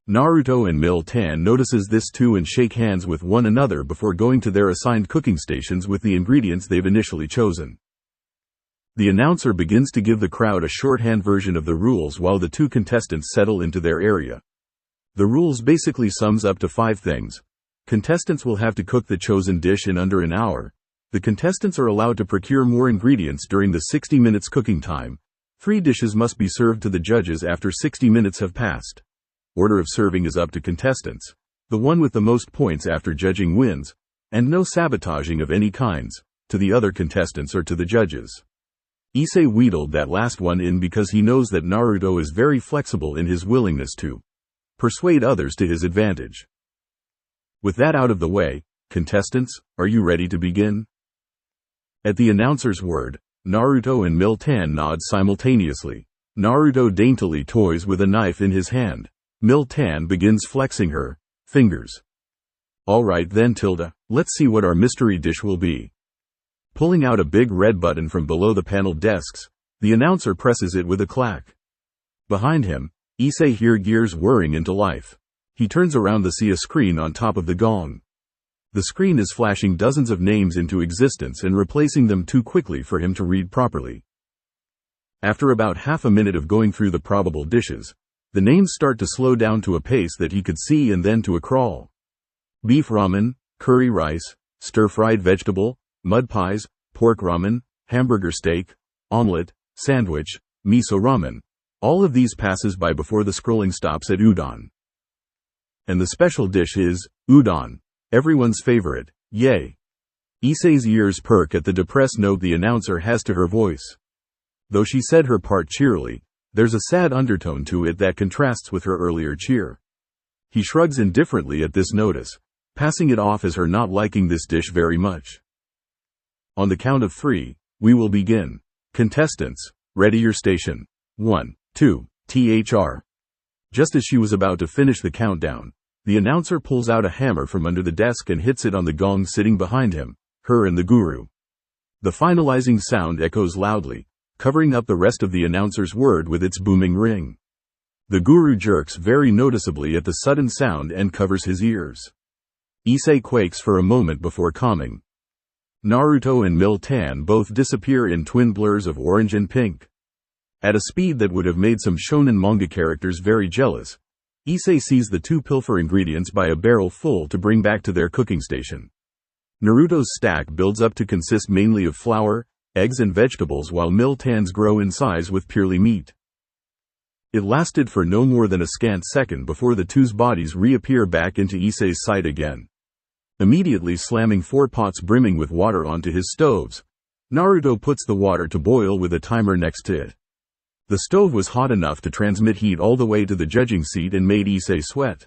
Naruto and Mil-tan notices this too and shake hands with one another before going to their assigned cooking stations with the ingredients they've initially chosen. The announcer begins to give the crowd a shorthand version of the rules while the two contestants settle into their area. The rules basically sums up to 5 things. Contestants will have to cook the chosen dish in under an hour. The contestants are allowed to procure more ingredients during the 60 minutes cooking time. 3 dishes must be served to the judges after 60 minutes have passed. Order of serving is up to contestants. The one with the most points after judging wins, and no sabotaging of any kinds, to the other contestants or to the judges. Issei wheedled that last one in because he knows that Naruto is very flexible in his willingness to persuade others to his advantage. With that out of the way, contestants, are you ready to begin? At the announcer's word, Naruto and Mil-tan nod simultaneously. Naruto daintily toys with a knife in his hand. Mil-tan begins flexing her fingers. Alright then Tilda, let's see what our mystery dish will be. Pulling out a big red button from below the paneled desks, the announcer presses it with a clack. Behind him, Issei hears gears whirring into life. He turns around to see a screen on top of the gong. The screen is flashing dozens of names into existence and replacing them too quickly for him to read properly. After about half a minute of going through the probable dishes, the names start to slow down to a pace that he could see and then to a crawl. Beef ramen, curry rice, stir-fried vegetable, mud pies, pork ramen, hamburger steak, omelet, sandwich, miso ramen. All of these passes by before the scrolling stops at udon. And the special dish is udon, everyone's favorite. Yay! Issei's ears perk at the depressed note the announcer has to her voice. Though she said her part cheerily, there's a sad undertone to it that contrasts with her earlier cheer. He shrugs indifferently at this notice, passing it off as her not liking this dish very much. On the count of 3, we will begin. Contestants, ready your station. 1, 2, thr. Just as she was about to finish the countdown, the announcer pulls out a hammer from under the desk and hits it on the gong sitting behind him, her and the guru. The finalizing sound echoes loudly, covering up the rest of the announcer's word with its booming ring. The guru jerks very noticeably at the sudden sound and covers his ears. Issei quakes for a moment before calming. Naruto and Mil-tan both disappear in twin blurs of orange and pink. At a speed that would have made some shonen manga characters very jealous, Issei sees the two pilfer ingredients by a barrel full to bring back to their cooking station. Naruto's stack builds up to consist mainly of flour, eggs and vegetables while Mil-tan's grow in size with purely meat. It lasted for no more than a scant second before the two's bodies reappear back into Issei's sight again. Immediately slamming 4 pots brimming with water onto his stoves, Naruto puts the water to boil with a timer next to it. The stove was hot enough to transmit heat all the way to the judging seat and made Issei sweat.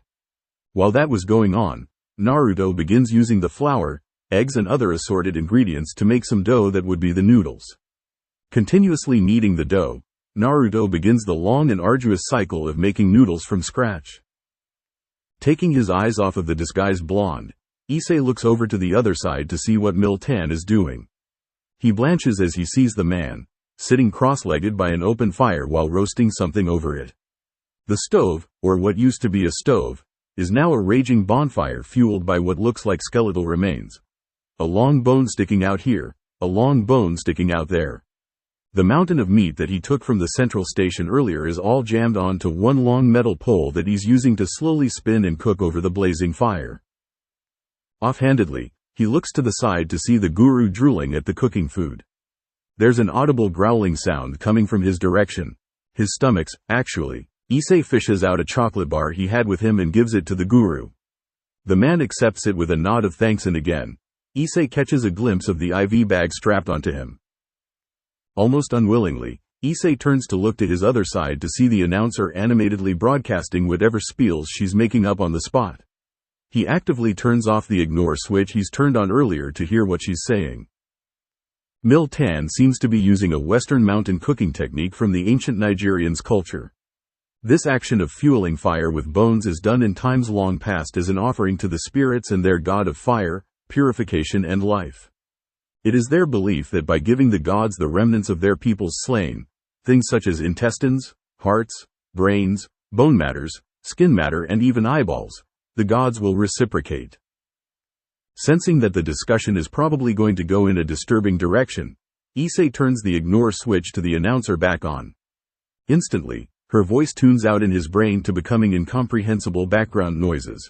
While that was going on, Naruto begins using the flour, eggs and other assorted ingredients to make some dough that would be the noodles. Continuously kneading the dough, Naruto begins the long and arduous cycle of making noodles from scratch. Taking his eyes off of the disguised blonde, Issei looks over to the other side to see what Miltan is doing. He blanches as he sees the man, sitting cross-legged by an open fire while roasting something over it. The stove, or what used to be a stove, is now a raging bonfire fueled by what looks like skeletal remains. A long bone sticking out here, a long bone sticking out there. The mountain of meat that he took from the central station earlier is all jammed onto one long metal pole that he's using to slowly spin and cook over the blazing fire. Offhandedly, he looks to the side to see the guru drooling at the cooking food. There's an audible growling sound coming from his direction. His stomach's, actually. Issei fishes out a chocolate bar he had with him and gives it to the guru. The man accepts it with a nod of thanks, and again, Issei catches a glimpse of the IV bag strapped onto him. Almost unwillingly, Issei turns to look to his other side to see the announcer animatedly broadcasting whatever spiels she's making up on the spot. He actively turns off the ignore switch he's turned on earlier to hear what she's saying. Miltan seems to be using a Western mountain cooking technique from the ancient Nigerians' culture. This action of fueling fire with bones is done in times long past as an offering to the spirits and their god of fire, purification and life. It is their belief that by giving the gods the remnants of their people's slain, things such as intestines, hearts, brains, bone matters, skin matter and even eyeballs, the gods will reciprocate. Sensing that the discussion is probably going to go in a disturbing direction, Issei turns the ignore switch to the announcer back on. Instantly, her voice tunes out in his brain to becoming incomprehensible background noises.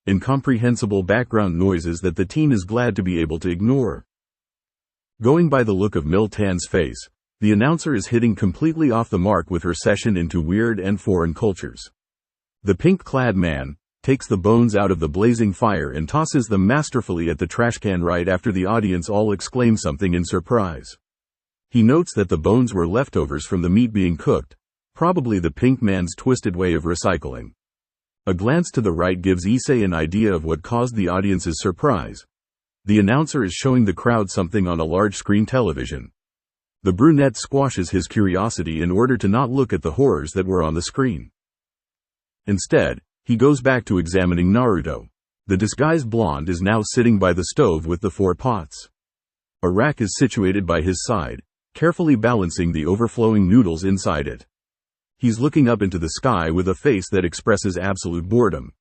Incomprehensible background noises that the teen is glad to be able to ignore. Going by the look of Miltan's face, the announcer is hitting completely off the mark with her session into weird and foreign cultures. The pink-clad man takes the bones out of the blazing fire and tosses them masterfully at the trash can right after the audience all exclaim something in surprise. He notes that the bones were leftovers from the meat being cooked, probably the pink man's twisted way of recycling. A glance to the right gives Issei an idea of what caused the audience's surprise. The announcer is showing the crowd something on a large screen television. The brunette squashes his curiosity in order to not look at the horrors that were on the screen. Instead, he goes back to examining Naruto. The disguised blonde is now sitting by the stove with the 4 pots. A rack is situated by his side, carefully balancing the overflowing noodles inside it. He's looking up into the sky with a face that expresses absolute boredom.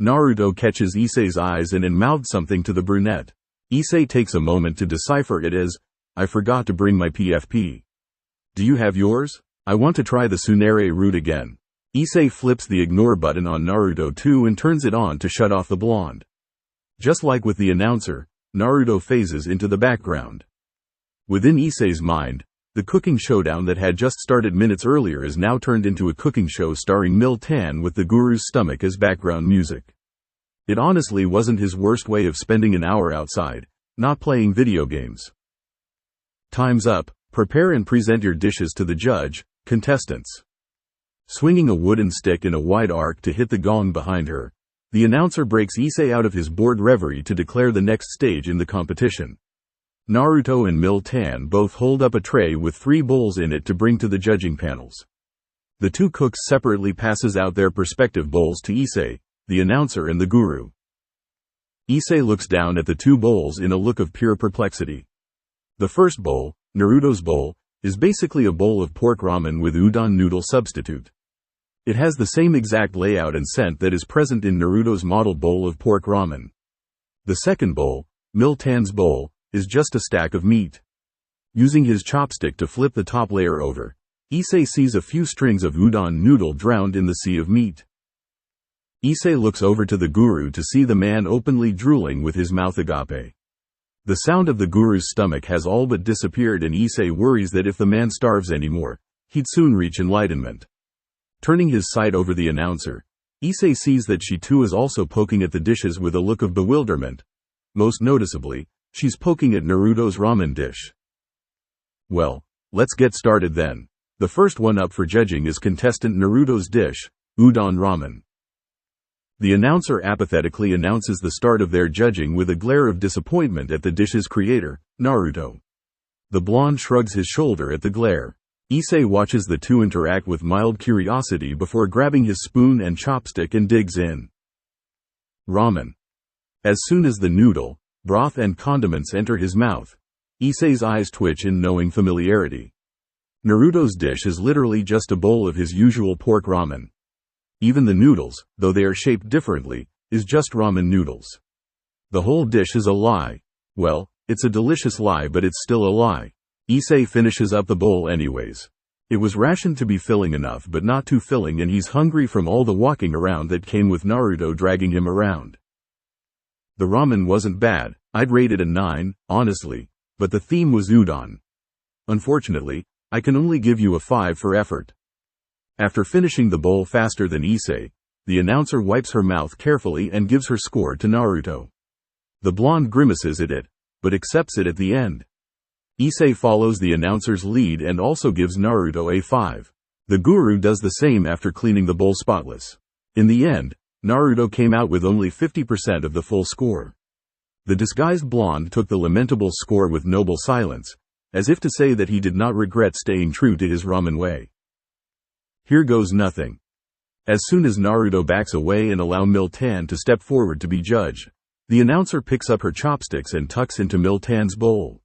Naruto catches Issei's eyes and mouths something to the brunette. Issei takes a moment to decipher it as, "I forgot to bring my PFP. Do you have yours? I want to try the Tsunere route again." Issei flips the ignore button on Naruto too and turns it on to shut off the blonde. Just like with the announcer, Naruto phases into the background. Within Issei's mind, the cooking showdown that had just started minutes earlier is now turned into a cooking show starring Miltan with the guru's stomach as background music. It honestly wasn't his worst way of spending an hour outside, not playing video games. Time's up, prepare and present your dishes to the judge, contestants. Swinging a wooden stick in a wide arc to hit the gong behind her, the announcer breaks Issei out of his bored reverie to declare the next stage in the competition. Naruto and Miltan both hold up a tray with 3 bowls in it to bring to the judging panels. The 2 cooks separately passes out their respective bowls to Issei, the announcer and the guru. Issei looks down at the 2 bowls in a look of pure perplexity. The first bowl, Naruto's bowl, is basically a bowl of pork ramen with udon noodle substitute. It has the same exact layout and scent that is present in Naruto's model bowl of pork ramen. The second bowl, Miltan's bowl, is just a stack of meat. Using his chopstick to flip the top layer over, Issei sees a few strings of udon noodle drowned in the sea of meat. Issei looks over to the guru to see the man openly drooling with his mouth agape. The sound of the guru's stomach has all but disappeared and Issei worries that if the man starves anymore, he'd soon reach enlightenment. Turning his sight over the announcer, Issei sees that she too is also poking at the dishes with a look of bewilderment. Most noticeably, she's poking at Naruto's ramen dish. Well, let's get started then. The first one up for judging is contestant Naruto's dish, udon ramen. The announcer apathetically announces the start of their judging with a glare of disappointment at the dish's creator, Naruto. The blonde shrugs his shoulder at the glare. Issei watches the two interact with mild curiosity before grabbing his spoon and chopstick and digs in. Ramen. As soon as the noodle, broth and condiments enter his mouth, Issei's eyes twitch in knowing familiarity. Naruto's dish is literally just a bowl of his usual pork ramen. Even the noodles, though they are shaped differently, is just ramen noodles. The whole dish is a lie. Well, it's a delicious lie, but it's still a lie. Issei finishes up the bowl anyways. It was rationed to be filling enough but not too filling, and he's hungry from all the walking around that came with Naruto dragging him around. The ramen wasn't bad, I'd rate it a 9, honestly, but the theme was udon. Unfortunately, I can only give you a 5 for effort. After finishing the bowl faster than Issei, the announcer wipes her mouth carefully and gives her score to Naruto. The blonde grimaces at it, but accepts it at the end. Issei follows the announcer's lead and also gives Naruto a 5. The guru does the same after cleaning the bowl spotless. In the end, Naruto came out with only 50% of the full score. The disguised blonde took the lamentable score with noble silence, as if to say that he did not regret staying true to his ramen way. Here goes nothing. As soon as Naruto backs away and allows Miltan to step forward to be judged, the announcer picks up her chopsticks and tucks into Miltan's bowl.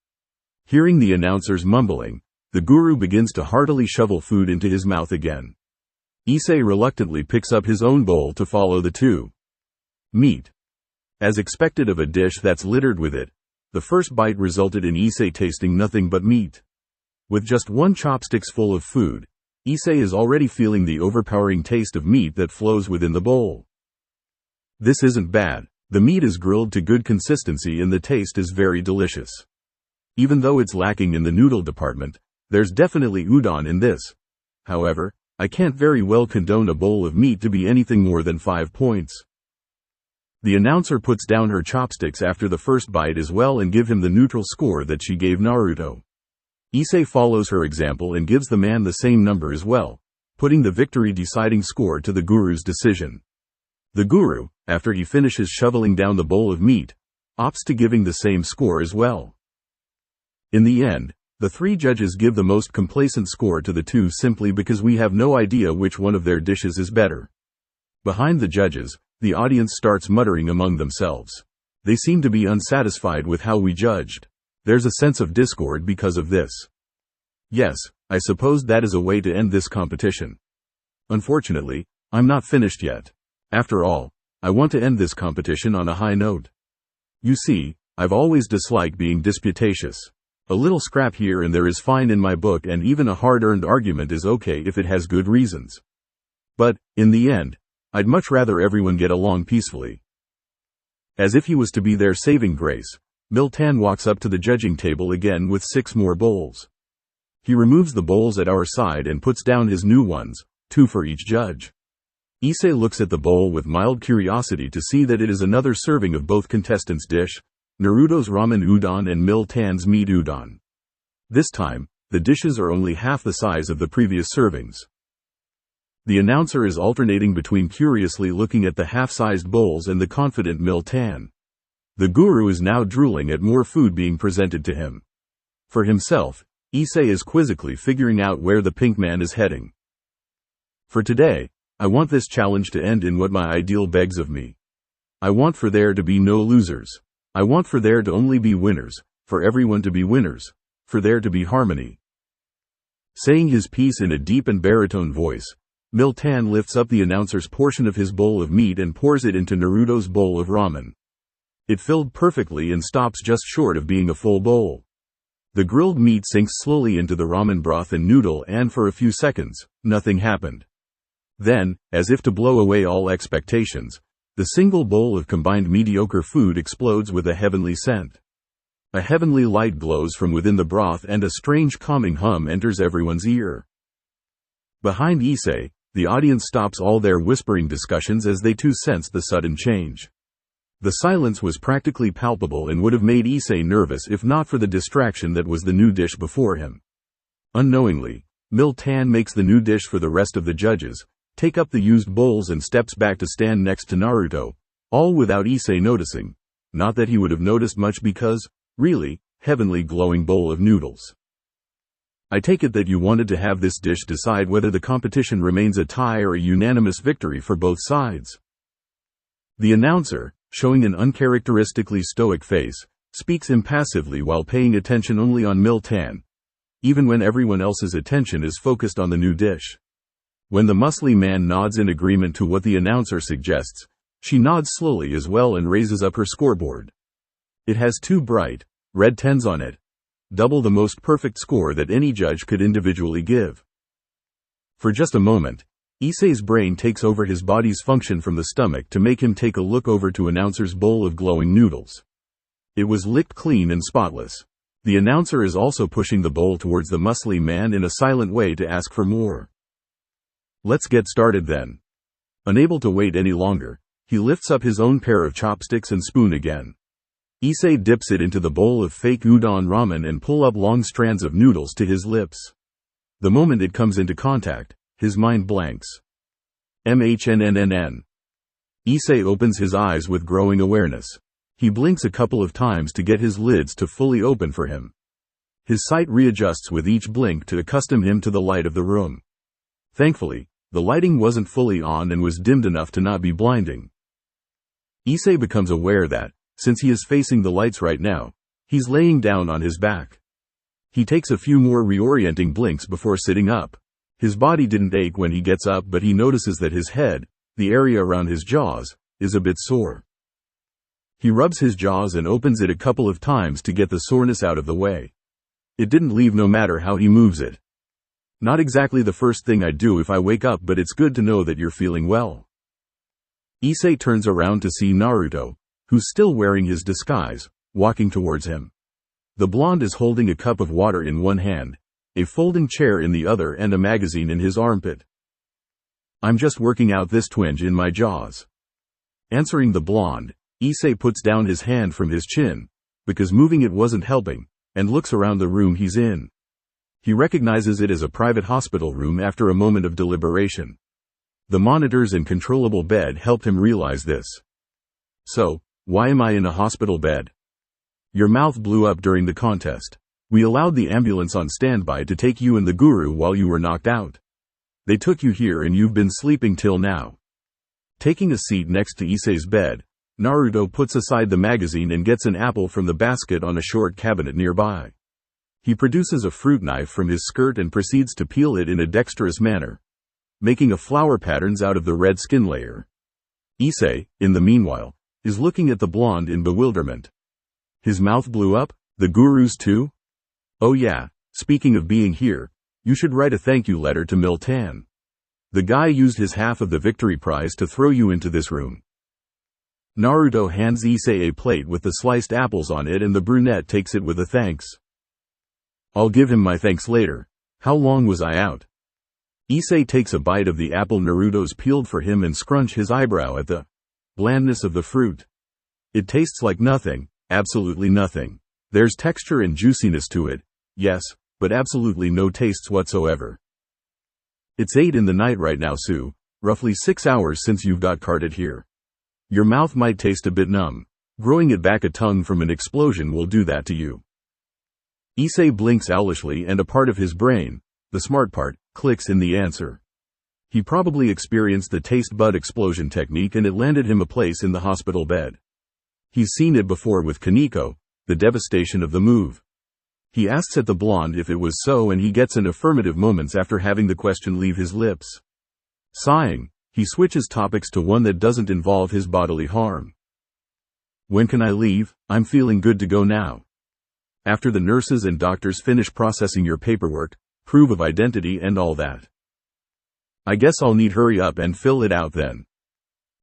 Hearing the announcer's mumbling, the guru begins to heartily shovel food into his mouth again. Issei reluctantly picks up his own bowl to follow the two. Meat. As expected of a dish that's littered with it, the first bite resulted in Issei tasting nothing but meat. With just one chopsticks full of food, Issei is already feeling the overpowering taste of meat that flows within the bowl. This isn't bad. The meat is grilled to good consistency and the taste is very delicious. Even though it's lacking in the noodle department, there's definitely udon in this. However, I can't very well condone a bowl of meat to be anything more than 5 points. The announcer puts down her chopsticks after the first bite as well and gives him the neutral score that she gave Naruto. Issei follows her example and gives the man the same number as well, putting the victory-deciding score to the guru's decision. The guru, after he finishes shoveling down the bowl of meat, opts to giving the same score as well. In the end, the three judges give the most complacent score to the two simply because we have no idea which one of their dishes is better. Behind the judges, the audience starts muttering among themselves. They seem to be unsatisfied with how we judged. There's a sense of discord because of this. Yes, I suppose that is a way to end this competition. Unfortunately, I'm not finished yet. After all, I want to end this competition on a high note. You see, I've always disliked being disputatious. A little scrap here and there is fine in my book, and even a hard-earned argument is okay if it has good reasons. But, in the end, I'd much rather everyone get along peacefully. As if he was to be their saving grace, Miltan walks up to the judging table again with 6 more bowls. He removes the bowls at our side and puts down his new ones, 2 for each judge. Issei looks at the bowl with mild curiosity to see that it is another serving of both contestants' dish, Naruto's ramen udon and Miltan's meat udon. This time, the dishes are only half the size of the previous servings. The announcer is alternating between curiously looking at the half-sized bowls and the confident Miltan. The guru is now drooling at more food being presented to him. For himself, Issei is quizzically figuring out where the pink man is heading. For today, I want this challenge to end in what my ideal begs of me. I want for there to be no losers. I want for there to only be winners, for everyone to be winners, for there to be harmony. Saying his piece in a deep and baritone voice, Miltan lifts up the announcer's portion of his bowl of meat and pours it into Naruto's bowl of ramen. It filled perfectly and stops just short of being a full bowl. The grilled meat sinks slowly into the ramen broth and noodle, and for a few seconds, nothing happened. Then, as if to blow away all expectations, the single bowl of combined mediocre food explodes with a heavenly scent. A heavenly light glows from within the broth and a strange calming hum enters everyone's ear. Behind Issei, the audience stops all their whispering discussions as they too sense the sudden change. The silence was practically palpable and would have made Issei nervous if not for the distraction that was the new dish before him. Unknowingly, Miltan makes the new dish for the rest of the judges, take up the used bowls and steps back to stand next to Naruto, all without Issei noticing. Not that he would have noticed much because, really, heavenly glowing bowl of noodles. I take it that you wanted to have this dish decide whether the competition remains a tie or a unanimous victory for both sides. The announcer, showing an uncharacteristically stoic face, speaks impassively while paying attention only on Miltan, even when everyone else's attention is focused on the new dish. When the muscly man nods in agreement to what the announcer suggests, she nods slowly as well and raises up her scoreboard. It has 2 bright, red 10s on it, double the most perfect score that any judge could individually give. For just a moment, Issei's brain takes over his body's function from the stomach to make him take a look over to announcer's bowl of glowing noodles. It was licked clean and spotless. The announcer is also pushing the bowl towards the muscly man in a silent way to ask for more. Let's get started then. Unable to wait any longer, he lifts up his own pair of chopsticks and spoon again. Issei dips it into the bowl of fake udon ramen and pull up long strands of noodles to his lips. The moment it comes into contact, his mind blanks. MHNNNN. Issei opens his eyes with growing awareness. He blinks a couple of times to get his lids to fully open for him. His sight readjusts with each blink to accustom him to the light of the room. Thankfully, the lighting wasn't fully on and was dimmed enough to not be blinding. Issei becomes aware that, since he is facing the lights right now, he's laying down on his back. He takes a few more reorienting blinks before sitting up. His body didn't ache when he gets up, but he notices that his head, the area around his jaws, is a bit sore. He rubs his jaws and opens it a couple of times to get the soreness out of the way. It didn't leave no matter how he moves it. Not exactly the first thing I'd do if I wake up, but it's good to know that you're feeling well. Issei turns around to see Naruto, who's still wearing his disguise, walking towards him. The blonde is holding a cup of water in one hand, a folding chair in the other and a magazine in his armpit. I'm just working out this twinge in my jaws. Answering the blonde, Issei puts down his hand from his chin, because moving it wasn't helping, and looks around the room he's in. He recognizes it as a private hospital room after a moment of deliberation. The monitors and controllable bed helped him realize this. So, why am I in a hospital bed? Your mouth blew up during the contest. We allowed the ambulance on standby to take you and the guru while you were knocked out. They took you here and you've been sleeping till now. Taking a seat next to Issei's bed, Naruto puts aside the magazine and gets an apple from the basket on a short cabinet nearby. He produces a fruit knife from his skirt and proceeds to peel it in a dexterous manner, making a flower patterns out of the red skin layer. Issei, in the meanwhile, is looking at the blonde in bewilderment. His mouth blew up? The guru's too? Oh yeah, speaking of being here, you should write a thank you letter to Miltan. The guy used his half of the victory prize to throw you into this room. Naruto hands Issei a plate with the sliced apples on it and the brunette takes it with a thanks. I'll give him my thanks later. How long was I out? Issei takes a bite of the apple Naruto's peeled for him and scrunch his eyebrow at the blandness of the fruit. It tastes like nothing, absolutely nothing. There's texture and juiciness to it, yes, but absolutely no tastes whatsoever. It's 8 in the night right now, Sue, roughly 6 hours since you've got carted here. Your mouth might taste a bit numb. Growing it back a tongue from an explosion will do that to you. Issei blinks owlishly and a part of his brain, the smart part, clicks in the answer. He probably experienced the taste bud explosion technique and it landed him a place in the hospital bed. He's seen it before with Kaneko, the devastation of the move. He asks at the blonde if it was so and he gets an affirmative moments after having the question leave his lips. Sighing, he switches topics to one that doesn't involve his bodily harm. When can I leave? I'm feeling good to go now. After the nurses and doctors finish processing your paperwork, proof of identity and all that. I guess I'll need hurry up and fill it out then.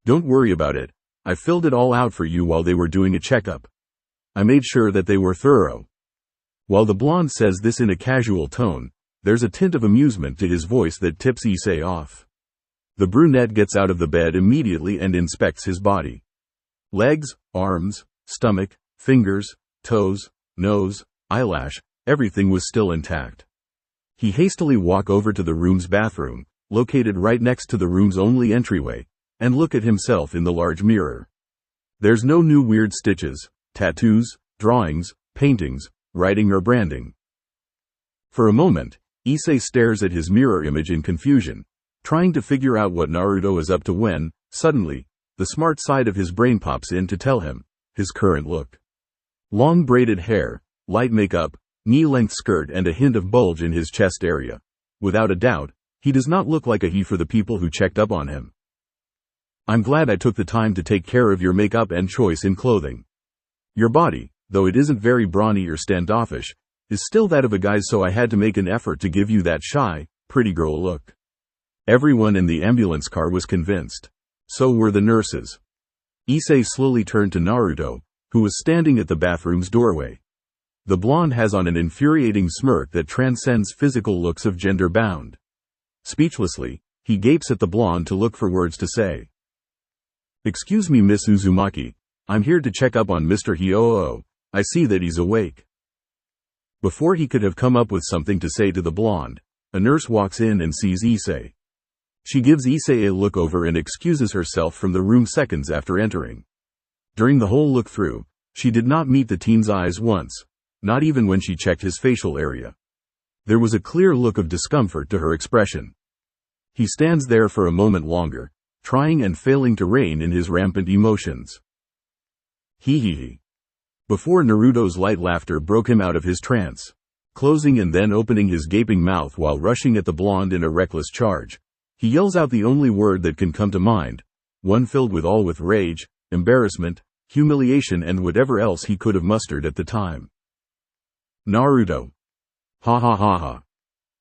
Don't worry about it. I filled it all out for you while they were doing a checkup. I made sure that they were thorough. While the blonde says this in a casual tone, there's a tint of amusement to his voice that tips Issei off. The brunette gets out of the bed immediately and inspects his body. Legs, arms, stomach, fingers, toes, nose, eyelash, everything was still intact. He hastily walked over to the room's bathroom, located right next to the room's only entryway, and look at himself in the large mirror. There's no new weird stitches, tattoos, drawings, paintings, writing or branding. For a moment, Issei stares at his mirror image in confusion, trying to figure out what Naruto is up to when, suddenly, the smart side of his brain pops in to tell him his current look. Long braided hair, light makeup, knee-length skirt and a hint of bulge in his chest area. Without a doubt, he does not look like a he for the people who checked up on him. I'm glad I took the time to take care of your makeup and choice in clothing. Your body, though it isn't very brawny or standoffish, is still that of a guy, so I had to make an effort to give you that shy, pretty girl look. Everyone in the ambulance car was convinced. So were the nurses. Issei slowly turned to Naruto, who was standing at the bathroom's doorway. The blonde has on an infuriating smirk that transcends physical looks of gender bound. Speechlessly, he gapes at the blonde to look for words to say. Excuse me, Miss Uzumaki. I'm here to check up on Mr. Hyoo. I see that he's awake. Before he could have come up with something to say to the blonde, a nurse walks in and sees Issei. She gives Issei a look over and excuses herself from the room seconds after entering. During the whole look through, she did not meet the teen's eyes once, not even when she checked his facial area. There was a clear look of discomfort to her expression. He stands there for a moment longer, trying and failing to rein in his rampant emotions. Hee. Before Naruto's light laughter broke him out of his trance, closing and then opening his gaping mouth while rushing at the blonde in a reckless charge, he yells out the only word that can come to mind, one filled with rage, embarrassment, humiliation and whatever else he could have mustered at the time. Naruto. Ha ha ha ha.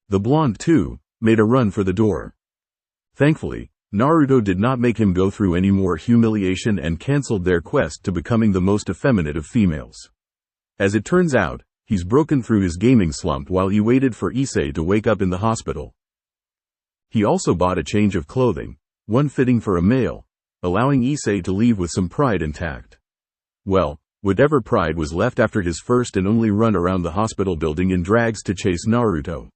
The blonde, too, made a run for the door. Thankfully, Naruto did not make him go through any more humiliation and cancelled their quest to becoming the most effeminate of females. As it turns out, he's broken through his gaming slump while he waited for Issei to wake up in the hospital. He also bought a change of clothing, one fitting for a male, allowing Issei to leave with some pride intact. Well, whatever pride was left after his first and only run around the hospital building in drags to chase Naruto.